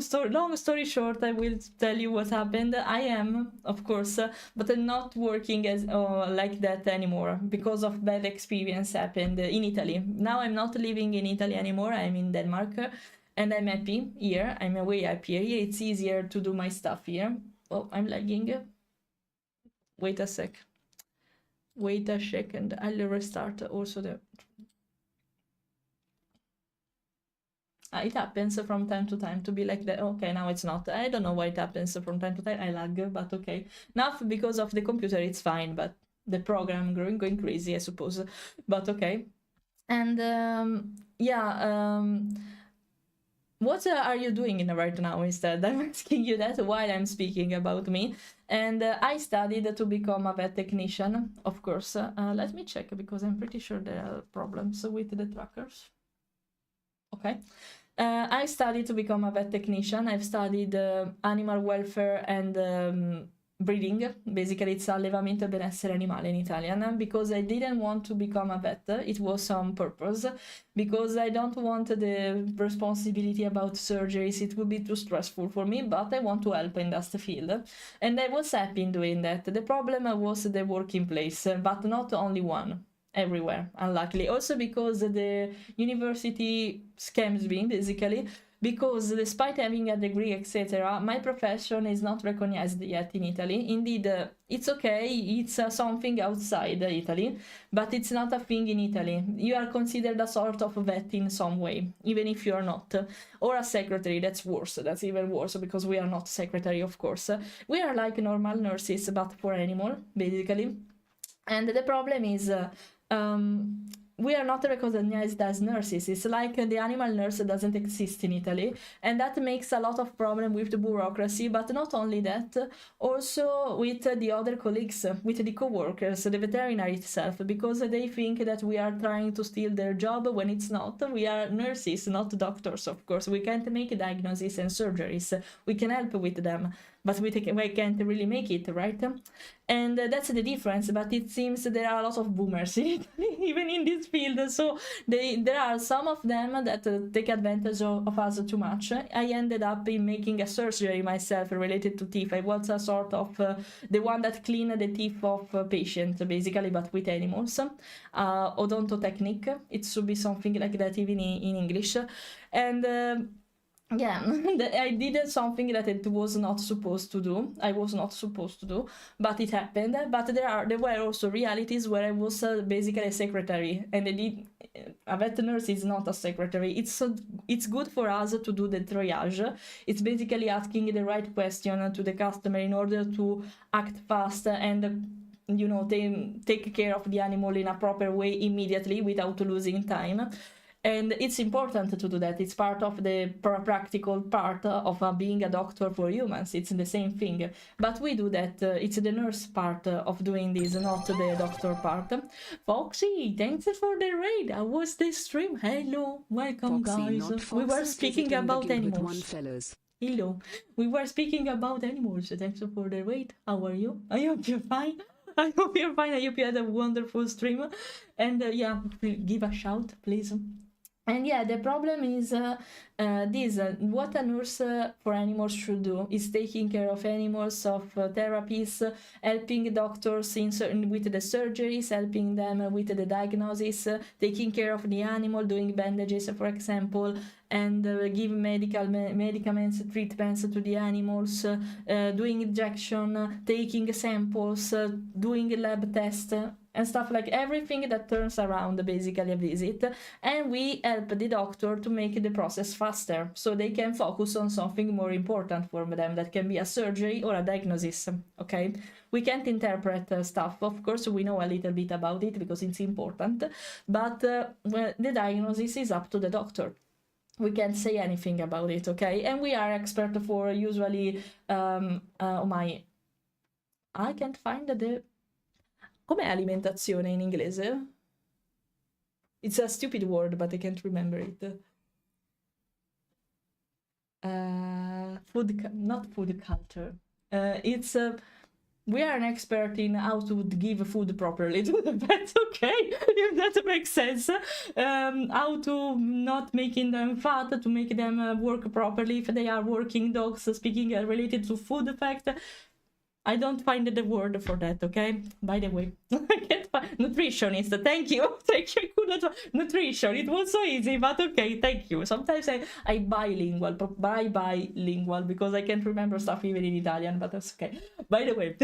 story short. I will tell you what happened. I am, of course, but I'm not working as like that anymore because of bad experience happened in Italy. Now I'm not living in Italy anymore. I'm in Denmark, and I'm happy here. I'm way happier here. It's easier to do my stuff here. Oh, I'm lagging. Wait a sec. Wait a second. I'll restart also the... it happens from time to time to be like that. Okay, now it's not. I don't know why it happens from time to time. I lag, but okay. Now because of the computer, it's fine, but the program going crazy, I suppose. But okay. And yeah, what are you doing right now instead? I'm asking you that while I'm speaking about me. And I studied to become a vet technician, of course. Let me check because I'm pretty sure there are problems with the trackers. Okay. I studied to become a vet technician. I've studied animal welfare and breeding. Basically, it's allevamento e benessere animale in Italian, because I didn't want to become a vet. It was on purpose, because I don't want the responsibility about surgeries. It would be too stressful for me, but I want to help in that field. And I was happy in doing that. The problem was the working place, but not only one. Everywhere, unluckily. Also because the university scams me, basically, because despite having a degree, etc., my profession is not recognized yet in Italy. Indeed, it's okay, it's something outside Italy, but it's not a thing in Italy. You are considered a sort of vet in some way, even if you are not. Or a secretary, that's worse, that's even worse, because we are not secretary, of course. We are like normal nurses, but for animal, basically. And the problem is, we are not recognized as nurses. It's like the animal nurse doesn't exist in Italy, and that makes a lot of problem with the bureaucracy. But not only that, also with the other colleagues, with the co-workers, the veterinary itself, because they think that we are trying to steal their job when it's not. We are nurses, not doctors, of course. We can't make diagnoses and surgeries. We can help with them, but we can't really make it, right? And that's the difference. But it seems there are a lot of boomers in Italy, even in this field. So there are some of them that take advantage of us too much. I ended up in making a surgery myself related to teeth. I was a sort of the one that cleaned the teeth of patients, basically, but with animals. Odontotechnic. It should be something like that, even in English. And yeah, I did something that it was not supposed to do. I was not supposed to do, but it happened. But there were also realities where I was basically a secretary, and a vet nurse is not a secretary. It's good for us to do the triage. It's basically asking the right question to the customer in order to act fast and take care of the animal in a proper way immediately without losing time. And it's important to do that. It's part of the practical part of being a doctor for humans. It's the same thing. But we do that. It's the nurse part of doing this, not the doctor part. Foxy, thanks for the raid. How was the stream? Hello, welcome, Foxy, guys. not We were foxes, speaking visiting the about guild with animals. one fellas. Hello. We were speaking about animals. Thanks for the raid. How are you? I hope you're fine. I hope you're fine. I hope you had a wonderful stream. And yeah, give a shout, please. And yeah, the problem is what a nurse for animals should do is taking care of animals, of therapies, helping doctors with the surgeries, helping them with the diagnosis, taking care of the animal, doing bandages, for example, and give medicaments, treatments to the animals, doing injection, taking samples, doing lab tests, and stuff like everything that turns around basically a visit. And we help the doctor to make the process faster so they can focus on something more important for them, that can be a surgery or a diagnosis. Okay, we can't interpret stuff. Of course, we know a little bit about it because it's important, but the diagnosis is up to the doctor. We can't say anything about it, okay? And we are expert for usually I can't find the... Com'è alimentazione in inglese? It's a stupid word, but I can't remember it. Not food culture. It's we are an expert in how to give food properly to the pets, okay? If that makes sense. How to not making them fat, to make them work properly if they are working dogs, speaking related to food effect. I don't find the word for that, okay? By the way, I can't find nutritionist. Thank you. Nutrition. It was so easy, but okay, thank you. Sometimes I bilingual because I can't remember stuff even in Italian, but that's okay. By the way,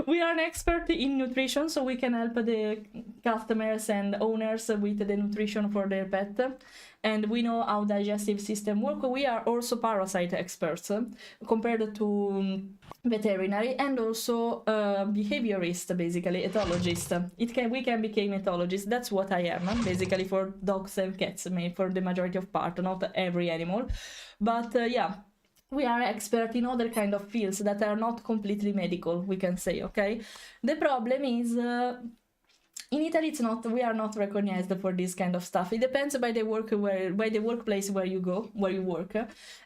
we are an expert in nutrition, so we can help the customers and owners with the nutrition for their pet. and we know how digestive system work. We are also parasite experts compared to veterinary, and also behaviorist, basically ethologist. We can become ethologist. That's what I am basically for dogs and cats, for the majority of part, not every animal, but yeah. We are expert in other kind of fields that are not completely medical, we can say, okay? The problem is in Italy, we are not recognized for this kind of stuff. It depends by the workplace where you go, where you work,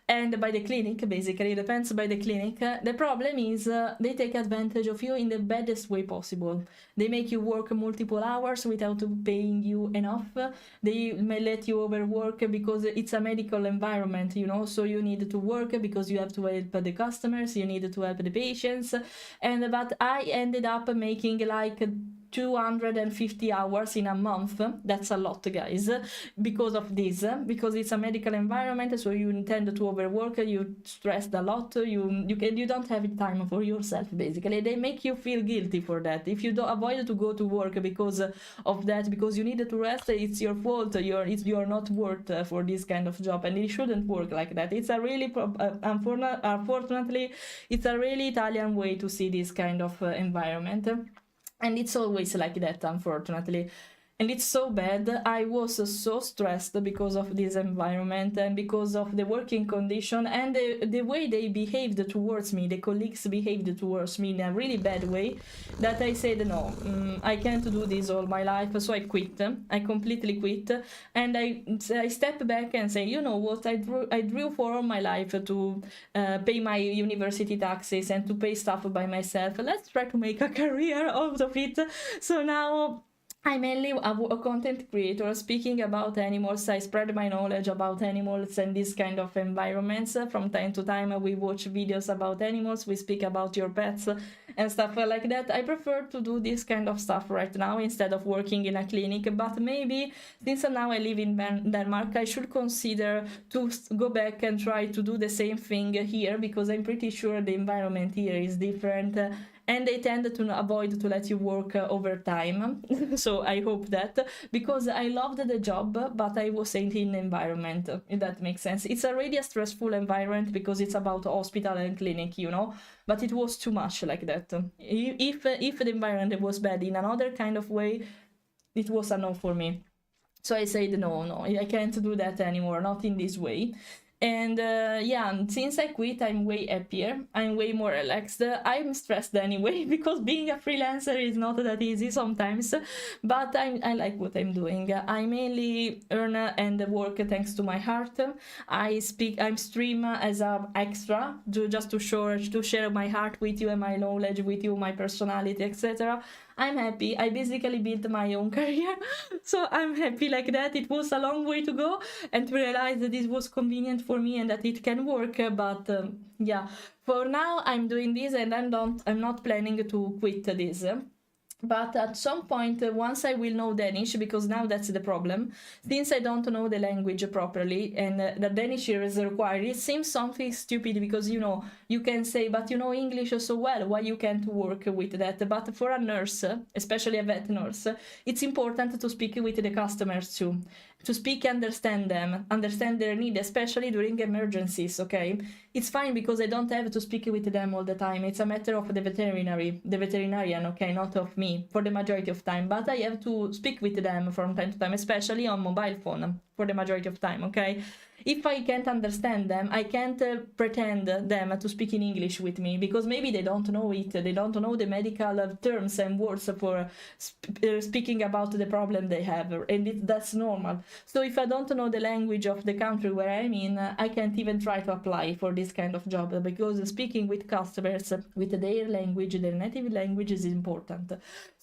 and by the clinic, basically. It depends by the clinic. The problem is they take advantage of you in the baddest way possible. They make you work multiple hours without paying you enough. They may let you overwork because it's a medical environment, you know, so you need to work because you have to help the customers, you need to help the patients. But I ended up making like 250 hours in a month. That's a lot, guys, because of this, because it's a medical environment, so you tend to overwork, you stressed a lot, you don't have time for yourself, basically. They make you feel guilty for that. If you don't avoid to go to work because of that, because you need to rest, it's your fault. You're not worth for this kind of job, and it shouldn't work like that. It's a really unfortunately, it's a really Italian way to see this kind of environment. And it's always like that, unfortunately. And it's so bad. I was so stressed because of this environment and because of the working condition and the way they behaved towards me, the colleagues behaved towards me in a really bad way, that I said, no, I can't do this all my life, so I quit. I completely quit. And I stepped back and say, you know what, I drew for all my life to pay my university taxes and to pay stuff by myself. Let's try to make a career out of it. So now I'm mainly a content creator speaking about animals. I spread my knowledge about animals and this kind of environments. From time to time, we watch videos about animals, we speak about your pets and stuff like that. I prefer to do this kind of stuff right now instead of working in a clinic, but maybe since now I live in Denmark, I should consider to go back and try to do the same thing here, because I'm pretty sure the environment here is different. And they tend to avoid to let you work overtime. So I hope that, because I loved the job, but I wasn't in the environment, if that makes sense. It's already a stressful environment because it's about hospital and clinic, you know, but it was too much like that. If the environment was bad in another kind of way, it was a no for me. So I said, no, I can't do that anymore, not in this way. And yeah, since I quit, I'm way happier. I'm way more relaxed. I'm stressed anyway, because being a freelancer is not that easy sometimes. But I like what I'm doing. I mainly earn and work thanks to my heart. I'm stream as an extra, just to share my heart with you and my knowledge with you, my personality, etc. I'm happy. I basically built my own career, so I'm happy like that. It was a long way to go, and to realize that this was convenient for me and that it can work. But yeah, for now I'm doing this, and I'm not planning to quit this. But at some point, once I will know Danish, because now that's the problem, since I don't know the language properly, and the Danish is required, it seems something stupid, because, you know, you can say, but you know English so well, why you can't work with that? But for a nurse, especially a vet nurse, it's important to speak with the customers too. To speak, understand them, understand their need, especially during emergencies, okay? It's fine because I don't have to speak with them all the time. It's a matter of the veterinarian, okay, not of me, for the majority of time. But I have to speak with them from time to time, especially on mobile phone, for the majority of time, okay? If I can't understand them, I can't pretend them to speak in English with me, because maybe they don't know it, they don't know the medical terms and words for speaking about the problem they have, and that's normal. So if I don't know the language of the country where I'm in, I can't even try to apply for this kind of job, because speaking with customers with their language, their native language, is important.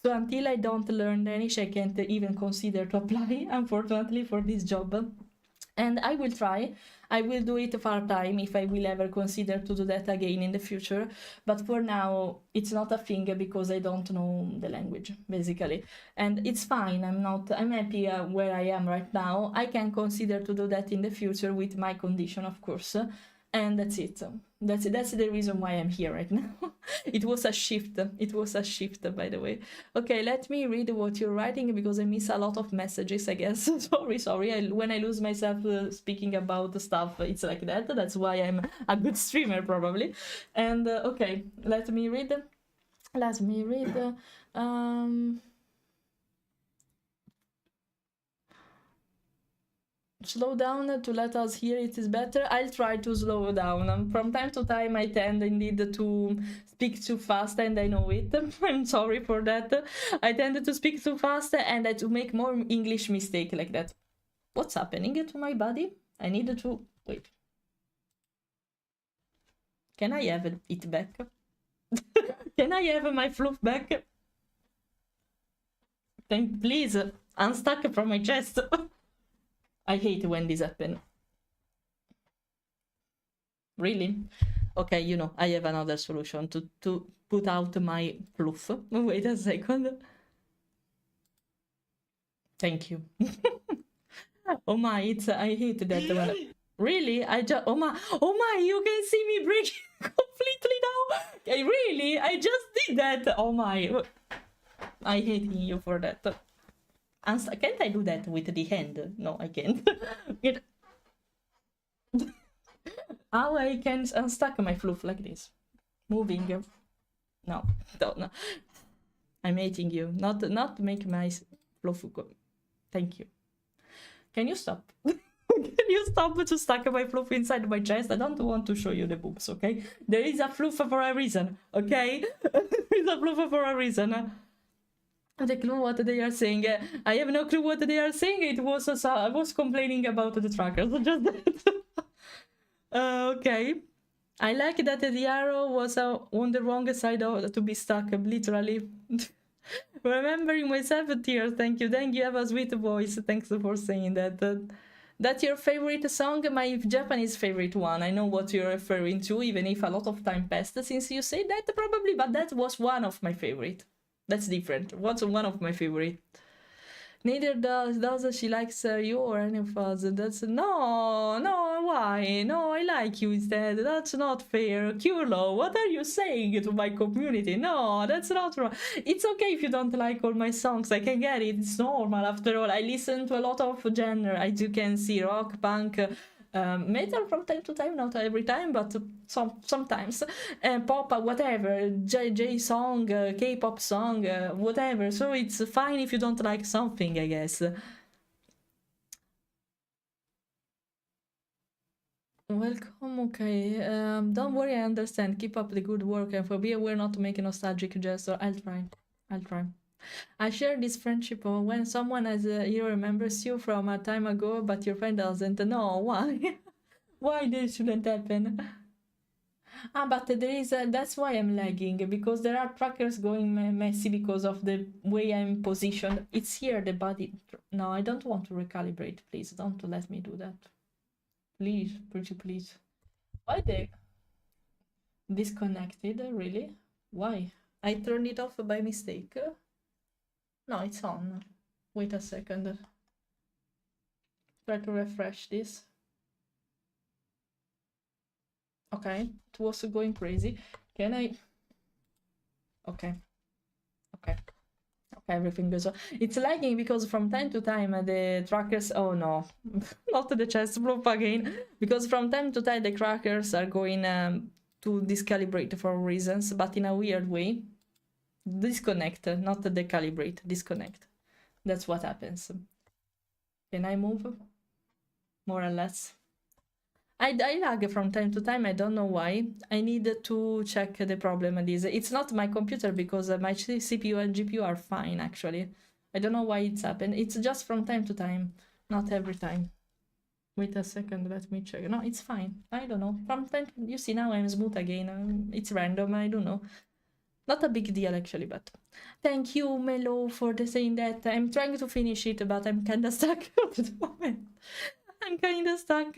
So until I don't learn Danish, I can't even consider to apply, unfortunately, for this job. And I will try. I will do it part-time if I will ever consider to do that again in the future. But for now, it's not a thing because I don't know the language, basically. And it's fine. I'm happy where I am right now. I can consider to do that in the future with my condition, of course. And that's it. That's the reason why I'm here right now. It was a shift. It was a shift, by the way. Okay, let me read what you're writing because I miss a lot of messages, I guess. Sorry. When I lose myself speaking about the stuff, it's like that. That's why I'm a good streamer, probably. And okay, let me read. Slow down to let us hear it is better. I'll try to slow down. From time to time I tend indeed to speak too fast, and I know it. I'm sorry for that. I tend to speak too fast and to make more English mistake like that. What's happening to my body? I need to... wait. Can I have it back? Can I have my fluff back? Please, unstuck from my chest. I hate when this happens. Really? Okay, you know, I have another solution to put out my fluff. Wait a second. Thank you. Oh my, I hate that one. Really? Oh my, you can see me breaking completely now. Really? I just did that. Oh my. I hate you for that. Can't I do that with the hand? No, I can't. How I can unstuck my fluff like this? Moving. No. I'm hating you. Not make my fluff go. Thank you. Can you stop? Can you stop to stuck my fluff inside my chest? I don't want to show you the boobs, okay? There is a fluff for a reason, okay? There is a fluff for a reason. The clue what they are saying. I have no clue what they are saying. It was I was complaining about the trackers. Just that. Okay. I like that the arrow was on the wrong side to be stuck. Literally. Remembering myself tears. Thank you. You have a sweet voice. Thanks for saying that. That's your favorite song? My Japanese favorite one. I know what you're referring to, even if a lot of time passed since you said that, probably. But that was one of my favorite. That's different. What's one of my favorite? Neither does she likes you or any of us. That's no, why? No, I like you instead. That's not fair. Curlo, what are you saying to my community? No, that's not wrong. It's okay if you don't like all my songs. I can get it. It's normal. After all, I listen to a lot of genre, as you can see, rock, punk, metal from time to time, not every time, but sometimes, pop, whatever, J song, K-pop song, whatever. So it's fine if you don't like something, I guess. Welcome, okay. Don't worry, I understand. Keep up the good work, and for be aware not to make a nostalgic gesture. I'll try. I share this friendship when someone as a hero remembers you from a time ago, but your friend doesn't. No, why? Why this shouldn't happen? But there is that's why I'm lagging, because there are trackers going messy because of the way I'm positioned. It's here, the body. No, I don't want to recalibrate. Please don't let me do that. Please, pretty please. Why they disconnected? Really? Why? I turned it off by mistake. No, it's on. Wait a second. Try to refresh this. Okay, it was going crazy. Can I... Okay, everything goes on. It's lagging because from time to time the trackers... Oh no, not the chest proof again. Because from time to time the trackers are going to discalibrate for reasons, but in a weird way. Disconnect, not decalibrate, disconnect. That's what happens. Can I move? More or less. I lag from time to time, I don't know why. I need to check the problem. It's not my computer because my CPU and GPU are fine, actually. I don't know why it's happened. It's just from time to time, not every time. Wait a second, let me check. No, it's fine. I don't know. From time to, you see, now I'm smooth again. It's random, I don't know. Not a big deal, actually, but... Thank you, Melo, for saying that. I'm trying to finish it, but I'm kinda stuck at the moment. I'm kinda stuck.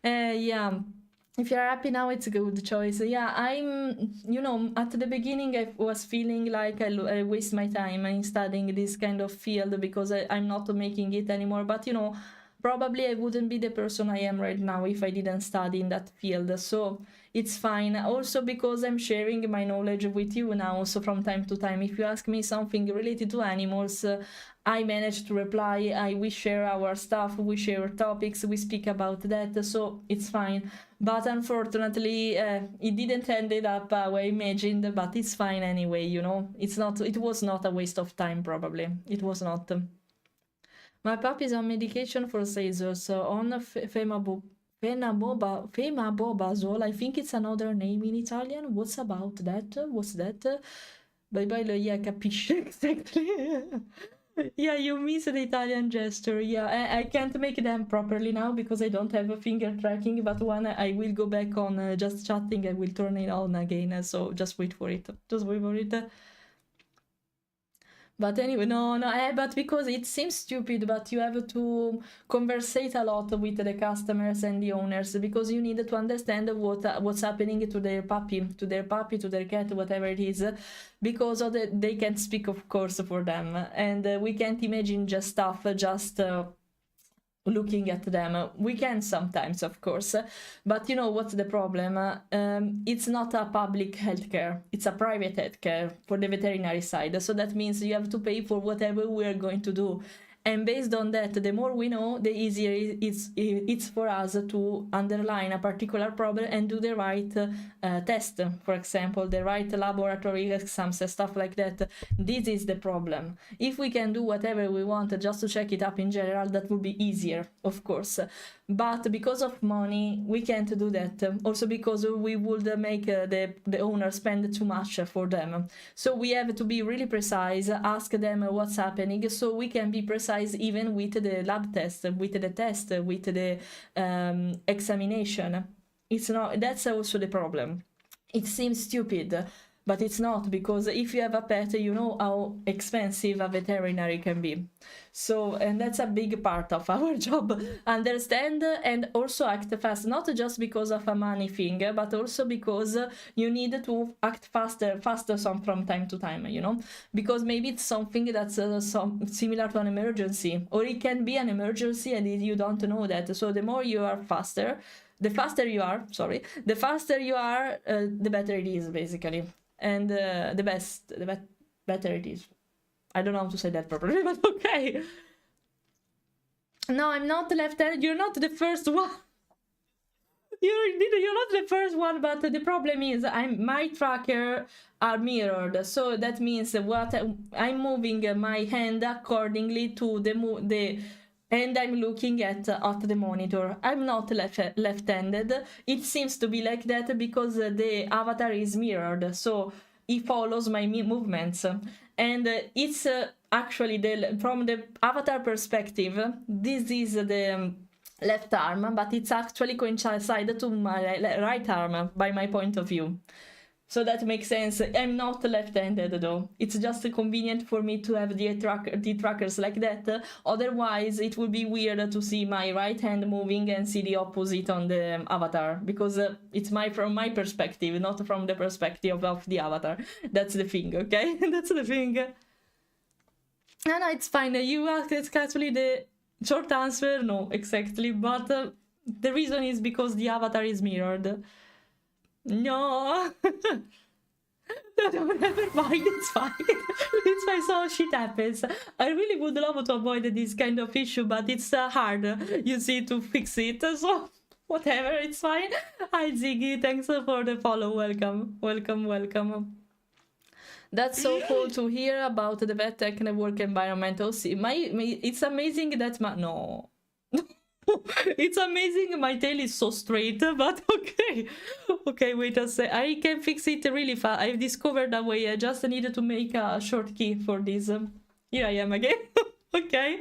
Yeah, if you're happy now, it's a good choice. Yeah, I'm, you know, at the beginning I was feeling like I waste my time in studying this kind of field because I'm not making it anymore. But, you know, probably I wouldn't be the person I am right now if I didn't study in that field. So it's fine. Also because I'm sharing my knowledge with you now. So from time to time, if you ask me something related to animals, I manage to reply. We share our stuff, we share topics, we speak about that. So it's fine. But unfortunately, it didn't ended up how I imagined. But it's fine anyway. You know, it's not. It was not a waste of time. Probably it was not. My puppy is on medication for seizures, on femabobazole. I think it's another name in Italian. What's about that? What's that? Bye bye, yeah, capisce exactly. Yeah, you miss the Italian gesture. Yeah, I can't make them properly now because I don't have a finger tracking. But when I will go back on just chatting, I will turn it on again. So just wait for it. Just wait for it. But anyway, no, but because it seems stupid, but you have to conversate a lot with the customers and the owners because you need to understand what's happening to their puppy, to their cat, whatever it is, because they can't speak, of course, for them, and we can't imagine just stuff just looking at them. We can sometimes, of course, but you know what's the problem? It's not a public healthcare, it's a private healthcare for the veterinary side. So that means you have to pay for whatever we are going to do. And based on that, the more we know, the easier it's for us to underline a particular problem and do the right test. For example, the right laboratory exams and stuff like that. This is the problem. If we can do whatever we want just to check it up in general, that would be easier, of course. But because of money, we can't do that. Also because we would make the owner spend too much for them. So we have to be really precise, ask them what's happening, so we can be precise even with the lab test, with the test, with the examination. It's not. That's also the problem. It seems stupid, but it's not, because if you have a pet, you know how expensive a veterinary can be. So, and that's a big part of our job. Understand and also act fast, not just because of a money thing, but also because you need to act faster from time to time, you know, because maybe it's something that's similar to an emergency, or it can be an emergency and you don't know that. So the more you are faster, the faster you are, the better it is, basically. And the better it is. I don't know how to say that properly, but okay. No, I'm not left-handed. You're not the first one. You're not the first one, but the problem is my tracker are mirrored, so that means what I'm moving my hand accordingly to the and I'm looking at the monitor. I'm not left-handed. It seems to be like that because the avatar is mirrored, so it follows my movements. And it's actually from the avatar perspective, this is the left arm, but it's actually coincide to my right arm by my point of view. So that makes sense. I'm not left-handed though. It's just convenient for me to have the trackers like that. Otherwise, it would be weird to see my right hand moving and see the opposite on the avatar, because it's from my perspective, not from the perspective of the avatar. That's the thing, okay? That's the thing. No, it's fine. You asked, it's actually the short answer. No, exactly. But the reason is because the avatar is mirrored. No. No, never mind, it's fine. It's fine, so shit happens. I really would love to avoid this kind of issue, but it's hard, you see, to fix it. So, whatever, it's fine. Hi, Ziggy, thanks for the follow. Welcome. That's so cool to hear about the vet tech work environment. Also, it's amazing that no. It's amazing my tail is so straight, but okay, wait a sec. I can fix it really fast. I've discovered a way. I just needed to make a short key for this. Here I am again. Okay.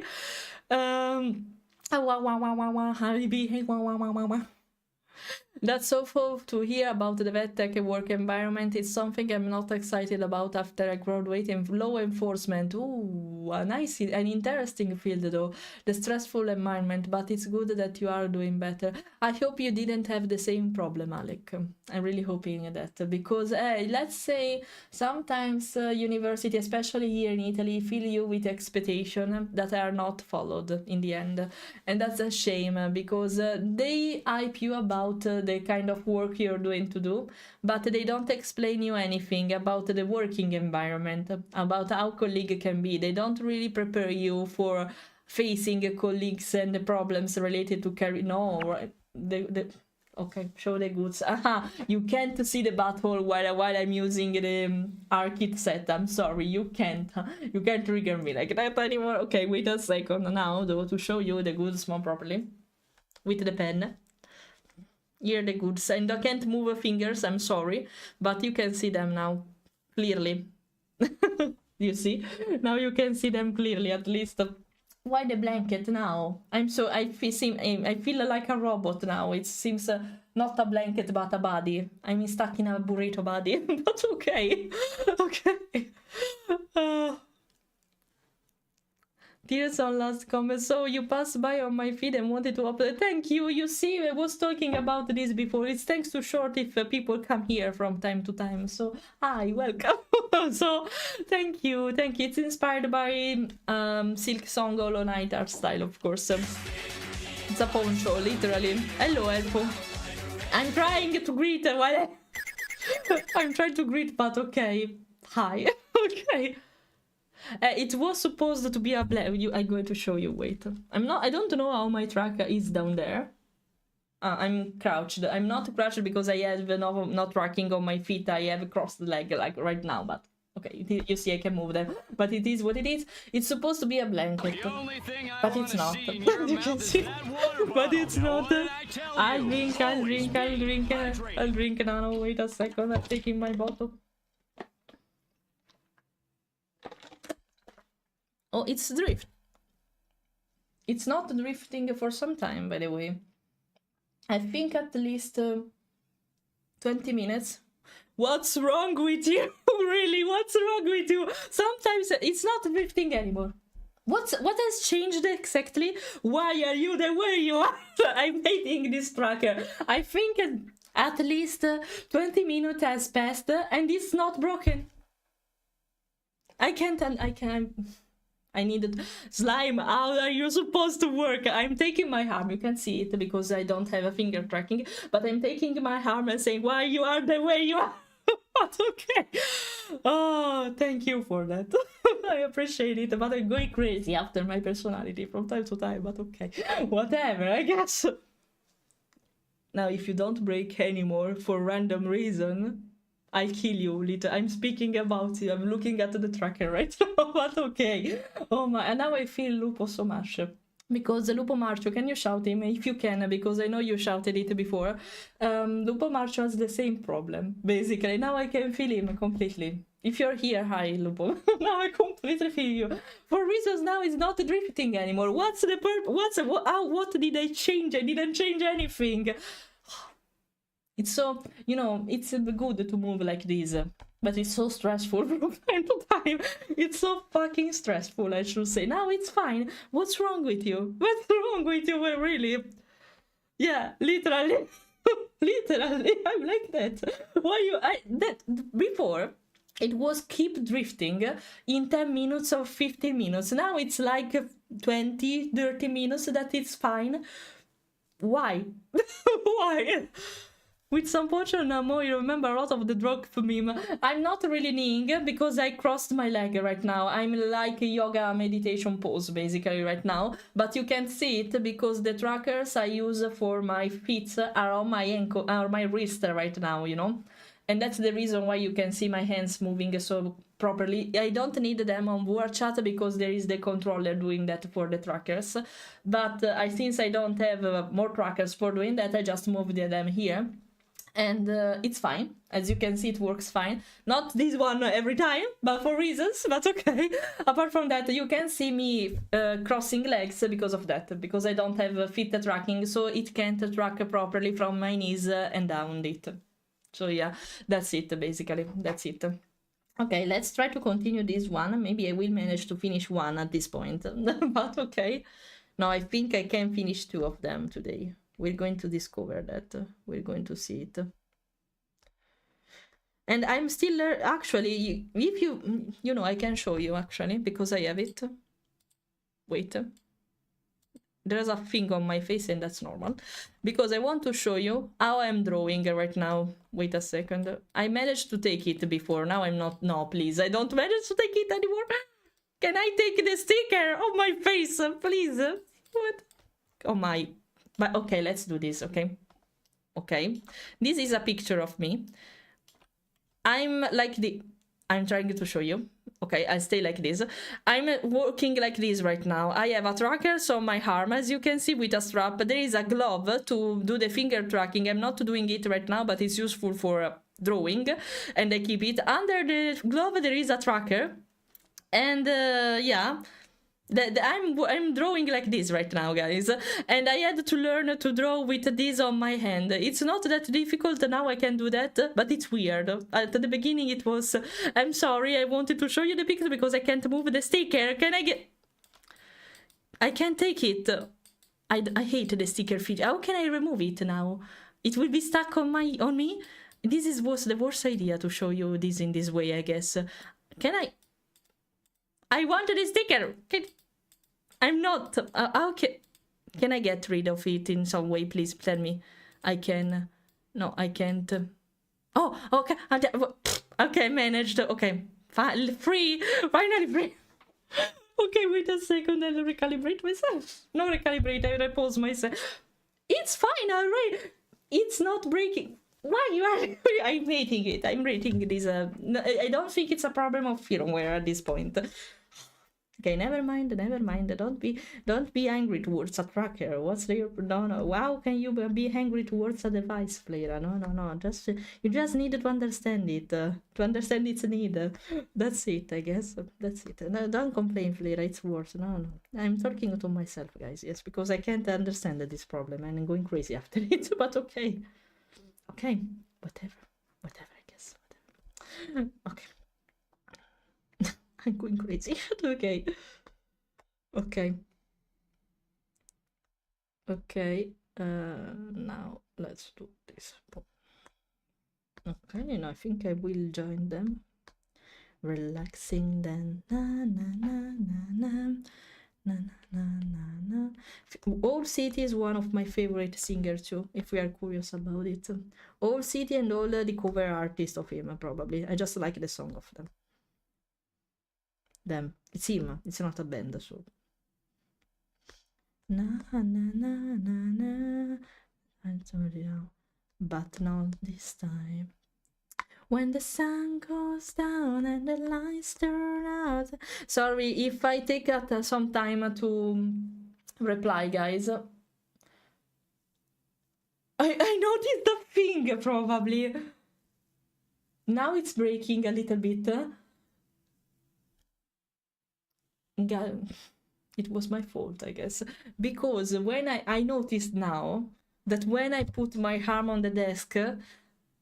That's awful to hear about the VetTech work environment. It's something I'm not excited about after I graduate in law enforcement. Ooh, a nice, an interesting field though. The stressful environment, but it's good that you are doing better. I hope you didn't have the same problem, Alec. I'm really hoping that, because let's say sometimes university, especially here in Italy, fill you with expectations that are not followed in the end. And that's a shame because they hype you about the kind of work you're doing to do, but they don't explain you anything about the working environment, about how colleague can be. They don't really prepare you for facing colleagues and the problems related to career. No, right? Okay, show the goods. Aha, you can't see the butthole while I'm using the Arkit set. I'm sorry, you can't. You can't trigger me like that anymore. Okay, wait a second now, though, to show you the goods more properly. With the pen. Here the goods. And I can't move fingers, I'm sorry. But you can see them now, clearly. You see? Now you can see them clearly, at least. Why the blanket now? I feel like a robot now. It seems not a blanket but a body. I'm stuck in a burrito body, but okay. Okay. Tears on last comment. So you passed by on my feed and wanted to upload. Thank you. You see, I was talking about this before. It's thanks to Short if people come here from time to time. So hi, welcome. So thank you. Thank you. It's inspired by Silk Song Hollow Knight art style, of course. It's a poncho, literally. Hello, Elfo. I'm trying to greet while I'm trying to greet, but okay. Hi. Okay. It was supposed to be a I'm going to show you. Wait, I don't know how my tracker is down there. I'm crouched. I'm not crouched because I have not tracking on my feet. I have crossed the leg like right now. But okay, you see, I can move them. But it is what it is. It's supposed to be a blanket, but it's not. You can see, but it's not. I'll drink. No, wait a second. I'm taking my bottle. Oh, it's drift. It's not drifting for some time, by the way. I think at least 20 minutes. What's wrong with you? Really, what's wrong with you? Sometimes it's not drifting anymore. What has changed exactly? Why are you the way you are? I'm hating this tracker. I think at least 20 minutes has passed and it's not broken. I needed slime. How are you supposed to work? I'm taking my arm. You can see it because I don't have a finger tracking. But I'm taking my arm and saying, why you are the way you are. But okay. Oh, thank you for that. I appreciate it. But I'm going crazy after my personality from time to time. But okay. Whatever, I guess. Now, if you don't break anymore for random reason, I'll kill you, little. I'm speaking about you. I'm looking at the tracker right now, but okay. Oh my, and now I feel Lupo so much. Because Lupo Marcio, can you shout him if you can? Because I know you shouted it before. Lupo Marcio has the same problem, basically. Now I can feel him completely. If you're here, hi, Lupo. Now I completely feel you. For reasons now it's not drifting anymore. What's the purpose? What did I change? I didn't change anything. It's so, it's good to move like this, but it's so stressful from time to time. It's so fucking stressful, I should say. Now it's fine. What's wrong with you? What's wrong with you? Well, really? Yeah, literally. Literally, I'm like that. Before, it was keep drifting in 10 minutes or 15 minutes. Now it's like 20, 30 minutes that it's fine. Why? Why? With some portion more, you remember a lot of the drug meme. I'm not really kneeing because I crossed my leg right now. I'm like a yoga meditation pose basically right now. But you can't see it because the trackers I use for my feet are on my ankle or my wrist right now, And that's the reason why you can see my hands moving so properly. I don't need them on VRChat because there is the controller doing that for the trackers. But since I don't have more trackers for doing that, I just moved them here. And it's fine. As you can see, it works fine. Not this one every time, but for reasons, but okay. Apart from that, you can see me crossing legs because of that, because I don't have feet tracking, so it can't track properly from my knees and down it. So yeah, that's it, basically. That's it. Okay, let's try to continue this one. Maybe I will manage to finish one at this point, but okay. No, I think I can finish 2 of them today. We're going to discover that. We're going to see it. And I'm still actually, if you know, I can show you actually, because I have it. Wait. There's a thing on my face and that's normal. Because I want to show you how I'm drawing right now. Wait a second. I managed to take it before. Now I'm not. No, please. I don't manage to take it anymore. Can I take the sticker on my face, please? What? Oh my. But okay, let's do this, okay? Okay. This is a picture of me. I'm trying to show you. Okay, I stay like this. I'm working like this right now. I have a tracker on my arm, as you can see, with a strap. There is a glove to do the finger tracking. I'm not doing it right now, but it's useful for drawing. And I keep it. Under the glove, there is a tracker. And yeah. I'm drawing like this right now, guys, and I had to learn to draw with this on my hand. It's not that difficult now, I can do that, but it's weird. At the beginning it was, I'm sorry, I wanted to show you the picture because I can't move the sticker. I can't take it. I hate the sticker feature. How can I remove it now? It will be stuck on me. This was the worst idea to show you this in this way, I guess. I wanted a sticker. I'm not. Okay. Can I get rid of it in some way? Please tell me. I can. No, I can't. Oh, okay. Okay, managed. Okay. Free. Finally free. Okay, wait a second. I'll recalibrate myself. No, recalibrate. I repose myself. It's fine, alright. It's not breaking. Why you are? I'm rating it. I'm rating this. I don't think it's a problem of firmware at this point. Okay, never mind. Don't be angry towards a tracker. What's your no? How can you be angry towards a device, Fleira? No. You just need to understand it. To understand its need. That's it, I guess. That's it. No, don't complain, Fleira. It's worse. No. I'm talking to myself, guys. Yes, because I can't understand this problem and I'm going crazy after it. But okay. Okay. Whatever. I guess. Whatever. Okay. I'm going crazy. Okay. Now let's do this. Okay, and I think I will join them. Relaxing then. Old City is one of my favorite singers too, if we are curious about it. Old City and all the cover artists of him, probably. I just like the song of them. It's him, it's not a band, so I told you, but not this time. When the sun goes down and the lights turn out. Sorry if I take some time to reply, guys. I noticed the thing, probably. Now it's breaking a little bit. It was my fault, I guess, because when I noticed now that when I put my arm on the desk,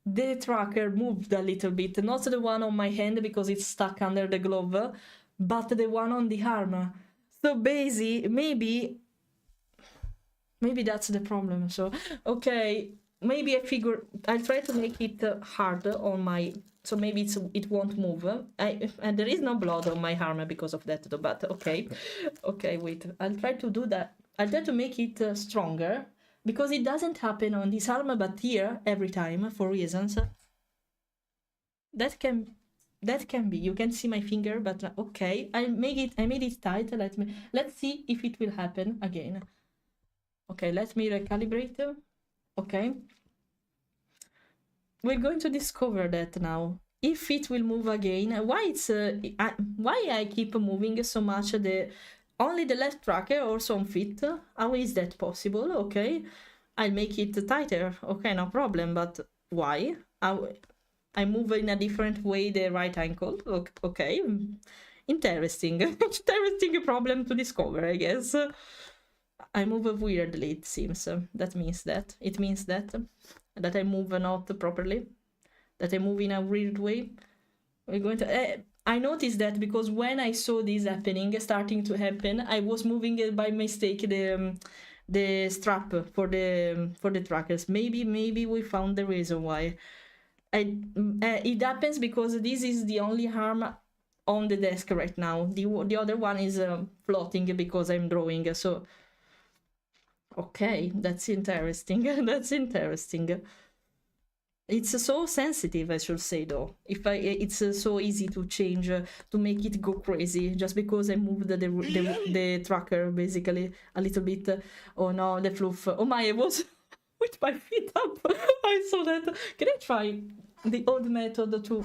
the tracker moved a little bit, not the one on my hand because it's stuck under the glove, but the one on the arm. So basically, maybe that's the problem. So okay, maybe I'll try to make it hard on my. So maybe it won't move. And there is no blood on my arm because of that, though, but okay. Okay, wait. I'll try to do that. I'll try to make it stronger, because it doesn't happen on this arm, but here, every time, for reasons. That can be. You can see my finger, but okay. I made it tight. Let's see if it will happen again. Okay, let me recalibrate. Okay. We're going to discover that now. If it will move again, why I keep moving so much only the left tracker or some feet? How is that possible? Okay, I'll make it tighter. Okay, no problem. But Why? I move in a different way the right ankle. Okay. Interesting. Interesting problem to discover, I guess. I move weirdly, it seems. That means that. It means that I move not properly. That I move in a weird way. We're going to... I noticed that because when I saw this starting to happen, I was moving by mistake the strap for the trackers. Maybe we found the reason why. It happens because this is the only arm on the desk right now. The other one is floating because I'm drawing. So, okay, that's interesting. That's interesting. It's so sensitive, I should say, though. It's so easy to change, to make it go crazy, just because I moved the tracker, basically, a little bit. Oh no, the fluff. Oh my, I was with my feet up. I saw that. Can I try the old method to...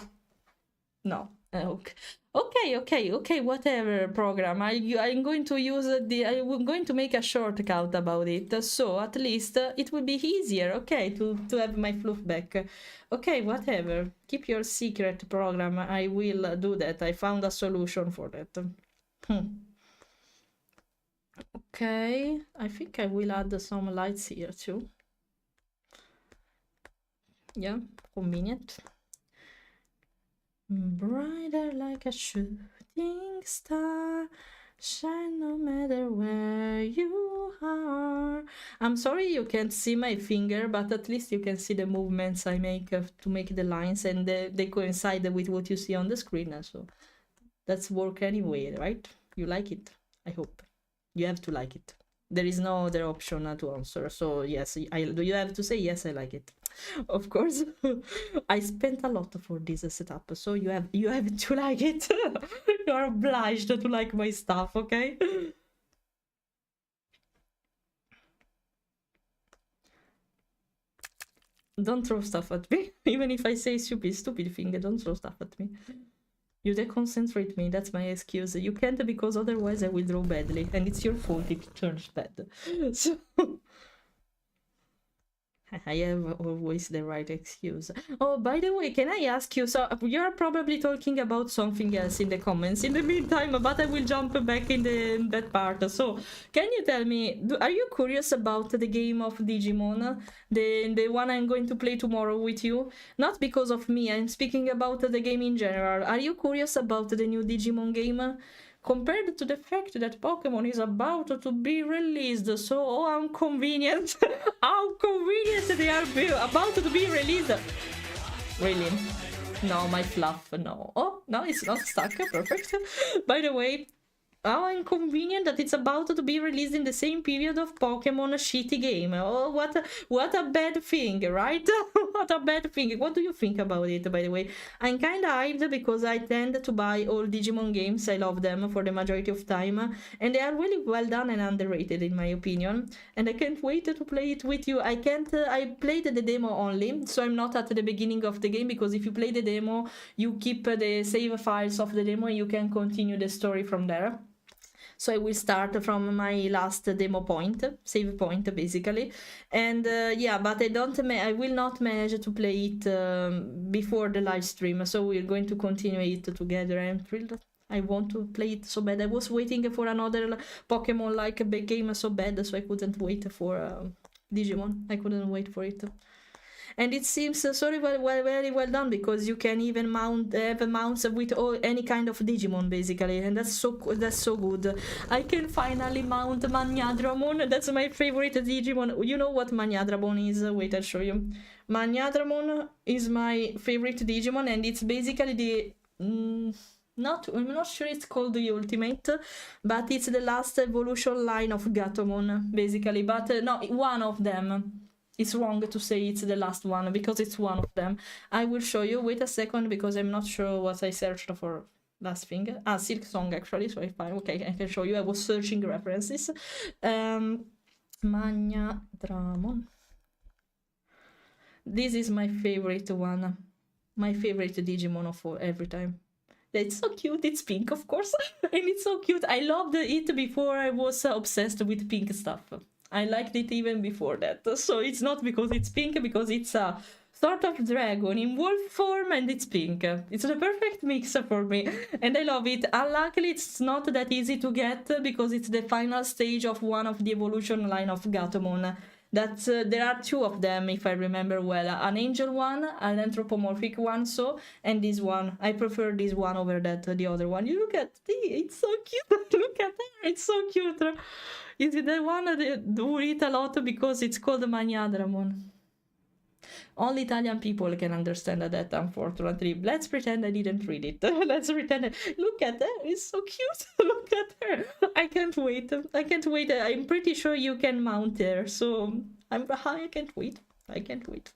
No. Okay, whatever program. I'm going to use I'm going to make a shortcut about it, so at least it will be easier, okay, to have my fluff back. Okay, whatever. Keep your secret, program. I will do that. I found a solution for that. Okay, I think I will add some lights here too. Yeah, convenient. Brighter like a shooting star, shine no matter where you are. I'm sorry you can't see my finger, but at least you can see the movements I make to make the lines, and they coincide with what you see on the screen. So that's work anyway, right? You like it? I hope. You have to like it. There is no other option to answer. So yes, you have to say yes, I like it. Of course. I spent a lot for this setup, so you have to like it. You are obliged to like my stuff, okay? Don't throw stuff at me. Even if I say stupid thing, don't throw stuff at me. You deconcentrate me, that's my excuse. You can't, because otherwise I will draw badly, and it's your fault if it turns bad. So I have always the right excuse. Oh, by the way, can I ask you, so you're probably talking about something else in the comments in the meantime, but I will jump back in that part. So, can you tell me, are you curious about the game of Digimon? The one I'm going to play tomorrow with you? Not because of me, I'm speaking about the game in general. Are you curious about the new Digimon game? Compared to the fact that Pokemon is about to be released, so how convenient, how convenient they are about to be released. Really? No, my fluff, no. Oh, no, it's not stuck, perfect. By the way, how inconvenient that it's about to be released in the same period of Pokemon shitty game. Oh, what a bad thing, right? What a bad thing. What do you think about it, by the way? I'm kinda hyped because I tend to buy all Digimon games. I love them for the majority of time, and they are really well done and underrated in my opinion. And I can't wait to play it with you. I played the demo only, so I'm not at the beginning of the game, because if you play the demo, you keep the save files of the demo and you can continue the story from there. So I will start from my last demo point, save point basically, and yeah, but I will not manage to play it before the live stream. So we're going to continue it together. I'm thrilled. I want to play it so bad. I was waiting for another Pokemon like a big game so bad, so I couldn't wait for Digimon. I couldn't wait for it. And it seems very well done, because you can even have mounts with any kind of Digimon basically, and that's so good. I can finally mount Manyadramon. That's my favorite Digimon. You know what Manyadramon is? Wait, I'll show you. Manyadramon is my favorite Digimon, and it's basically the I'm not sure it's called the Ultimate, but it's the last evolution line of Gatomon basically. But no, one of them. It's wrong to say it's the last one, because it's one of them. I will show you. Wait a second, because I'm not sure what I searched for last thing. Silk Song, actually. So if okay, I can show you. I was searching references. Manyadramon. This is my favorite one. My favorite Digimon of every time. It's so cute. It's pink, of course. And it's so cute. I loved it before I was obsessed with pink stuff. I liked it even before that. So it's not because it's pink, because it's a sort of dragon in wolf form, and it's pink. It's the perfect mix for me, and I love it. Luckily, it's not that easy to get because it's the final stage of one of the evolution line of Gatomon. That there are two of them, if I remember well. An angel one, an anthropomorphic one, and this one. I prefer this one over the other one. You look at it's so cute. Look at her, it's so cute. Is it the one that who eat a lot because it's called Maniadramon? Only Italian people can understand that, unfortunately. Let's pretend I didn't read it. Let's pretend. Look at her. It's so cute. Look at her. I can't wait. I can't wait. I'm pretty sure you can mount her. So I can't wait. I can't wait.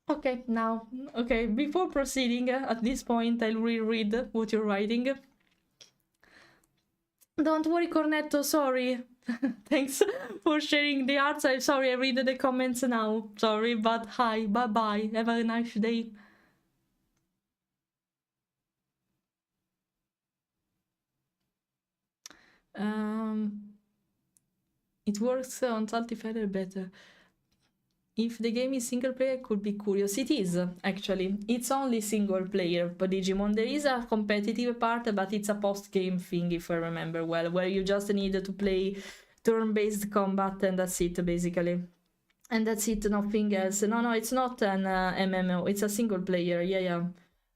Okay, now. Okay, before proceeding, at this point, I'll reread what you're writing. Don't worry, Cornetto. Sorry. Thanks for sharing the arts. I'm sorry, I read the comments now. Sorry, but hi, bye-bye. Have a nice day. It works on Salty Feather better. If the game is single player, could be curious. It is, actually. It's only single player, but Digimon. There is a competitive part, but it's a post-game thing, if I remember well, where you just need to play turn-based combat, and that's it, basically. And that's it, nothing else. No, it's not an MMO. It's a single player, yeah.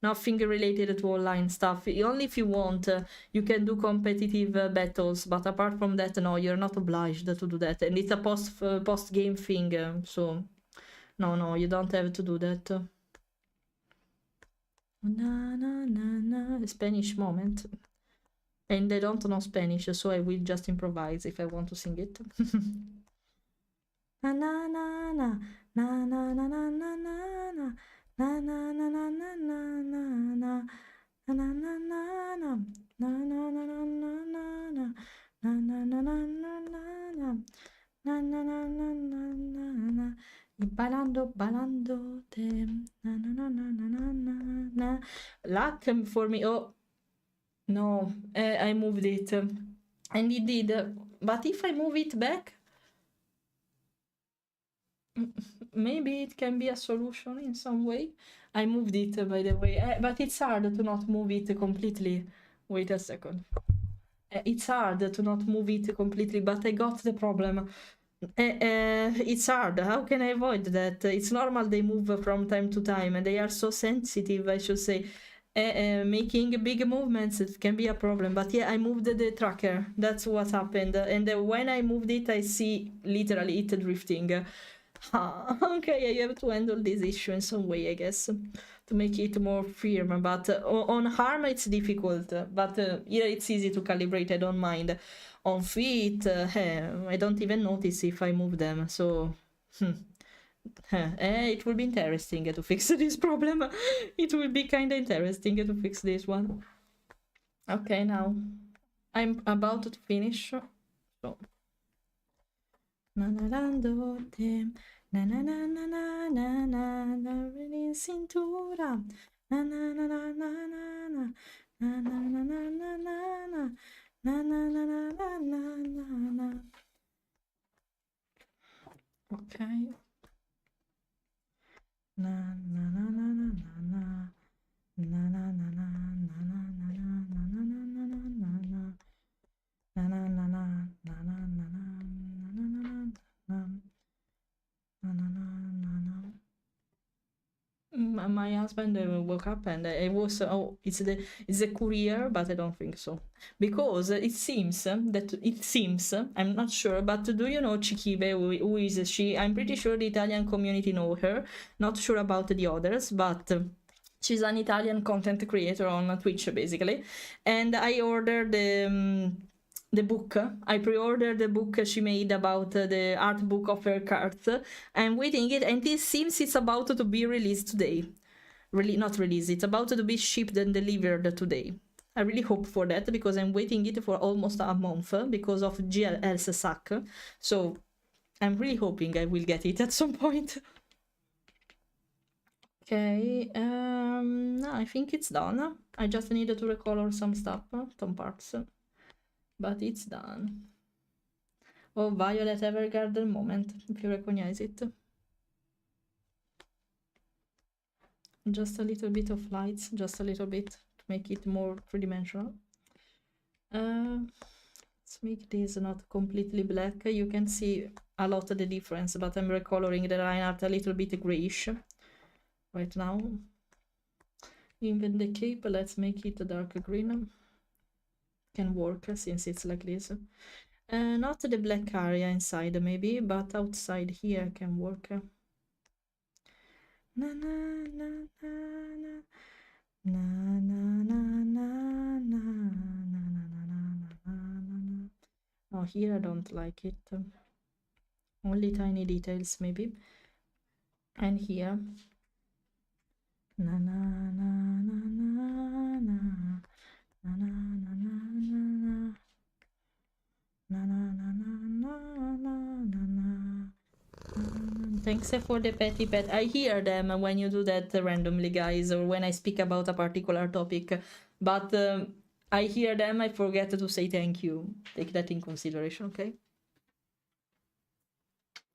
Nothing related to online stuff. Only if you want, you can do competitive battles, but apart from that, no, you're not obliged to do that. And it's a post-game thing, so no, you don't have to do that. Na, Spanish moment. And I don't know Spanish, so I will just improvise if I want to sing it. Na na na na na na na na na na. Na na na na na na na na na na na na na na na na na na na na. Ballando te na na na na na na na. Luck for me. Oh no, I moved it, and it did. But if I move it back, maybe it can be a solution in some way. I moved it, by the way, but it's hard to not move it completely. Wait a second. It's hard to not move it completely, but I got the problem. It's hard. How can I avoid that? It's normal they move from time to time, and they are so sensitive, I should say. Making big movements, it can be a problem. But yeah, I moved the tracker. That's what happened. And when I moved it, I see literally it drifting. Okay, I have to handle this issue in some way, I guess, to make it more firm. But on harm, it's difficult. But yeah, it's easy to calibrate. I don't mind. On feet, I don't even notice if I move them. So, it will be interesting to fix this problem. It will be kind of interesting to fix this one. Okay, now I'm about to finish. So. Te na na na na na na na na in cintura na na na na na na na na na na na na na na na na na na. Okay. Na na na na na na na na na na na my husband woke up and I was it's the courier, but I don't think so, because it seems I'm not sure, but do you know Chikibe? Who is she? I'm pretty sure the Italian community know her, not sure about the others, but she's an Italian content creator on Twitch, basically. And I ordered the book. I pre-ordered the book she made about the art book of her cards. I'm waiting it, and it seems it's about to be released today. Really, not released. It's about to be shipped and delivered today. I really hope for that, because I'm waiting it for almost a month because of GL's sack. So I'm really hoping I will get it at some point. Okay, no, I think it's done. I just needed to recolor some stuff, some parts. But it's done. Oh, Violet Evergarden moment, if you recognize it. just a little bit of lights, just a little bit to make it more three-dimensional. Let's make this not completely black. You can see a lot of the difference, but I'm recoloring the line art a little bit grayish right now. Even the cape, let's make it a darker green. Can work since it's like this. Not the black area inside maybe, but outside here can work. Na na na na na na na na na na. Oh, here I don't like it. Only tiny details maybe. And here. Na na na na na na na na na na na na na na. Thanks for the petty pet. I hear them when you do that randomly, guys, or when I speak about a particular topic, but I hear them, I forget to say thank you. Take that in consideration, okay?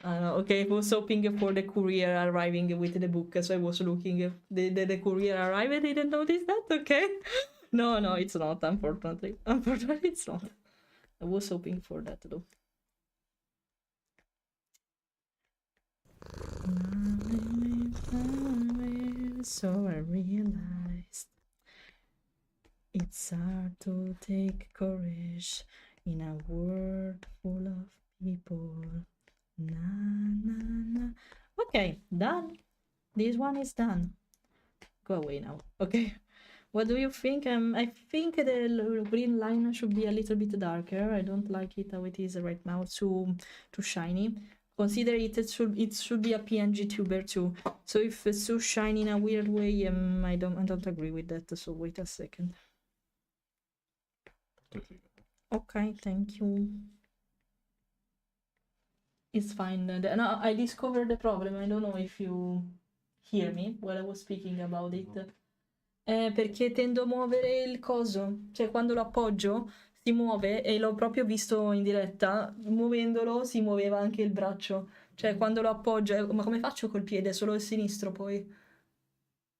Okay, I was hoping for the courier arriving with the book, so I was looking. The courier arrived, I didn't notice that, okay? No, it's not, unfortunately. Unfortunately, it's not. I was hoping for that, though. So I realized it's hard to take courage in a world full of people. Na na na. Okay, done. This one is done. Go away now. Okay. What do you think? I think the green line should be a little bit darker. I don't like it how it is right now. Too shiny. Consider it should be a PNG tuber too. So if it's too shiny in a weird way, I don't agree with that. So wait a second. Okay, thank you. It's fine. No, I discovered the problem. I don't know if you hear me while I was speaking about it. Perché tendo a muovere il coso. Cioè quando lo appoggio si muove e l'ho proprio visto in diretta. Muovendolo si muoveva anche il braccio. Cioè quando lo appoggio... Ma come faccio col piede? Solo il sinistro poi.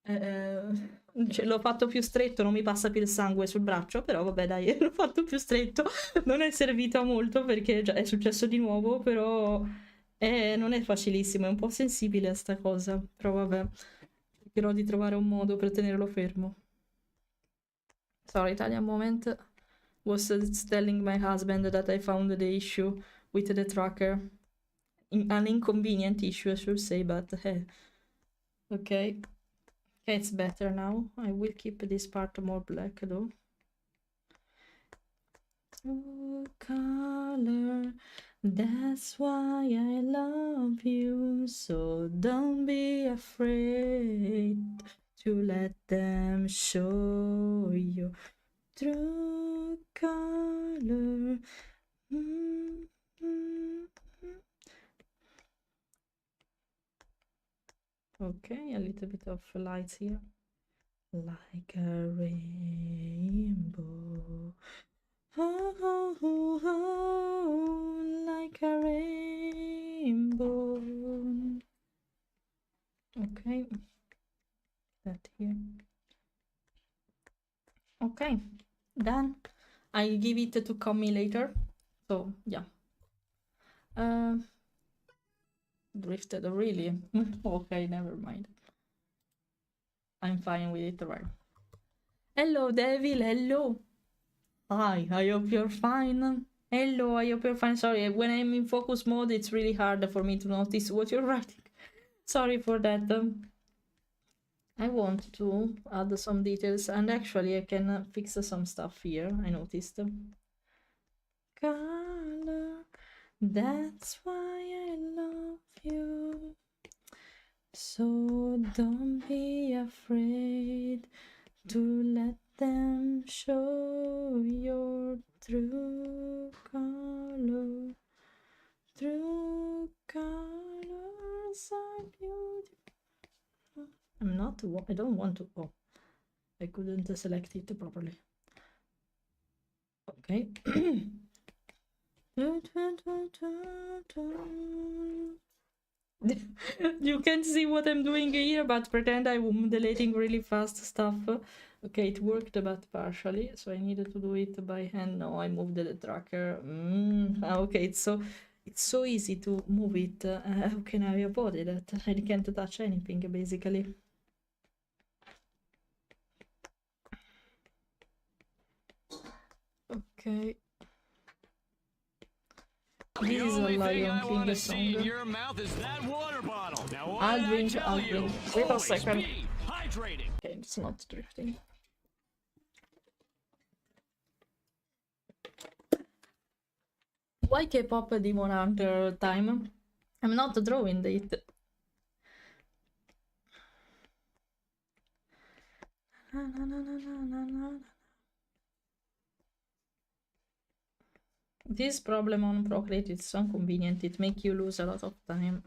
Cioè, l'ho fatto più stretto, non mi passa più il sangue sul braccio, però vabbè dai, l'ho fatto più stretto, non è servito a molto perché già è successo di nuovo, però non è facilissimo, è un po' sensibile a sta cosa, però vabbè, cercherò di trovare un modo per tenerlo fermo. Sorry, Italian moment, was telling my husband that I found the issue with the tracker, an inconvenient issue I should say, but okay. It's better now. I will keep this part more black though. True color, that's why I love you. So don't be afraid to let them show you true color. Okay, a little bit of lights here. Like a rainbow. Oh, oh, oh, oh, like a rainbow. Okay. That here. Okay, done. I give it to Commie later. So, yeah. Drifted, really? Okay, never mind. I'm fine with it, right? Hello, Devil, hello. Hi, I hope you're fine. Hello, I hope you're fine. Sorry, when I'm in focus mode, it's really hard for me to notice what you're writing. Sorry for that. I want to add some details, and actually I can fix some stuff here, I noticed. Color, that's why I love you. So don't be afraid to let them show your true color. True colors are beautiful. I don't want to. Oh, I couldn't select it properly. Okay. You can't see what I'm doing here, but pretend I'm deleting really fast stuff. Okay, it worked, but partially, so I needed to do it by hand. No, I moved the tracker. Okay, it's so easy to move it. How can I avoid that? I can't touch anything, basically. Okay. This is a Lion King song. I'll drink. Wait a second. Okay, it's not drifting. Why K-pop Demon Hunter time? I'm not drawing it. This problem on Procreate is so inconvenient, it makes you lose a lot of time.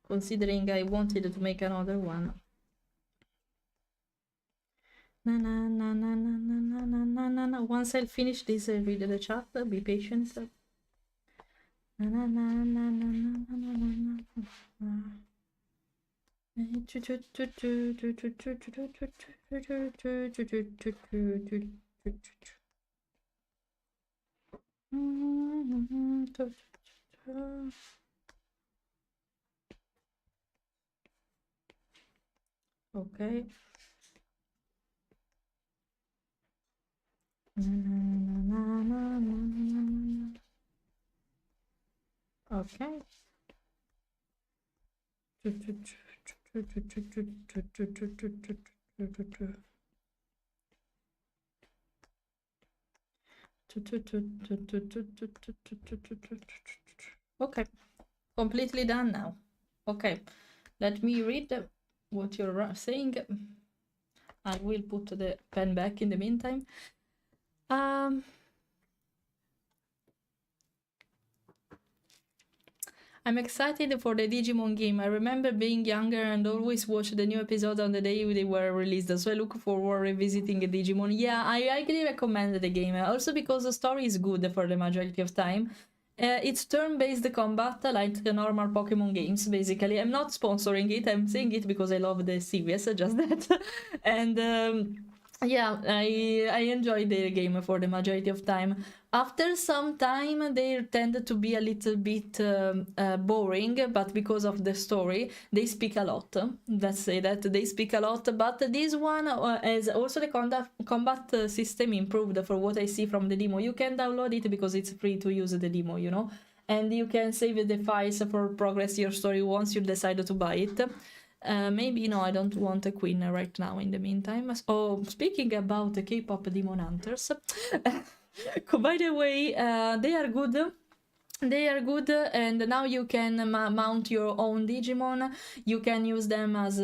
Considering I wanted to make another one. Once I'll finish this, I'll read the chat, be patient. Okay. Okay. Okay, completely done now. Okay, let me read what you're saying. I will put the pen back in the meantime. I'm excited for the Digimon game. I remember being younger and always watched the new episodes on the day they were released, so I look forward to revisiting Digimon. Yeah, I highly recommend the game, also because the story is good for the majority of time. It's turn-based combat, like the normal Pokemon games, basically. I'm not sponsoring it, I'm saying it because I love the series, just that. And yeah, I enjoy the game for the majority of time. After some time, they tend to be a little bit boring, but because of the story, they speak a lot. Let's say that they speak a lot, but this one has also the combat system improved for what I see from the demo. You can download it because it's free to use the demo, you know, and you can save the files for progress your story once you decide to buy it. Maybe, no, I don't want a queen right now in the meantime. Oh, speaking about the K-pop Demon Hunters, by the way, they are good. They are good, and now you can mount your own Digimon. You can use them as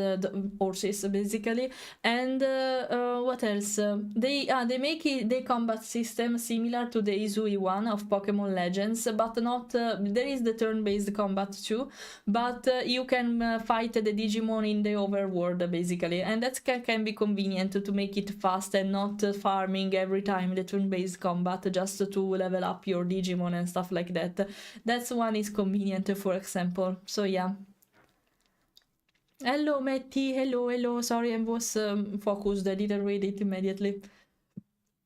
horses, basically. And what else? They make the combat system similar to the Izui one of Pokemon Legends, but not. There is the turn-based combat too, but you can fight the Digimon in the overworld, basically, and that can be convenient to make it fast and not farming every time the turn-based combat just to level up your Digimon and stuff like that. That's one is convenient, for example. So yeah. Hello Matty, hello. Sorry, I was focused. I didn't read it immediately.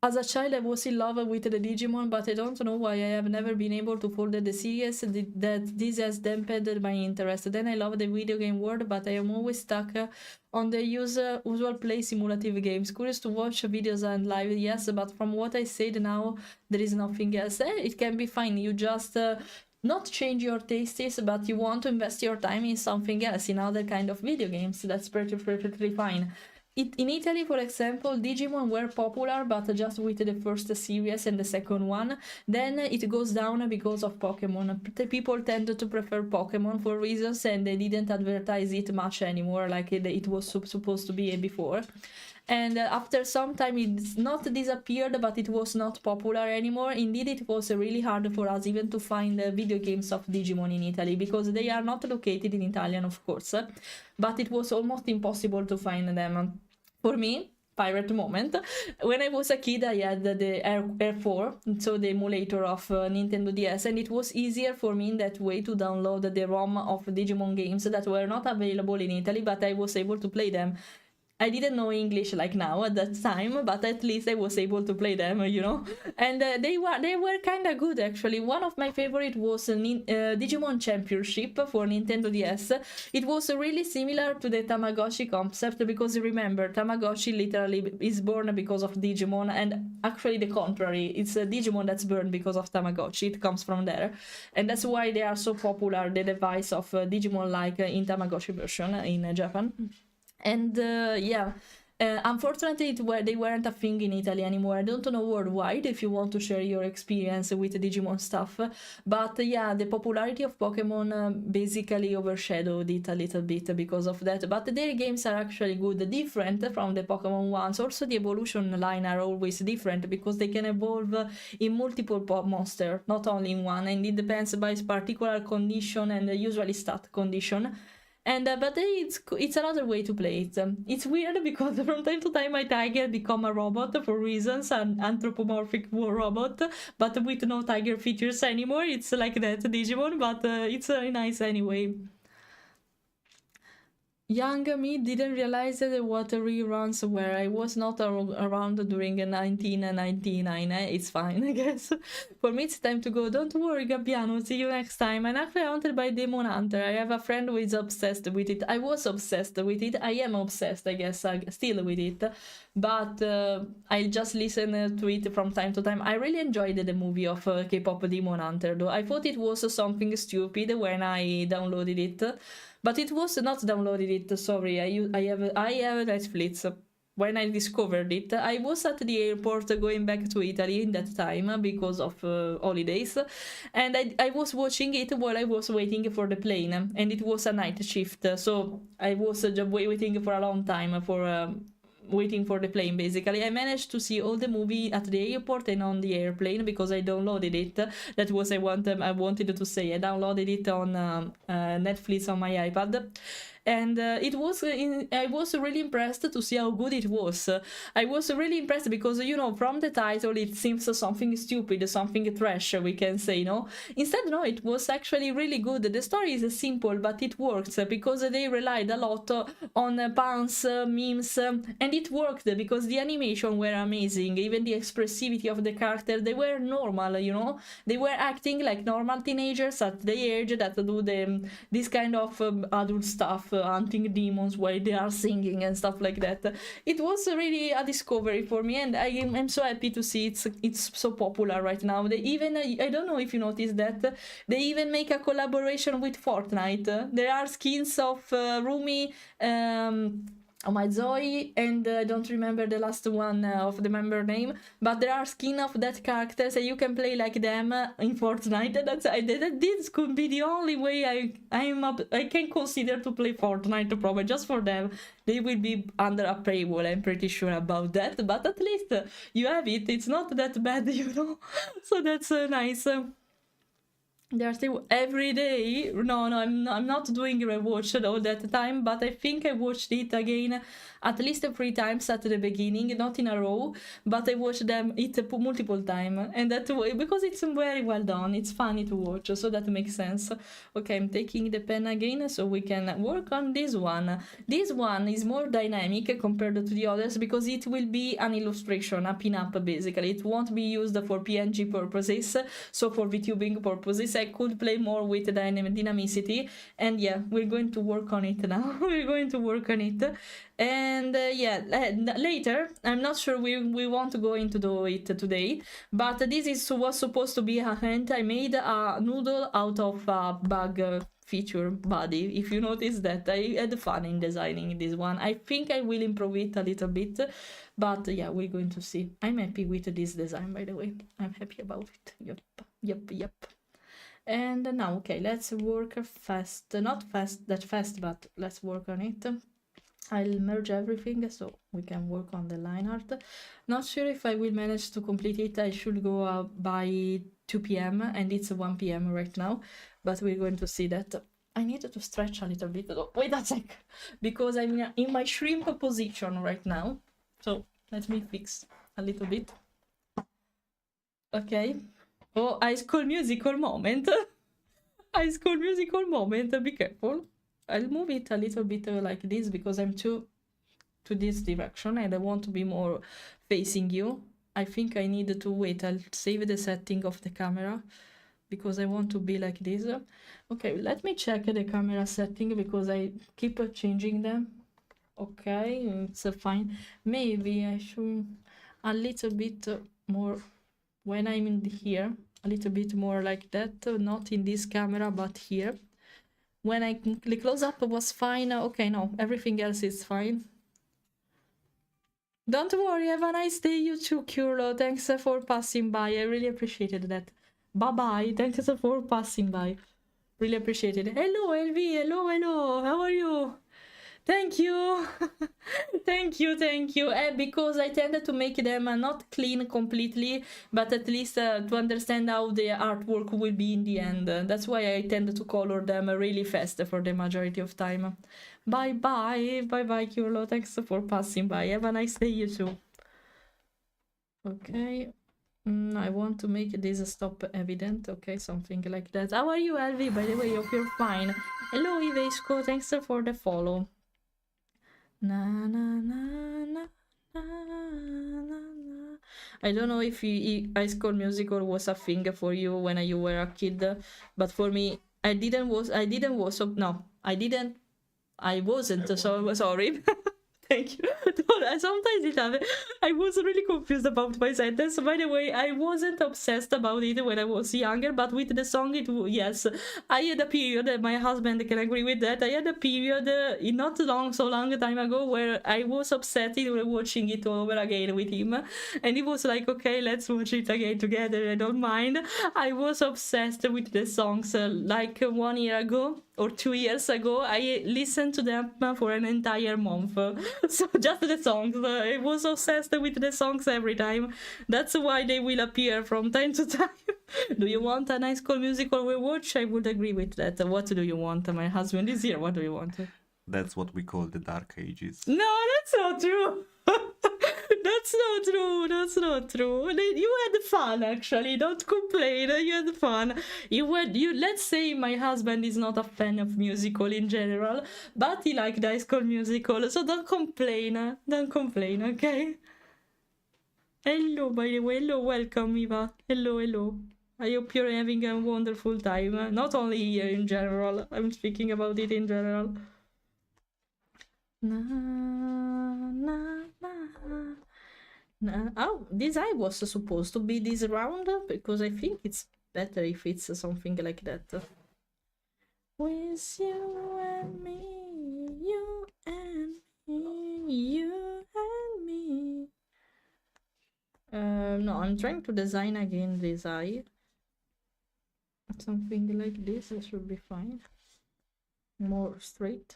As a child, I was in love with the Digimon, but I don't know why I have never been able to follow the series. That this has dampened my interest. Then I love the video game world, but I am always stuck on the usual play simulative games. Curious to watch videos and live, yes, but from what I said now, there is nothing else. It can be fine. You just not change your tastes, but you want to invest your time in something else, in other kind of video games. That's perfectly fine. In Italy, for example, Digimon were popular, but just with the first series and the second one. Then it goes down because of Pokemon. The people tend to prefer Pokemon for reasons, and they didn't advertise it much anymore, like it was supposed to be before. And after some time, it's not disappeared, but it was not popular anymore. Indeed, it was really hard for us even to find video games of Digimon in Italy, because they are not located in Italian, of course, but it was almost impossible to find them. For me, pirate moment. When I was a kid, I had the Air 4, so the emulator of Nintendo DS, and it was easier for me in that way to download the ROM of Digimon games that were not available in Italy, but I was able to play them. I didn't know English like now at that time, but at least I was able to play them, you know. And they were kind of good actually. One of my favorite was Digimon Championship for Nintendo DS. It was really similar to the Tamagotchi concept because remember, Tamagotchi literally is born because of Digimon, and actually the contrary. It's a Digimon that's born because of Tamagotchi. It comes from there, and that's why they are so popular. The device of Digimon like in Tamagotchi version in Japan. And unfortunately they weren't a thing in Italy anymore. I don't know worldwide if you want to share your experience with Digimon stuff, but yeah, the popularity of Pokemon basically overshadowed it a little bit because of that. But their games are actually good, different from the Pokemon ones. Also the evolution line are always different because they can evolve in multiple monsters, not only in one, and it depends by particular condition and usually stat condition. And but it's another way to play it. It's weird because from time to time my tiger become a robot for reasons, an anthropomorphic robot, but with no tiger features anymore. It's like that Digimon, but it's nice anyway. Young me didn't realize that what reruns were. I was not around during 1999. It's fine, I guess. For me, it's time to go. Don't worry, Gabbiano. See you next time. I'm actually haunted by Demon Hunter. I have a friend who is obsessed with it. I was obsessed with it. I am obsessed, I guess, still with it. But I just listen to it from time to time. I really enjoyed the movie of K-pop Demon Hunter, though. I thought it was something stupid when I downloaded it. But it was not downloaded it, sorry, I have Netflix. When I discovered it, I was at the airport going back to Italy in that time because of holidays, and I was watching it while I was waiting for the plane, and it was a night shift, so I was just waiting for a long time for waiting for the plane. Basically, I managed to see all the movie at the airport and on the airplane because I downloaded it. That was I wanted to say. I downloaded it on Netflix on my iPad. And I was really impressed to see how good it was. I was really impressed because, you know, from the title it seems something stupid, something trash, we can say, no? Instead, no, it was actually really good. The story is simple, but it works because they relied a lot on puns, memes, and it worked because the animation were amazing. Even the expressivity of the character, they were normal, you know? They were acting like normal teenagers at the age that do this kind of adult stuff. Hunting demons while they are singing and stuff like that. It was really a discovery for me, and I'm so happy to see it's so popular right now. They even, I don't know if you noticed that, they even make a collaboration with Fortnite. There are skins of Rumi, my Zoe, and I don't remember the last one of the member name, but there are skins of that characters and you can play like them in Fortnite. This could be the only way I can consider to play Fortnite, probably just for them. They will be under a paywall, I'm pretty sure about that, but at least you have it. It's not that bad, you know, so that's nice. They're still every day. No, I'm not doing rewatch all that time, but I think I watched it again at least 3 times at the beginning, not in a row, but I watched it multiple times, and that way because it's very well done. It's funny to watch, so that makes sense. Okay, I'm taking the pen again so we can work on this one. This one is more dynamic compared to the others because it will be an illustration, a pin-up basically. It won't be used for PNG purposes, so for VTubing purposes I could play more with dynamicity, and yeah, we're going to work on it now. We're going to work on it. And later, I'm not sure we want to go into it today, but this was supposed to be a hint. I made a noodle out of a bug feature body. If you notice that, I had fun in designing this one. I think I will improve it a little bit, but yeah, we're going to see. I'm happy with this design, by the way. I'm happy about it. Yep. And now, okay, let's work fast. Not that fast, but let's work on it. I'll merge everything so we can work on the line art. Not sure if I will manage to complete it. I should go by 2 p.m. and it's 1 p.m. right now, but we're going to see that. I need to stretch a little bit though. Wait a sec, because I'm in my shrimp position right now. So let me fix a little bit. Okay. Oh, High School Musical moment. High School Musical moment. Be careful. I'll move it a little bit like this because I'm too to this direction and I want to be more facing you. I think I need to wait. I'll save the setting of the camera because I want to be like this. Okay, let me check the camera setting because I keep changing them. Okay, it's fine. Maybe I should a little bit more when I'm in here, a little bit more like that, not in this camera but here. When I the close up was fine. Okay, no, everything else is fine. Don't worry, have a nice day, you too, Curlo. Thanks for passing by. I really appreciated that. Bye-bye. Thanks for passing by. Really appreciated it. Hello, LV. Hello, hello. How are you? Thank you. thank you. Because I tended to make them not clean completely, but at least to understand how the artwork will be in the end. That's why I tend to color them really fast for the majority of time. Bye-bye. Bye-bye, Curlo. Thanks for passing by. Have a nice day, you too. Okay. I want to make this stop evident. Okay, something like that. How are you, LV? By the way, hope you're fine. Hello, Ivesco. Thanks for the follow. Na na na na na na na. I don't know if High School Musical was a thing for you when you were a kid, but for me, I wasn't. So sorry. Thank you. Sometimes it happens. I was really confused about my sentence. By the way, I wasn't obsessed about it when I was younger, but with the song, yes. I had a period, and my husband can agree with that. I had a period, not so long time ago, where I was obsessed with watching it all over again with him. And he was like, okay, let's watch it again together. I don't mind. I was obsessed with the songs like 1 year ago or 2 years ago. I listened to them for an entire month. So just the songs. I was obsessed with the songs every time. That's why they will appear from time to time. Do you want a High School Musical rewatch? I would agree with that. What do you want? My husband is here. What do you want? That's what we call the Dark Ages. No, that's not true. That's not true. That's not true. You had fun, actually. Don't complain. You had fun. Let's say my husband is not a fan of musical in general, but he liked High School Musical, so don't complain. Don't complain, okay? Hello, by the way. Hello, welcome, Eva. Hello, hello. I hope you're having a wonderful time. Not only here in general. I'm speaking about it in general. Na, na, na. Oh, this eye was supposed to be this round because I think it's better if it's something like that. With you and me, you and me, you and me. No, I'm trying to design again this eye. Something like this, it should be fine. More straight.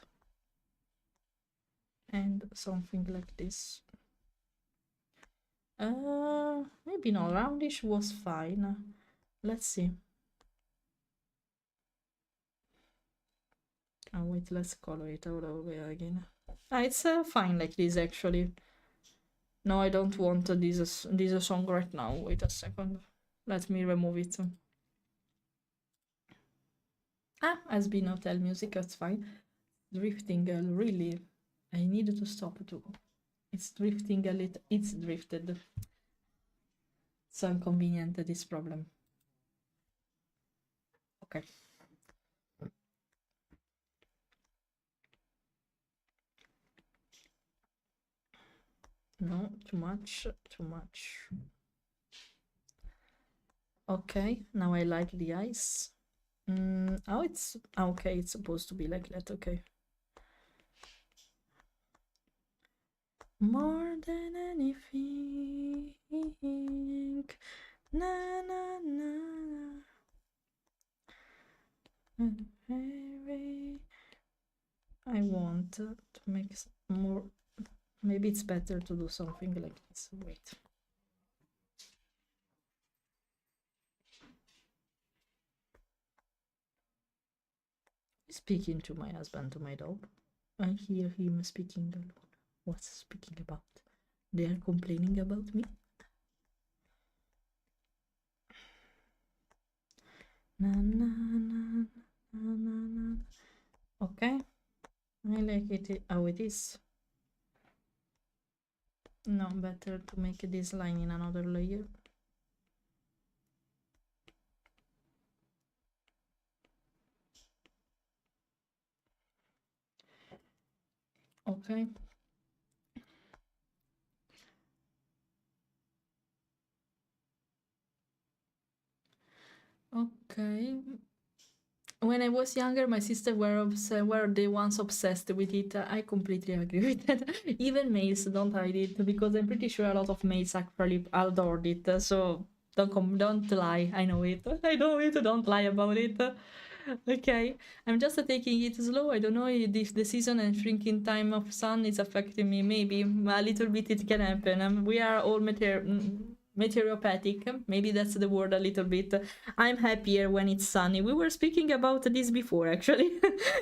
And something like this. Maybe no, roundish was fine. Let's see. Oh wait, let's color it all over again. It's fine like this actually. No, I don't want this song right now. Wait a second. Let me remove it. Has been hotel music, that's fine. Drifting, really. I need to stop too. It's drifting a little. It's drifted. It's inconvenient, this problem. Okay. No, too much. Okay, now I like the eyes. Oh, it's okay. It's supposed to be like that. Okay. More than anything, na na na. I want to make more. Maybe it's better to do something like this. Wait. Speaking to my husband, to my dog. I hear him speaking alone. What's speaking about? They are complaining about me. Na, na, na, na, na, na. Okay, I like it how it is. No, better to make this line in another layer. Okay. Okay. When I was younger, my sister were the ones obsessed with it. I completely agree with that. Even males don't hide it because I'm pretty sure a lot of males actually adored it. So don't lie. I know it. I know it. Don't lie about it. Okay, I'm just taking it slow. I don't know if the season and shrinking time of sun is affecting me. Maybe a little bit it can happen. We are all meteoropathic. Maybe that's the word a little bit. I'm happier when it's sunny. We were speaking about this before, actually.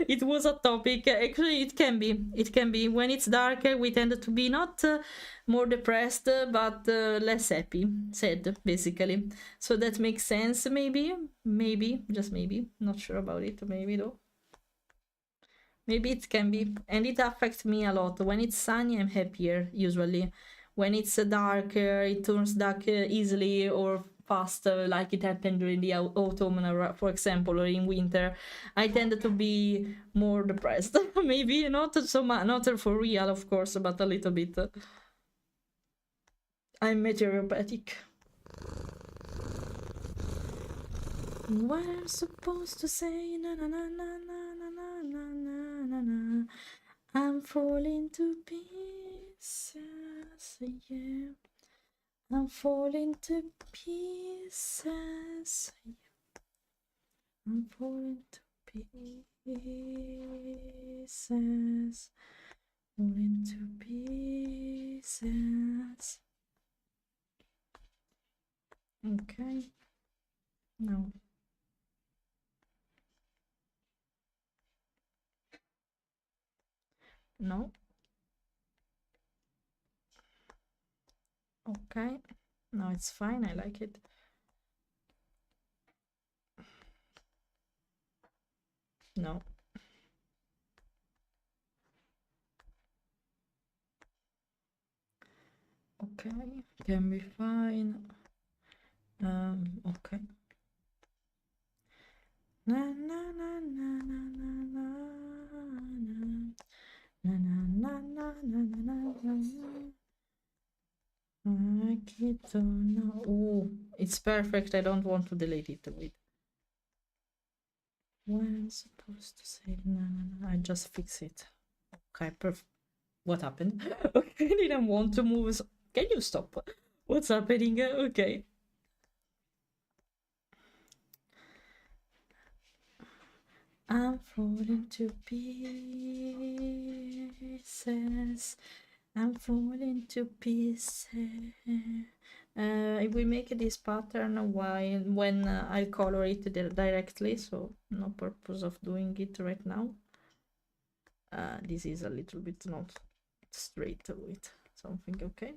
It was a topic. Actually, it can be. It can be. When it's dark, we tend to be not more depressed, but less happy, sad, basically. So that makes sense, maybe. Maybe, just maybe. Not sure about it, maybe though. Maybe it can be. And it affects me a lot. When it's sunny, I'm happier, usually. When it's dark, it turns dark easily or fast, like it happened during the autumn, for example, or in winter. I tend to be more depressed. Maybe not so much, not for real, of course, but a little bit. I'm meteoropathic. What I'm supposed to say? Na na na na na na na na na na. I'm falling to pieces, yeah. I'm falling to pieces. I'm falling to pieces. Falling to pieces. Okay. No. No. Okay. No, it's fine. I like it. No. Okay. Can be fine. Okay. Na na na na na na na na na na na na na na. Oh, it's perfect. I don't want to delete it. Wait. What I'm supposed to say? No, no, no. I just fix it. Okay, perfect. What happened? Okay, I didn't want to move. Can you stop? What's happening? Okay. I'm falling to pieces. I'm falling to pieces. I will make this pattern when I color it directly, so no purpose of doing it right now. This is a little bit not straight with something, okay?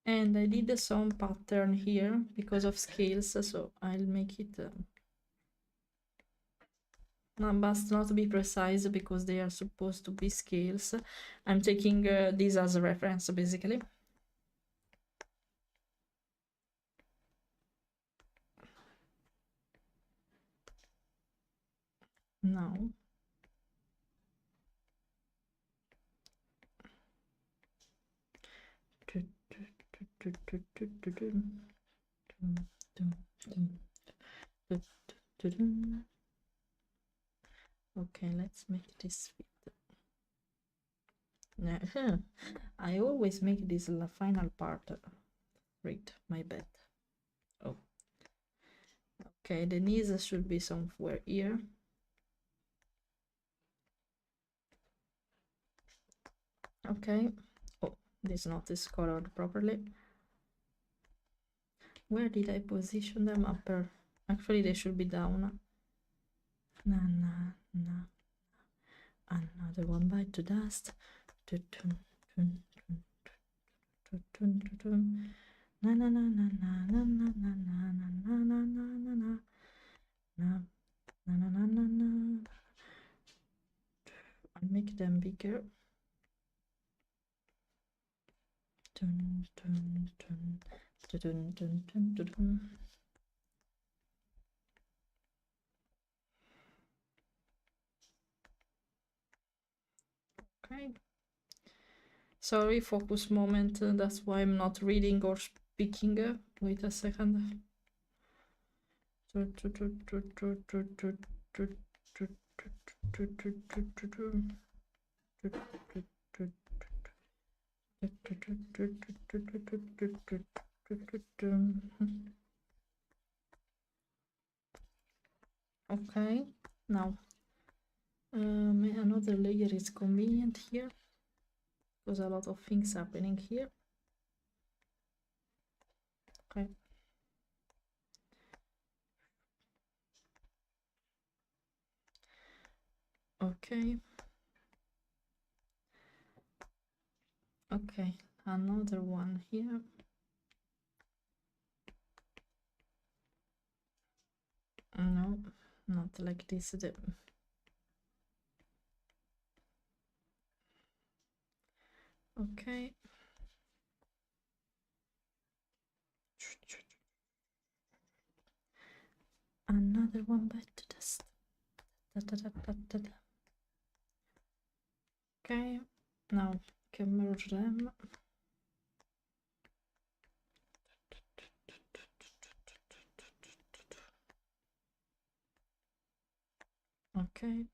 And I did some pattern here because of scales, so I'll make it must not be precise because they are supposed to be scales. I'm taking this as a reference, basically. Now. Okay, let's make this fit. I always make this final part. Right, my bad. Oh. Okay, the knees should be somewhere here. Okay. Oh, this knot is colored properly. Where did I position them? Upper. Actually, they should be down. Another one bite to dust. Na na na na na na na na na na na na na na na na na na na. I'll make them bigger. Dun, dun, dun, dun, dun, dun, dun, dun. Okay. Sorry, focus moment. That's why I'm not reading or speaking. Wait a second. Okay, now another layer is convenient here because a lot of things happening here. Okay. Okay. Okay, another one here. No, not like this. Okay. Another one back to dust. Okay, now can merge them. Okay.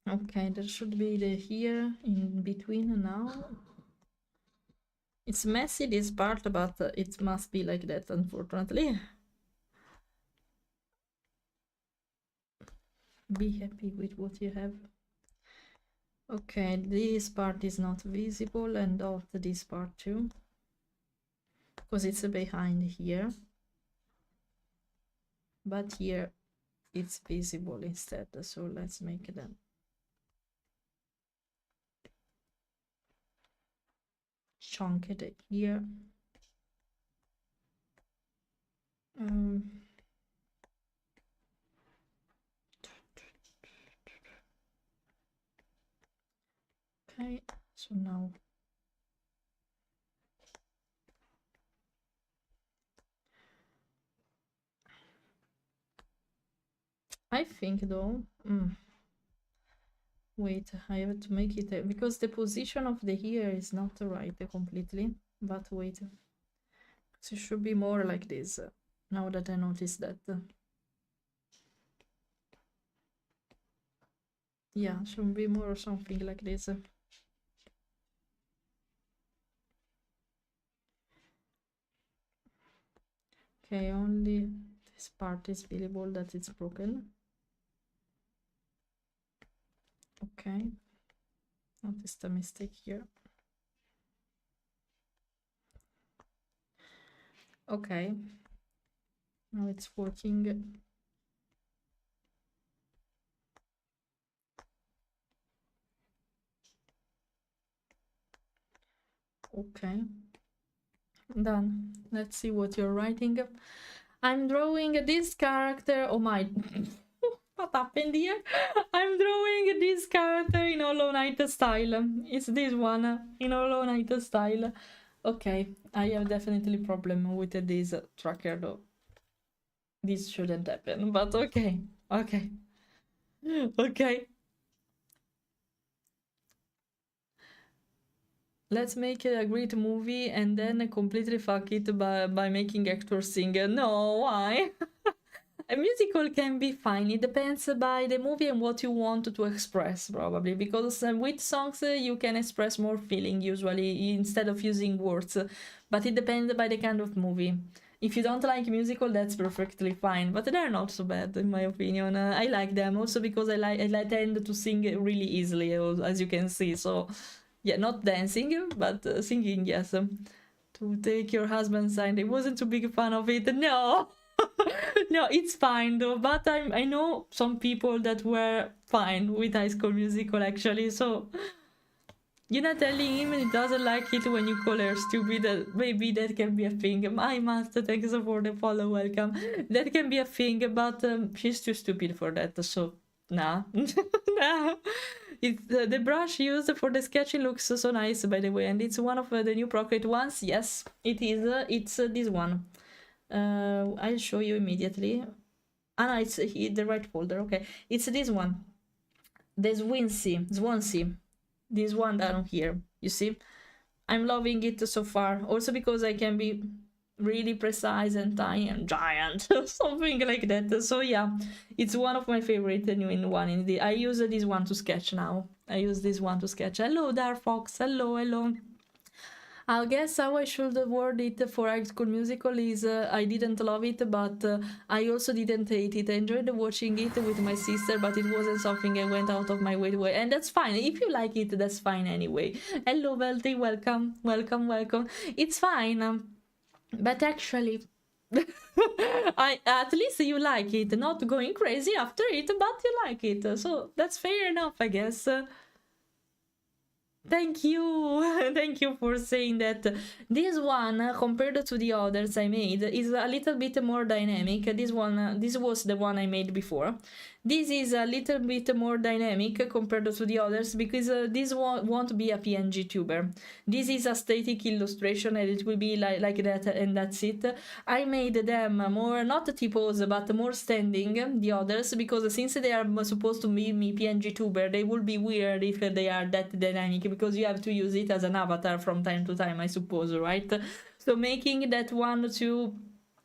Okay, there should be the here in between now. It's messy this part, but it must be like that, unfortunately. Be happy with what you have. Okay, this part is not visible, and not this part too, because it's behind here. But here it's visible instead, so let's make them. Chunk it here. Okay, so now I think though, wait, I have to make it because the position of the ear is not right completely, but wait, so it should be more like this now that I noticed that. Yeah, should be more something like this. Okay, only this part is visible that it's broken. Okay, notice the mistake here. Okay, now it's working. Okay, done. Let's see what you're writing. I'm drawing this character. Oh my, what happened here? I'm drawing this character in Hollow Knight style. It's this one in Hollow Knight style. Okay, I have definitely problem with this tracker though. This shouldn't happen, but okay, okay, okay. Let's make a great movie and then completely fuck it by making actors sing. No, why? A musical can be fine. It depends by the movie and what you want to express, probably. Because with songs, you can express more feeling, usually, instead of using words. But it depends by the kind of movie. If you don't like musical, that's perfectly fine. But they're not so bad, in my opinion. I like them, also because I tend to sing really easily, as you can see. So, yeah, not dancing, but singing, yes. To take your husband's side. I wasn't too big a fan of it. No! No, it's fine though, but I know some people that were fine with High School Musical actually, so you're not telling him he doesn't like it when you call her stupid. Maybe that can be a thing. I must thanks for the follow, welcome. That can be a thing, but she's too stupid for that, so nah. Nah. It's the brush used for the sketching looks so nice, by the way, and it's one of the new Procreate ones. Yes, it is. It's this one. I'll show you immediately. Ah, no, it's the right folder. Okay, it's this one. The Swansea. This one down here. You see, I'm loving it so far. Also because I can be really precise and tiny and giant, something like that. So yeah, it's one of my favorite new one. I use this one to sketch now. I use this one to sketch. Hello, Dark Fox. Hello, hello. I guess how I should word it for High School Musical is I didn't love it, but I also didn't hate it. I enjoyed watching it with my sister, but it wasn't something I went out of my way to, and that's fine. If you like it, that's fine anyway. Hello, Velty, welcome, welcome, welcome. It's fine, but actually, at least you like it. Not going crazy after it, but you like it, so that's fair enough, I guess. Thank you. Thank you for saying that. This one, compared to the others I made, is a little bit more dynamic. This one, this was the one I made before. This is a little bit more dynamic compared to the others because this won't be a PNG tuber. This is a static illustration and it will be like that, and that's it. I made them more, not typos, but more standing, the others, because since they are supposed to be me PNG tuber, they will be weird if they are that dynamic, because you have to use it as an avatar from time to time, I suppose, right? So making that one too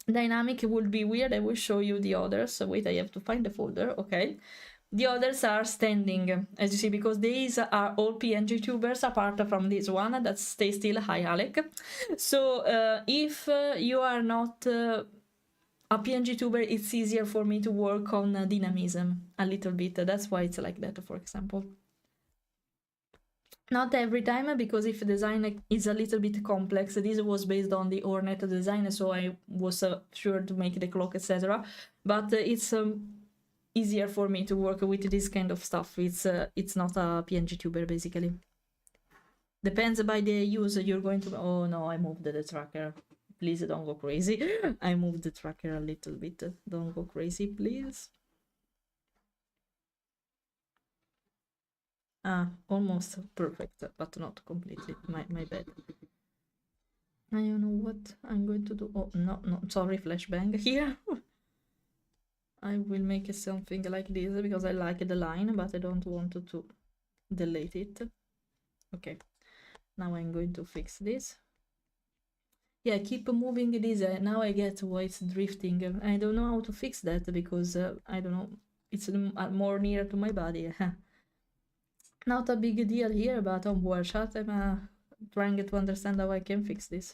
dynamic would be weird. I will show you the others. So wait, I have to find the folder. Okay, the others are standing, as you see, because these are all PNG tubers apart from this one that stay still. Hi, Alec. So if you are not a PNG tuber, it's easier for me to work on dynamism a little bit. That's why it's like that, for example. Not every time, because if design is a little bit complex, this was based on the Hornet design, so I was sure to make the cloak, etc. But it's easier for me to work with this kind of stuff. It's not a PNG tuber, basically. Depends by the use you're going to... Oh no, I moved the tracker. Please don't go crazy. I moved the tracker a little bit. Don't go crazy, please. Ah, almost perfect, but not completely. My bad. I don't know what I'm going to do. Oh, no, sorry, flashbang here. I will make something like this because I like the line, but I don't want to delete it. Okay, now I'm going to fix this. Yeah, keep moving this. Now I get why it's drifting. I don't know how to fix that because I don't know. It's more near to my body. Not a big deal here, but on board shot, I'm trying to understand how I can fix this.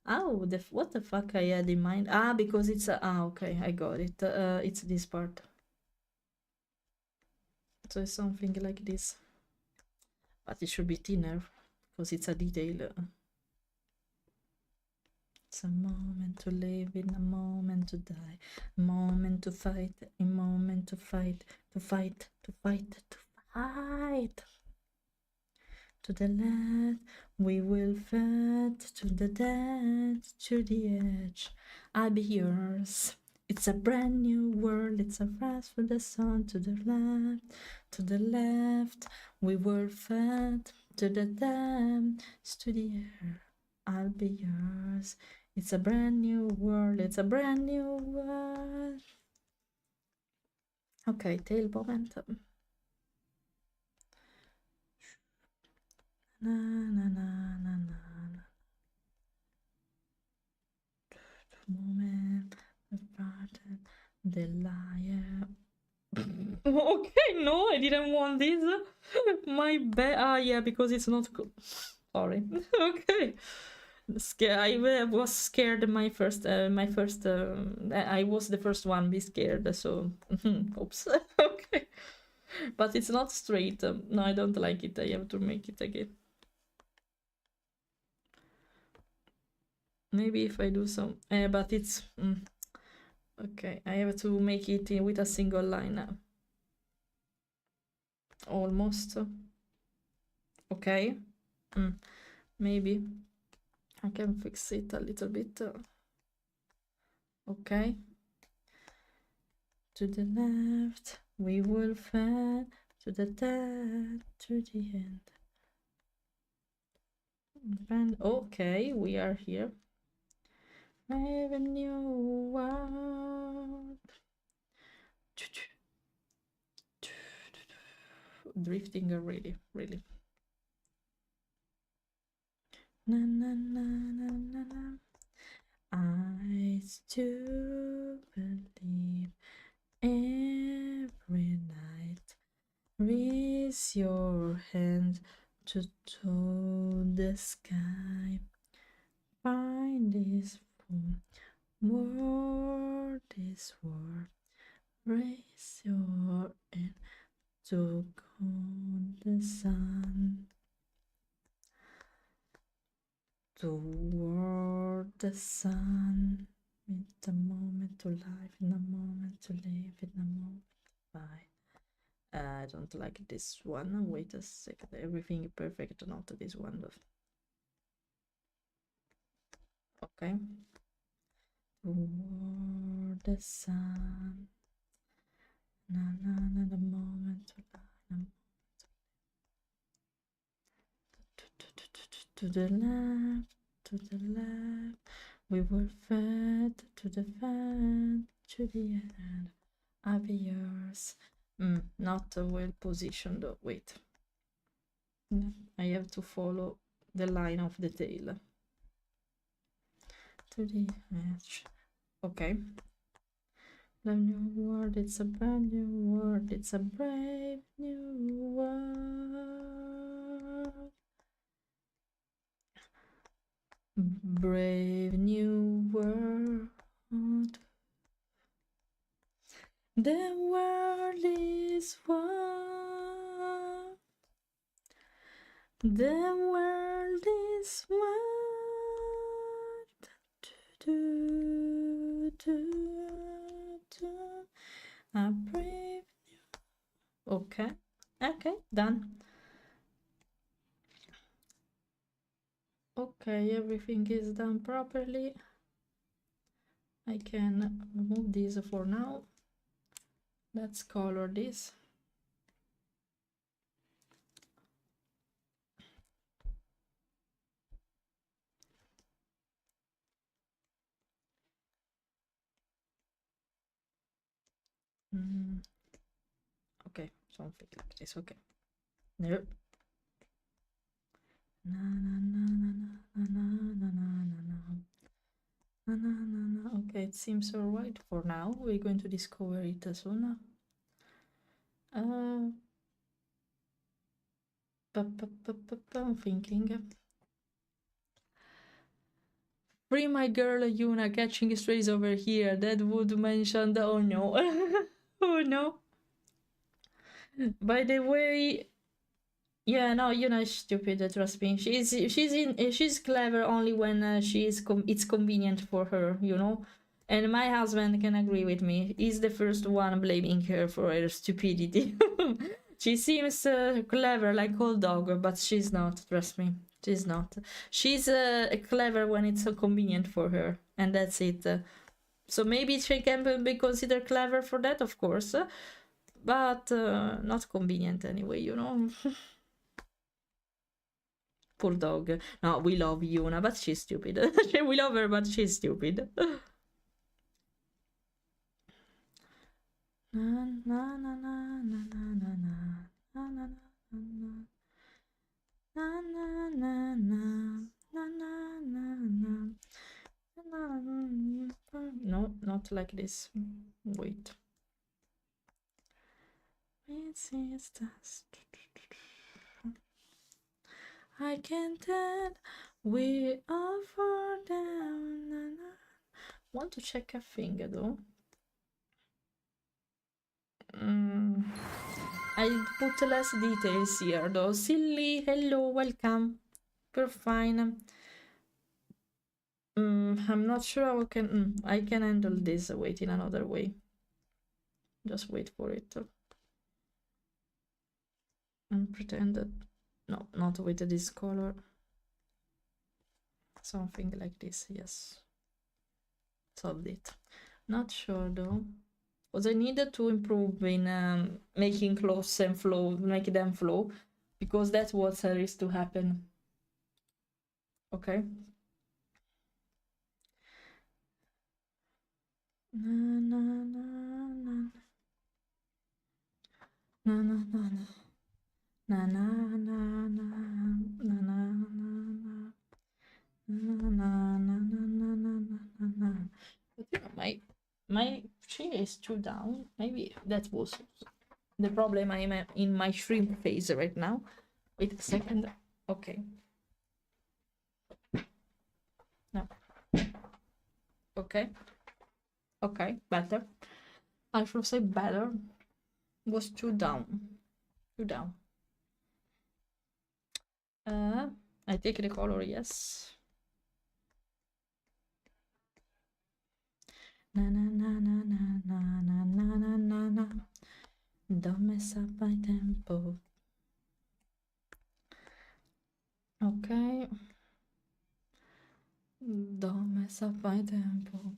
Oh, what the fuck I had in mind? Ah, because it's okay, I got it. It's this part. So it's something like this, but it should be thinner because it's a detail. It's a moment to live, in a moment to die, a moment to fight, a moment to fight, to fight, to fight, to fight. To the left, we will fight, to the death, to the edge. I'll be yours. It's a brand new world. It's a rise for the sun. To the left, we will fight, to the depths, to the air. I'll be yours. It's a brand new world. It's a brand new world. Okay, tail momentum. Na na na na na. Moment, the liar. Okay, no, I didn't want this. My bad. Ah, yeah, because it's not good. Sorry. Okay. I was scared. I was the first one be scared. So, oops. Okay. But it's not straight. No, I don't like it. I have to make it again. Maybe if I do some, but it's Okay, I have to make it with a single line now. Almost. Okay. Maybe I can fix it a little bit. Okay. To the left, we will fan. To the left, to the end. And okay, we are here. Brave new world. Drifting really, really. Na na na na na na. I still believe every night. Raise your hand to the sky. Find this word, this word. Raise your hand to count the sun. Toward the sun. In the moment to life, in the moment to live, in the moment to die. I don't like this one. Wait a second. Everything perfect, not this one. Okay. Toward the sun. Na na na, the moment to die. To the left, to the left. We were fed to the fan, to the end. I'll be yours. Not well positioned. Wait. I have to follow the line of the tail. To the edge. Okay. The new world, it's a brand new world. It's a brave new world. Brave new world. The world is one. The world is one. A brave new. Okay. Okay, done. Okay, everything is done properly. I can remove this for now. Let's color this. Okay, something like this. Okay. No. Na na na na na na na na na na na. Okay, it seems alright for now. We're going to discover it soon. I'm thinking. Free my girl Yuna, catching strays over here. That would mention the oh no. Oh no. By the way, yeah, no, Yuna is stupid, trust me. She's clever only when it's convenient for her, you know. And my husband can agree with me. He's the first one blaming her for her stupidity. She seems clever like old dog, but she's not, trust me. She's not. She's clever when it's convenient for her, and that's it. So maybe she can be considered clever for that, of course, but not convenient anyway, you know. Poor dog. No, we love Yuna, but she's stupid. We love her, but she's stupid. Na na na na na na na na na na na na na na. No, not like this. Wait. It's dust. I can tell we are far down. Want to check a thing though. I put less details here though. Silly, hello, welcome. You're fine. I'm not sure how I can handle this. Wait, in another way. Just wait for it. And pretend that... No, not with this color. Something like this, yes. Solved it. Not sure though. Because I needed to improve in making clothes and flow, make them flow. Because that's what is to happen. Okay. Na na na na na na na na na na na na na but you know, my chair is too down. Maybe that was the problem. I am in my shrimp phase right now. Wait a second. Okay. No. Okay. Okay, better. I should say better. Was too down. Too down. I take the color, yes. Na na na na na na na na na na na. Don't mess up my tempo. Okay. Don't mess up my tempo.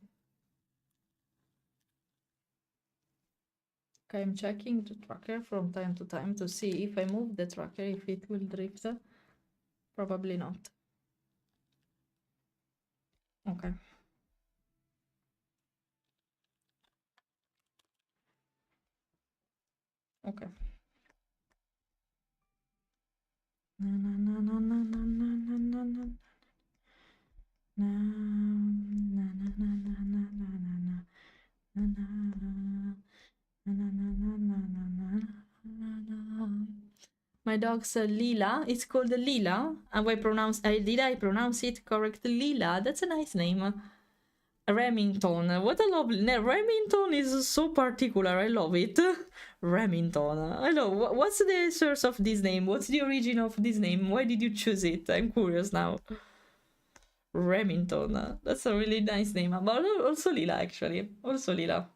Okay, I'm checking the tracker from time to time to see if I move the tracker, if it will drift. Probably not. Okay. Okay. Na na na na na na na na na na na na na na na na na na na. My dog's Lila. It's called Lila. Did I pronounce it correctly? Lila. That's a nice name. Remington. What a lovely name. Remington is so particular. I love it. Remington. I know. What's the source of this name? What's the origin of this name? Why did you choose it? I'm curious now. Remington. That's a really nice name. But also Lila, actually. Also Lila.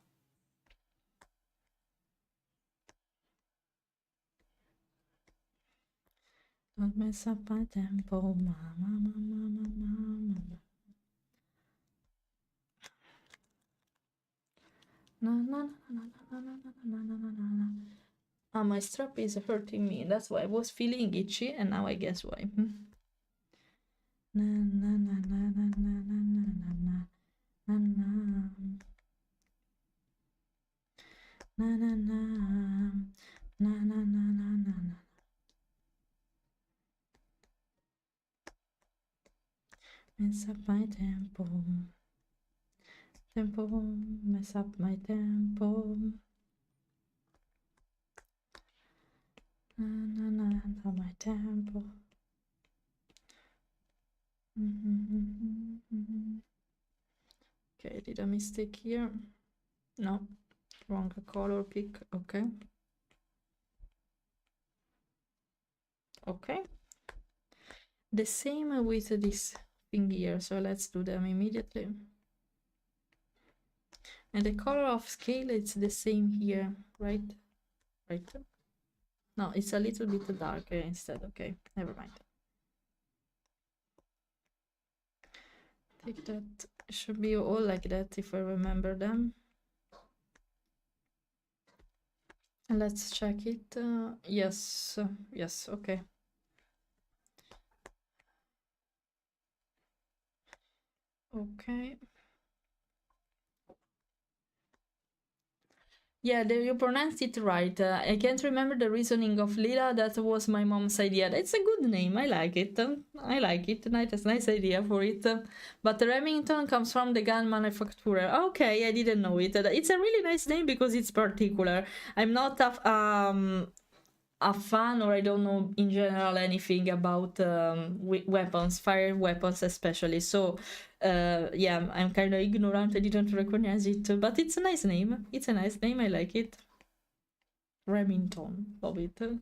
Don't mess up my tempo, mama, mama, mama, mama. Na na na na na na na na na na. Ah, my strap is hurting me. That's why I was feeling itchy, and now I guess why. Na na na na na na na na na na na. Na na na na na na na na. Mess up my tempo. Tempo, mess up my tempo. Na na na na my tempo. Okay, did a mistake here? No, wrong color pick. Okay. Okay. The same with this thing here, so let's do them immediately. And the color of scale, it's the same here, right? Right? No, it's a little bit darker instead. Okay, never mind. I think that should be all like that if I remember them. And let's check it. Yes, yes, okay. Okay. Yeah, you pronounced it right. I can't remember the reasoning of Lila. That was my mom's idea. It's a good name. I like it. I like it. Nice idea for it. But Remington comes from the gun manufacturer. Okay, I didn't know it. It's a really nice name because it's particular. I'm not a fan, or I don't know in general anything about weapons, fire weapons especially. So yeah, I'm kind of ignorant. I didn't recognize it, but it's a nice name. It's a nice name. I like it. Remington, love it. I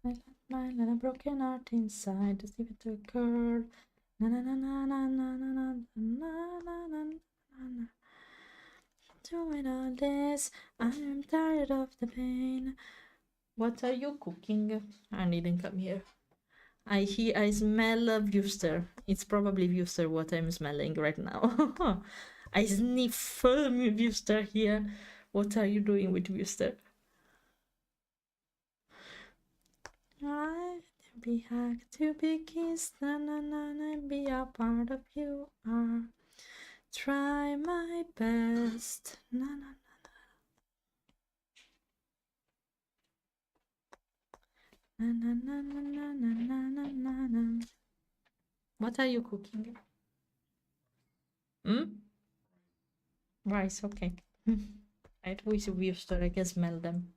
let my little broken heart inside, just give it to a girl. Na na na na na na na na na na na na. Doing all this, I'm tired of the pain. What are you cooking? I didn't come here. I smell a Vtuber. It's probably Vtuber what I'm smelling right now. I sniff Vtuber here. What are you doing with Vtuber? I be hacked to be kissed, na na na na, be a part of you are. Try my best, na na na. Na, na, na, na, na, na, na, na, na. What are you cooking? Rice, okay. Right, with Vtuber, I can smell them.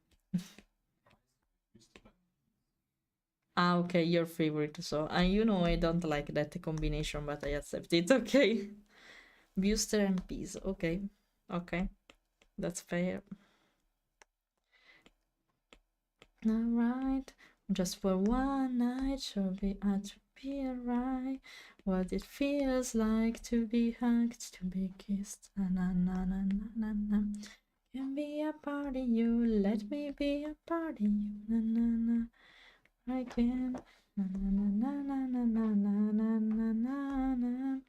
Ah, okay, your favorite. So, you know, I don't like that combination, but I accept it. Okay. Vtuber and peas. Okay. Okay. That's fair. Alright. Just for one night, should be alright. What it feels like to be hugged, to be kissed. Na na na na na na na. Can be a part of you, let me be a part of you. Na na na. I can. Na na na na na na na na na na na.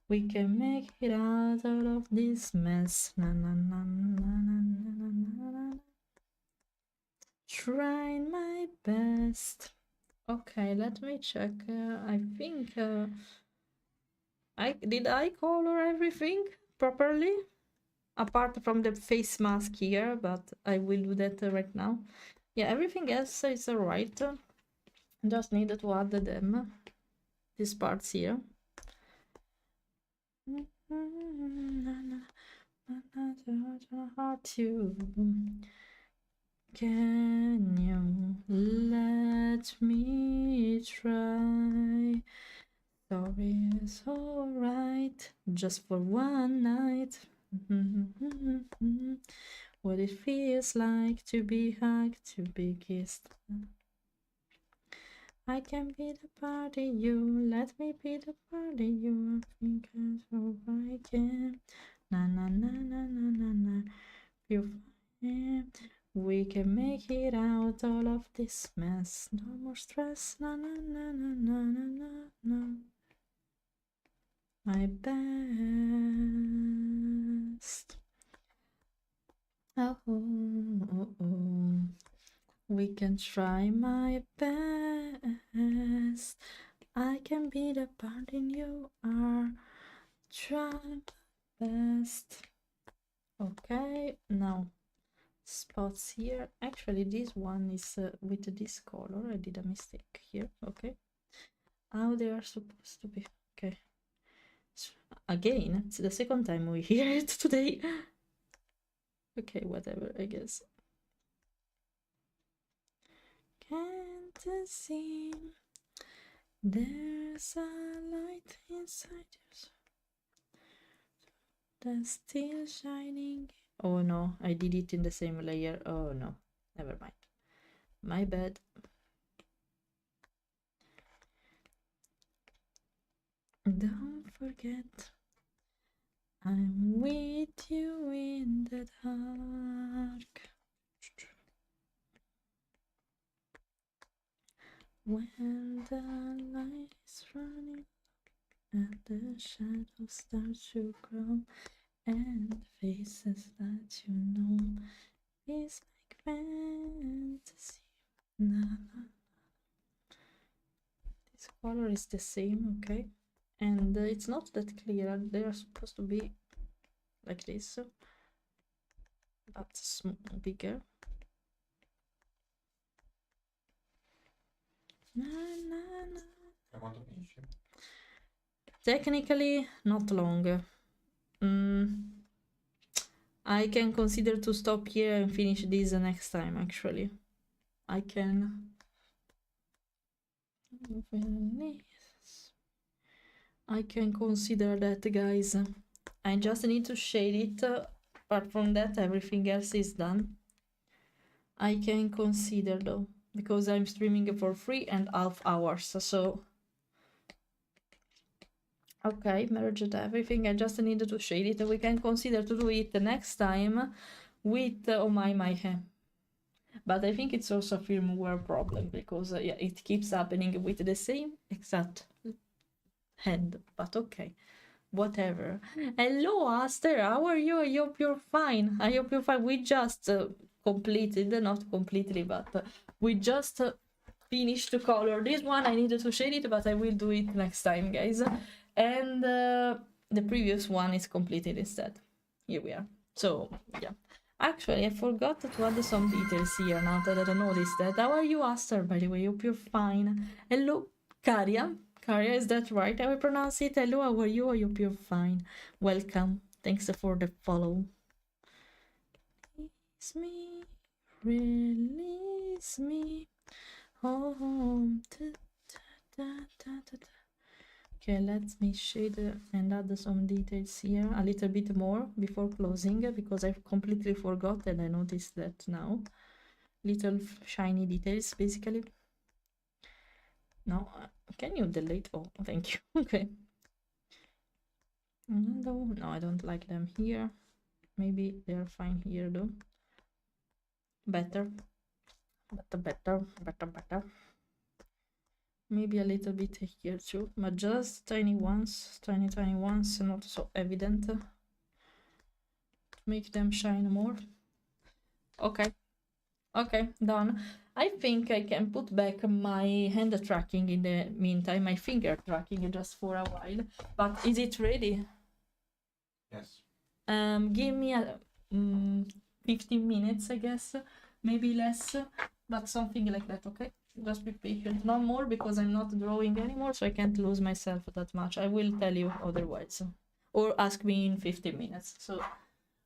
We can make it out of this mess. Na na na na na na na na na. Trying my best. Okay, let me check. I think I color everything properly, apart from the face mask here, but I will do that right now. Yeah, everything else is alright. Just needed to add them. These parts here. Heart you. Can you let me try? Sorry, it's alright, just for one night. What it feels like to be hugged, to be kissed. I can be the part of you, let me be the part of you. I think I can. Na na na na na na na. You find we can make it out all of this mess. No more stress. Na na na na na na na na. My best. Oh, oh, oh. We can try my best. I can be the part in you are. Try my best. Okay, now spots here. Actually, this one is with this color. I did a mistake here. Okay, how they are supposed to be. Okay, so, again, it's the second time we hear it today. Okay, whatever, I guess. Can't see. There's a light inside you that's still shining. Oh no, I did it in the same layer. Oh no, never mind. My bad. Don't forget, I'm with you in the dark. When the light is running and the shadows start to grow and faces that you know is like fantasy. This color is the same, okay, and it's not that clear. They are supposed to be like this, but bigger. Technically not long. I can consider to stop here and finish this next time. Actually, I can. I can consider that, guys. I just need to shade it. Apart from that, everything else is done. I can consider though, because I'm streaming for 3.5 hours, so Okay, merged everything. I just needed to shade it. We can consider to do it next time with oh my hair. But I think it's also a firmware problem because yeah, it keeps happening with the same exact hand. But okay, whatever. Hello, Aster. How are you? I hope you're fine. I hope you're fine. We just completed, not completely, but we just finished to color this one. I needed to shade it, but I will do it next time, guys. And the previous one is completed instead. Here we are. So yeah, actually I forgot to add some details here now that I noticed that. How are you, Aster, by the way? Hope you're fine. Hello, Karia. Karia, is that right? I will pronounce it. Hello, how are you? I hope you're fine. Welcome. Thanks for the follow. Release me home. Okay, let me shade and add some details here a little bit more before closing because I've completely forgot and I noticed that now. Little shiny details basically. Now, can you delete? Oh, thank you. Okay. No, I don't like them here. Maybe they're fine here though. Better. Maybe a little bit here too, but just tiny ones, tiny ones, not so evident. To make them shine more. Okay, done. I think I can put back my hand tracking in the meantime, my finger tracking just for a while. But is it ready? Yes. Give me a 15 minutes, I guess, maybe less, but something like that, okay? Just be patient, not more because I'm not drawing anymore, so I can't lose myself that much. I will tell you otherwise, or ask me in 15 minutes. So,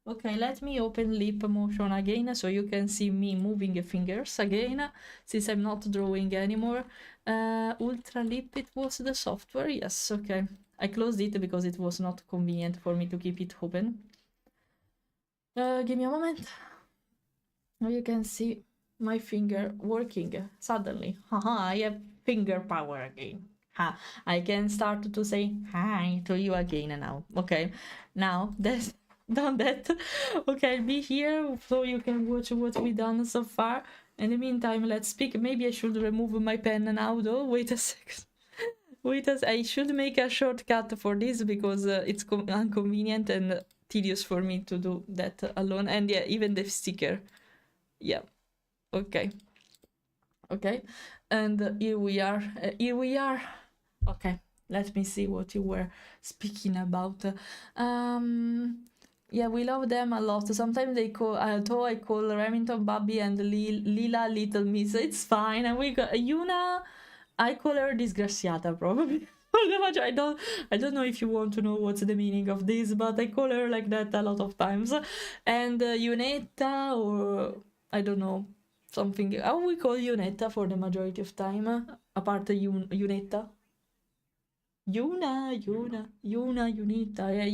okay, let me open lip motion again so you can see me moving fingers again, since I'm not drawing anymore. Ultra lip, it was the software, yes, okay. I closed it because it was not convenient for me to keep it open. Give me a moment. Now you can see my finger working suddenly. Haha, I have finger power again. Ha, I can start to say hi to you again now. Okay, now that's done that. Okay, I'll be here so you can watch what we done so far. In the meantime, let's speak. Maybe I should remove my pen now though. Wait a second. I should make a shortcut for this because it's inconvenient and tedious for me to do that alone. And yeah, even the sticker. Yeah. Okay, and here we are. Okay, let me see what you were speaking about. Yeah, we love them a lot. Sometimes they call, though I call Remington Bubby and Lila Little Miss. It's fine. And we got Yuna. I call her Disgraciata probably. I don't know if you want to know what's the meaning of this, but I call her like that a lot of times. And Yunetta, or I don't know. Something, how we call Yunetta for the majority of time, apart Yunetta. Yunita,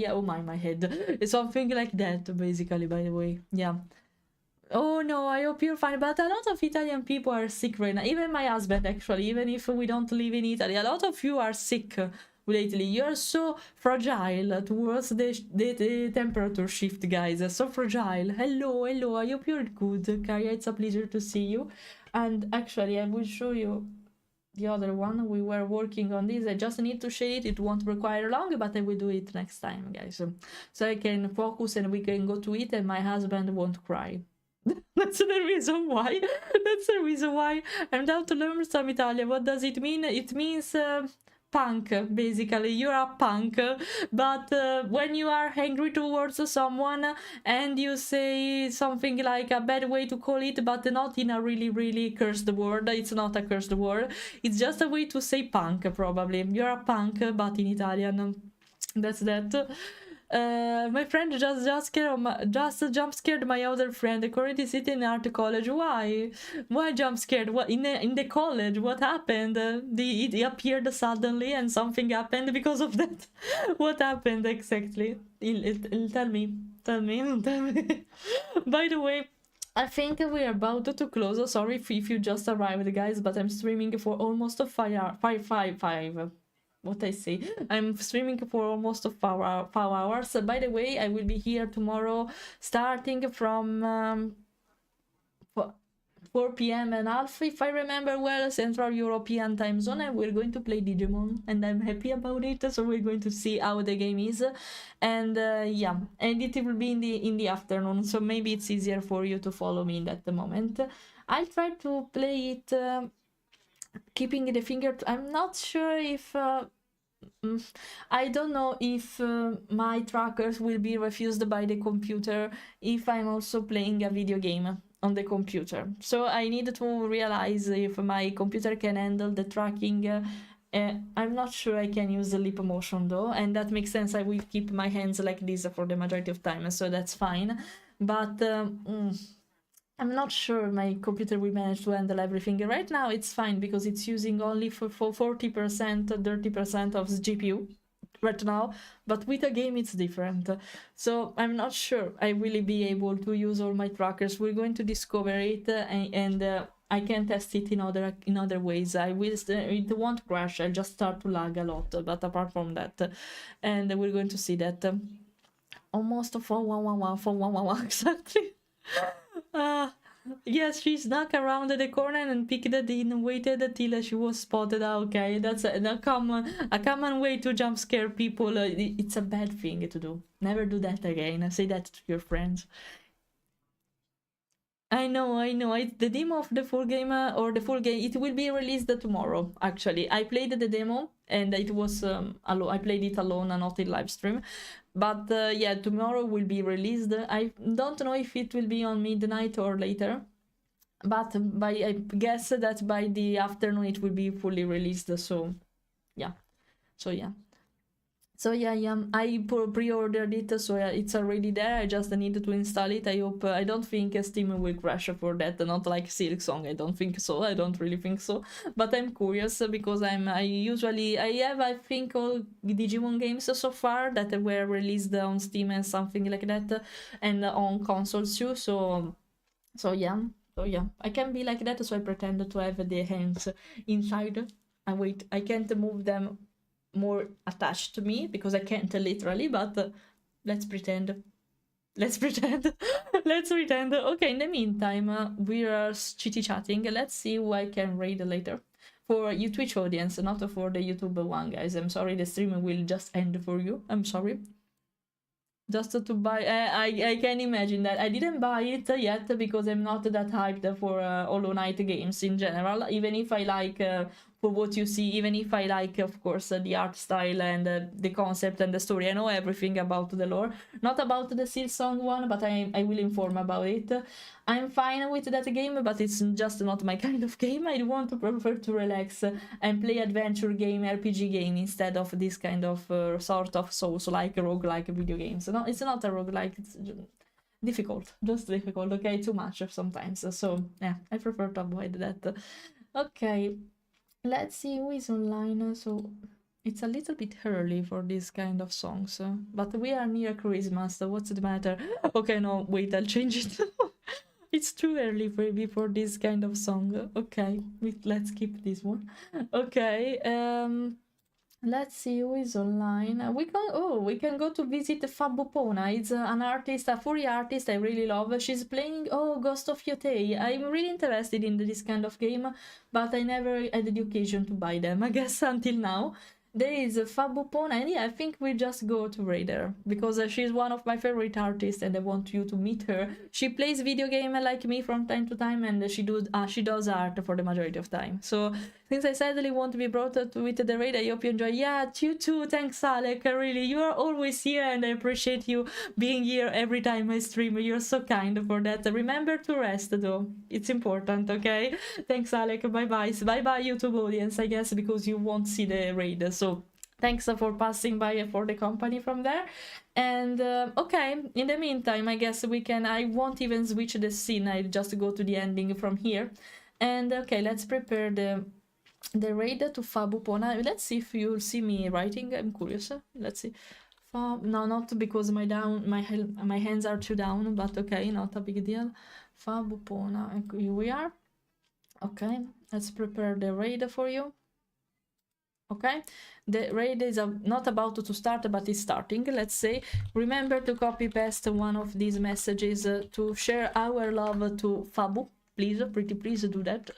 yeah, oh my head. It's something like that, basically, by the way, yeah. Oh no, I hope you're fine, but a lot of Italian people are sick right now, even my husband, actually, even if we don't live in Italy, a lot of you are sick lately. You're so fragile towards the temperature shift, guys. So fragile. Hello, I hope you're good, Kaya. It's a pleasure to see you. And actually, I will show you the other one. We were working on this. I just need to shade it. It won't require long, but I will do it next time, guys. So I can focus and we can go to it and my husband won't cry. That's the reason why. That's the reason why I'm down to learn some Italian. What does it mean? It means punk, basically. You're a punk, but when you are angry towards someone and you say something like a bad way to call it, but not in a really cursed word. It's not a cursed word. It's just a way to say punk, probably. You're a punk, but in Italian. That's that. My friend just jump scared my other friend currently sitting in art college. Why jump scared? What in the college? What happened? It appeared suddenly and something happened because of that. What happened exactly? Tell me. By the way, I think we're about to close. Sorry if you just arrived, guys, but I'm streaming for almost 5 hours. what I say. I'm streaming for almost 5 hours. By the way, I will be here tomorrow starting from 4 p.m. and half, if I remember well, Central European time zone, and we're going to play Digimon, and I'm happy about it. So we're going to see how the game is, and yeah, and it will be in the afternoon, so maybe it's easier for you to follow me in that moment. I'll try to play it keeping the finger. I'm not sure if I don't know if my trackers will be refused by the computer if I'm also playing a video game on the computer. So I need to realize if my computer can handle the tracking. I'm not sure I can use the lip motion though, and that makes sense. I will keep my hands like this for the majority of time, so that's fine. But I'm not sure my computer will manage to handle everything. Right now it's fine because it's using only for 40%, 30% of the GPU right now, but with a game it's different. So I'm not sure I will be able to use all my trackers. We're going to discover it, and I can test it in other ways. It won't crash, I'll just start to lag a lot, but apart from that, and we're going to see that. Almost 411 exactly. Yes, she snuck around the corner and picked it in, waited till she was spotted. Okay, that's a common way to jump scare people. It's a bad thing to do. Never do that again. Say that to your friends. I know. The demo of the full game or the full game, it will be released tomorrow. Actually, I played the demo and it was I played it alone and not in live stream. But yeah, tomorrow will be released. I don't know if it will be on midnight or later, but I guess that by the afternoon it will be fully released. So yeah. I pre-ordered it, so it's already there. I just needed to install it. I don't think Steam will crash for that, not like Silksong. I don't think so. I don't really think so. But I'm curious because I have, I think, all Digimon games so far that were released on Steam and something like that, and on consoles too. So yeah, I can be like that. So I pretend to have the hands inside. And wait, I can't move them more attached to me because I can't literally, but let's pretend. Okay, in the meantime, we are chitty-chatting. Let's see who I can raid later. For you Twitch audience, not for the YouTube one, guys. I'm sorry, the stream will just end for you. I'm sorry. Just to buy, I can imagine that. I didn't buy it yet because I'm not that hyped for Hollow Knight games in general, even if I like for what you see, even if I like, of course, the art style and the concept and the story. I know everything about the lore, not about the Silksong one, but I will inform about it. I'm fine with that game, but it's just not my kind of game. I want to prefer to relax and play adventure game, RPG game, instead of this kind of sort of Souls-like, roguelike video games. No, it's not a roguelike, it's difficult, just difficult, okay? Too much sometimes. So yeah, I prefer to avoid that. Okay, let's see who is online. So it's a little bit early for this kind of songs, but we are near Christmas, so what's the matter? Okay, no, wait, I'll change it. It's too early maybe for this kind of song. Okay, let's keep this one. Okay, let's see who is online. We can go to visit Fabupona. It's an artist, a furry artist I really love. She's playing Ghost of Yotei. I'm really interested in this kind of game, but I never had the occasion to buy them, I guess, until now. There is Fabupona, and yeah, I think we just go to Raider because she's one of my favorite artists and I want you to meet her. She plays video game like me from time to time, and she does art for the majority of time. So since I sadly won't be brought with the raid, I hope you enjoy. Yeah, you too. Thanks, Alec. Really, you are always here, and I appreciate you being here every time I stream. You're so kind for that. Remember to rest, though. It's important, okay? Thanks, Alec. Bye-bye. Bye-bye, YouTube audience, I guess, because you won't see the raid. So thanks for passing by for the company from there. And okay, in the meantime, I guess I won't even switch the scene. I'll just go to the ending from here. And okay, let's prepare the raid to Fabupona. Let's see if you'll see me writing. I'm curious. Let's see. No, not because my hands are too down, but okay, not a big deal. Fabupona, here we are. Okay, let's prepare the raid for you. Okay, the raid is not about to start, but it's starting. Let's say, remember to copy paste one of these messages to share our love to Fabu. Please, pretty please do that.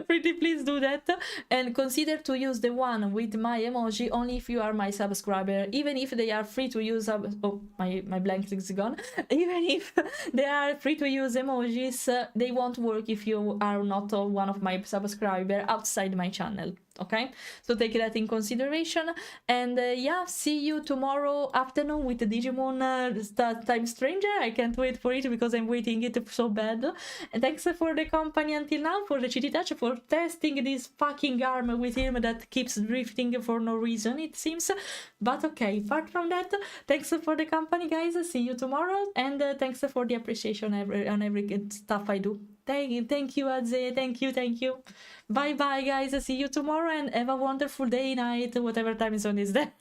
Pretty please do that. And consider to use the one with my emoji only if you are my subscriber. Even if they are free to use... oh, my blank is gone. Even if they are free to use emojis, they won't work if you are not one of my subscriber outside my channel. Okay, so take that in consideration. And yeah, see you tomorrow afternoon with the Digimon Time Stranger. I can't wait for it because I'm waiting it so bad. And thanks for the company until now, for the Chitty Touch, for testing this fucking arm with him that keeps drifting for no reason, it seems. But okay, apart from that, thanks for the company, guys. See you tomorrow, and thanks for the appreciation on every stuff I do. Thank you, Adze. Thank you. Bye bye, guys. See you tomorrow, and have a wonderful day, night, whatever time zone is there.